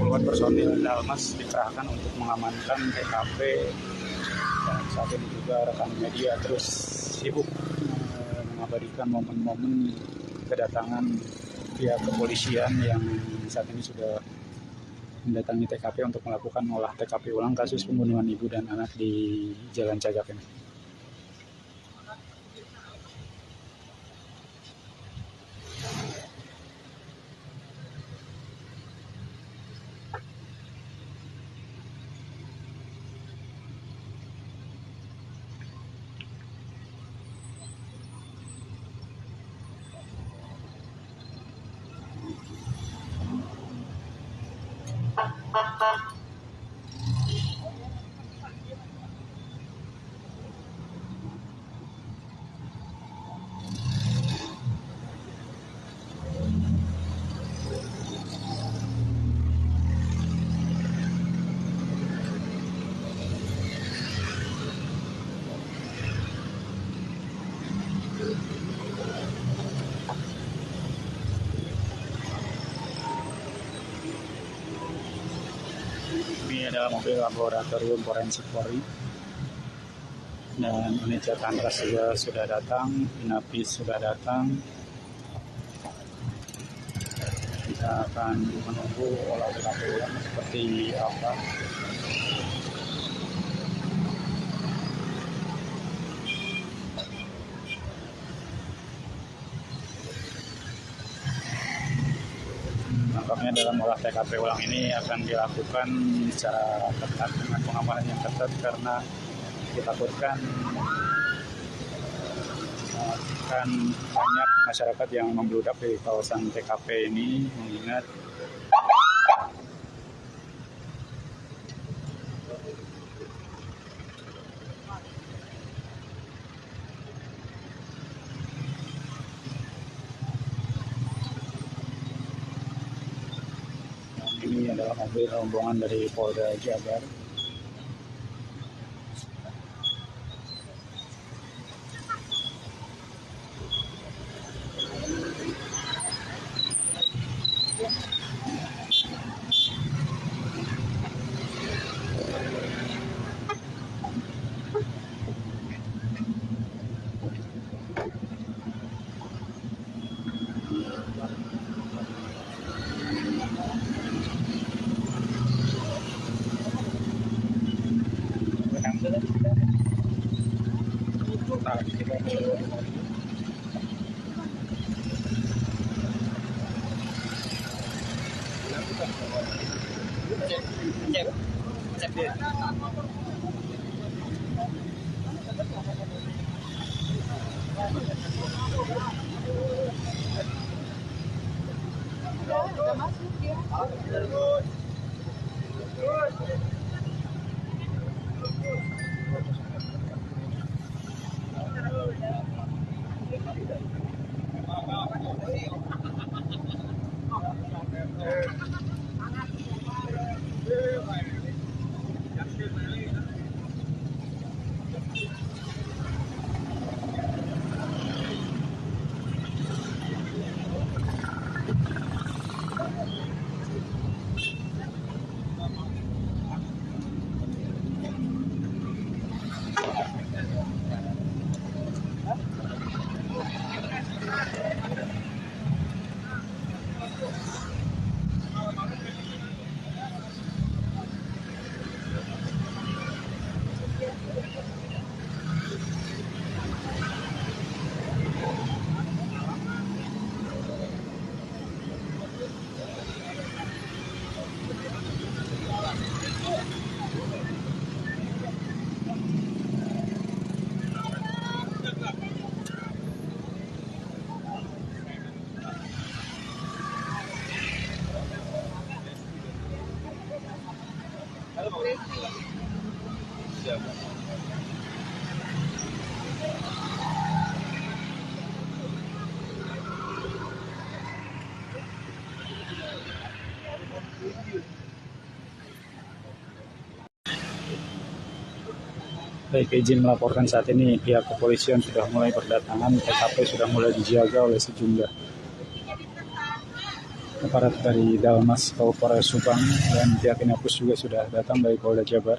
puluhan personil Dalmas dikerahkan untuk mengamankan TKP. Dan saat ini juga rekan media terus sibuk mengabadikan momen-momen kedatangan pihak kepolisian yang saat ini sudah mendatangi TKP untuk melakukan olah TKP ulang kasus pembunuhan ibu dan anak di Jalan Cagak ini. Ini adalah mobil laboratorium forensik Polri dan unit Jatantras juga sudah datang, Inapis sudah datang. Kita akan menunggu olah TKP ulang seperti apa. Nampaknya dalam olah TKP ulang ini akan dilakukan secara ketat dengan pengamanan yang ketat karena ditakutkan akan banyak masyarakat yang membludak di kawasan TKP ini, mengingat ini adalah mobil rombongan dari Polda Jabar. Udah masuk ya. baik izin melaporkan saat ini pihak kepolisian sudah mulai berdatangan, TKP sudah mulai dijaga oleh sejumlah aparat dari Dalmas Kabupaten Subang, dan pihak Inapus juga sudah datang dari Polda Jabar.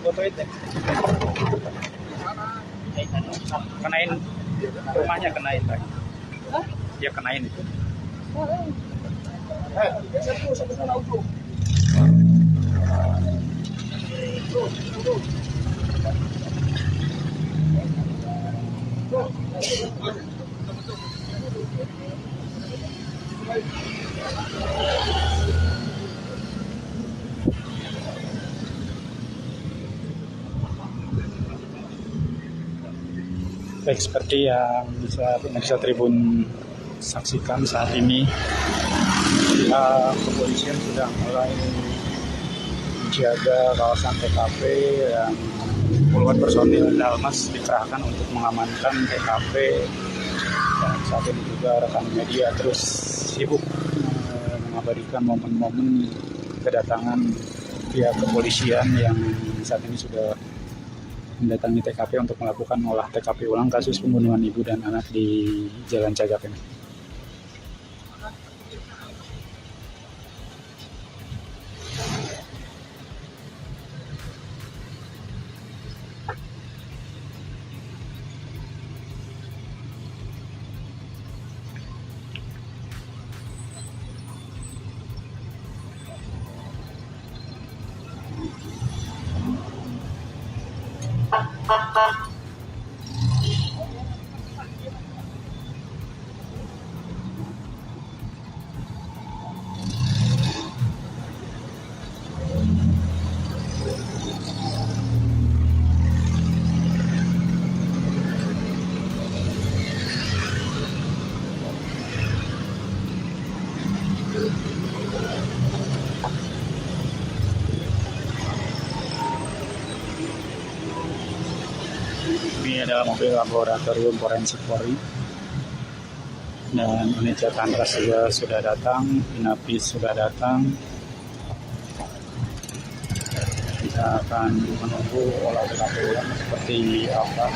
Foto itu kenain rumahnya, kenain lagi. Hah? Ya kenain itu. Baik, seperti yang bisa pemirsa Tribun saksikan saat ini, kepolisian sudah mulai menjaga kawasan TKP dan puluhan personil Dalmas dikerahkan untuk mengamankan TKP, dan saat ini juga rekan media terus sibuk mengabadikan momen-momen kedatangan pihak kepolisian yang saat ini sudah mendatangi TKP untuk melakukan olah TKP ulang kasus pembunuhan ibu dan anak di Jalan Cagak ini. Ini adalah mobil laboratorium forensik Polri, dan unit Jatantras juga sudah datang, Inapis sudah datang. Kita akan menunggu olah TKP ulang seperti apa.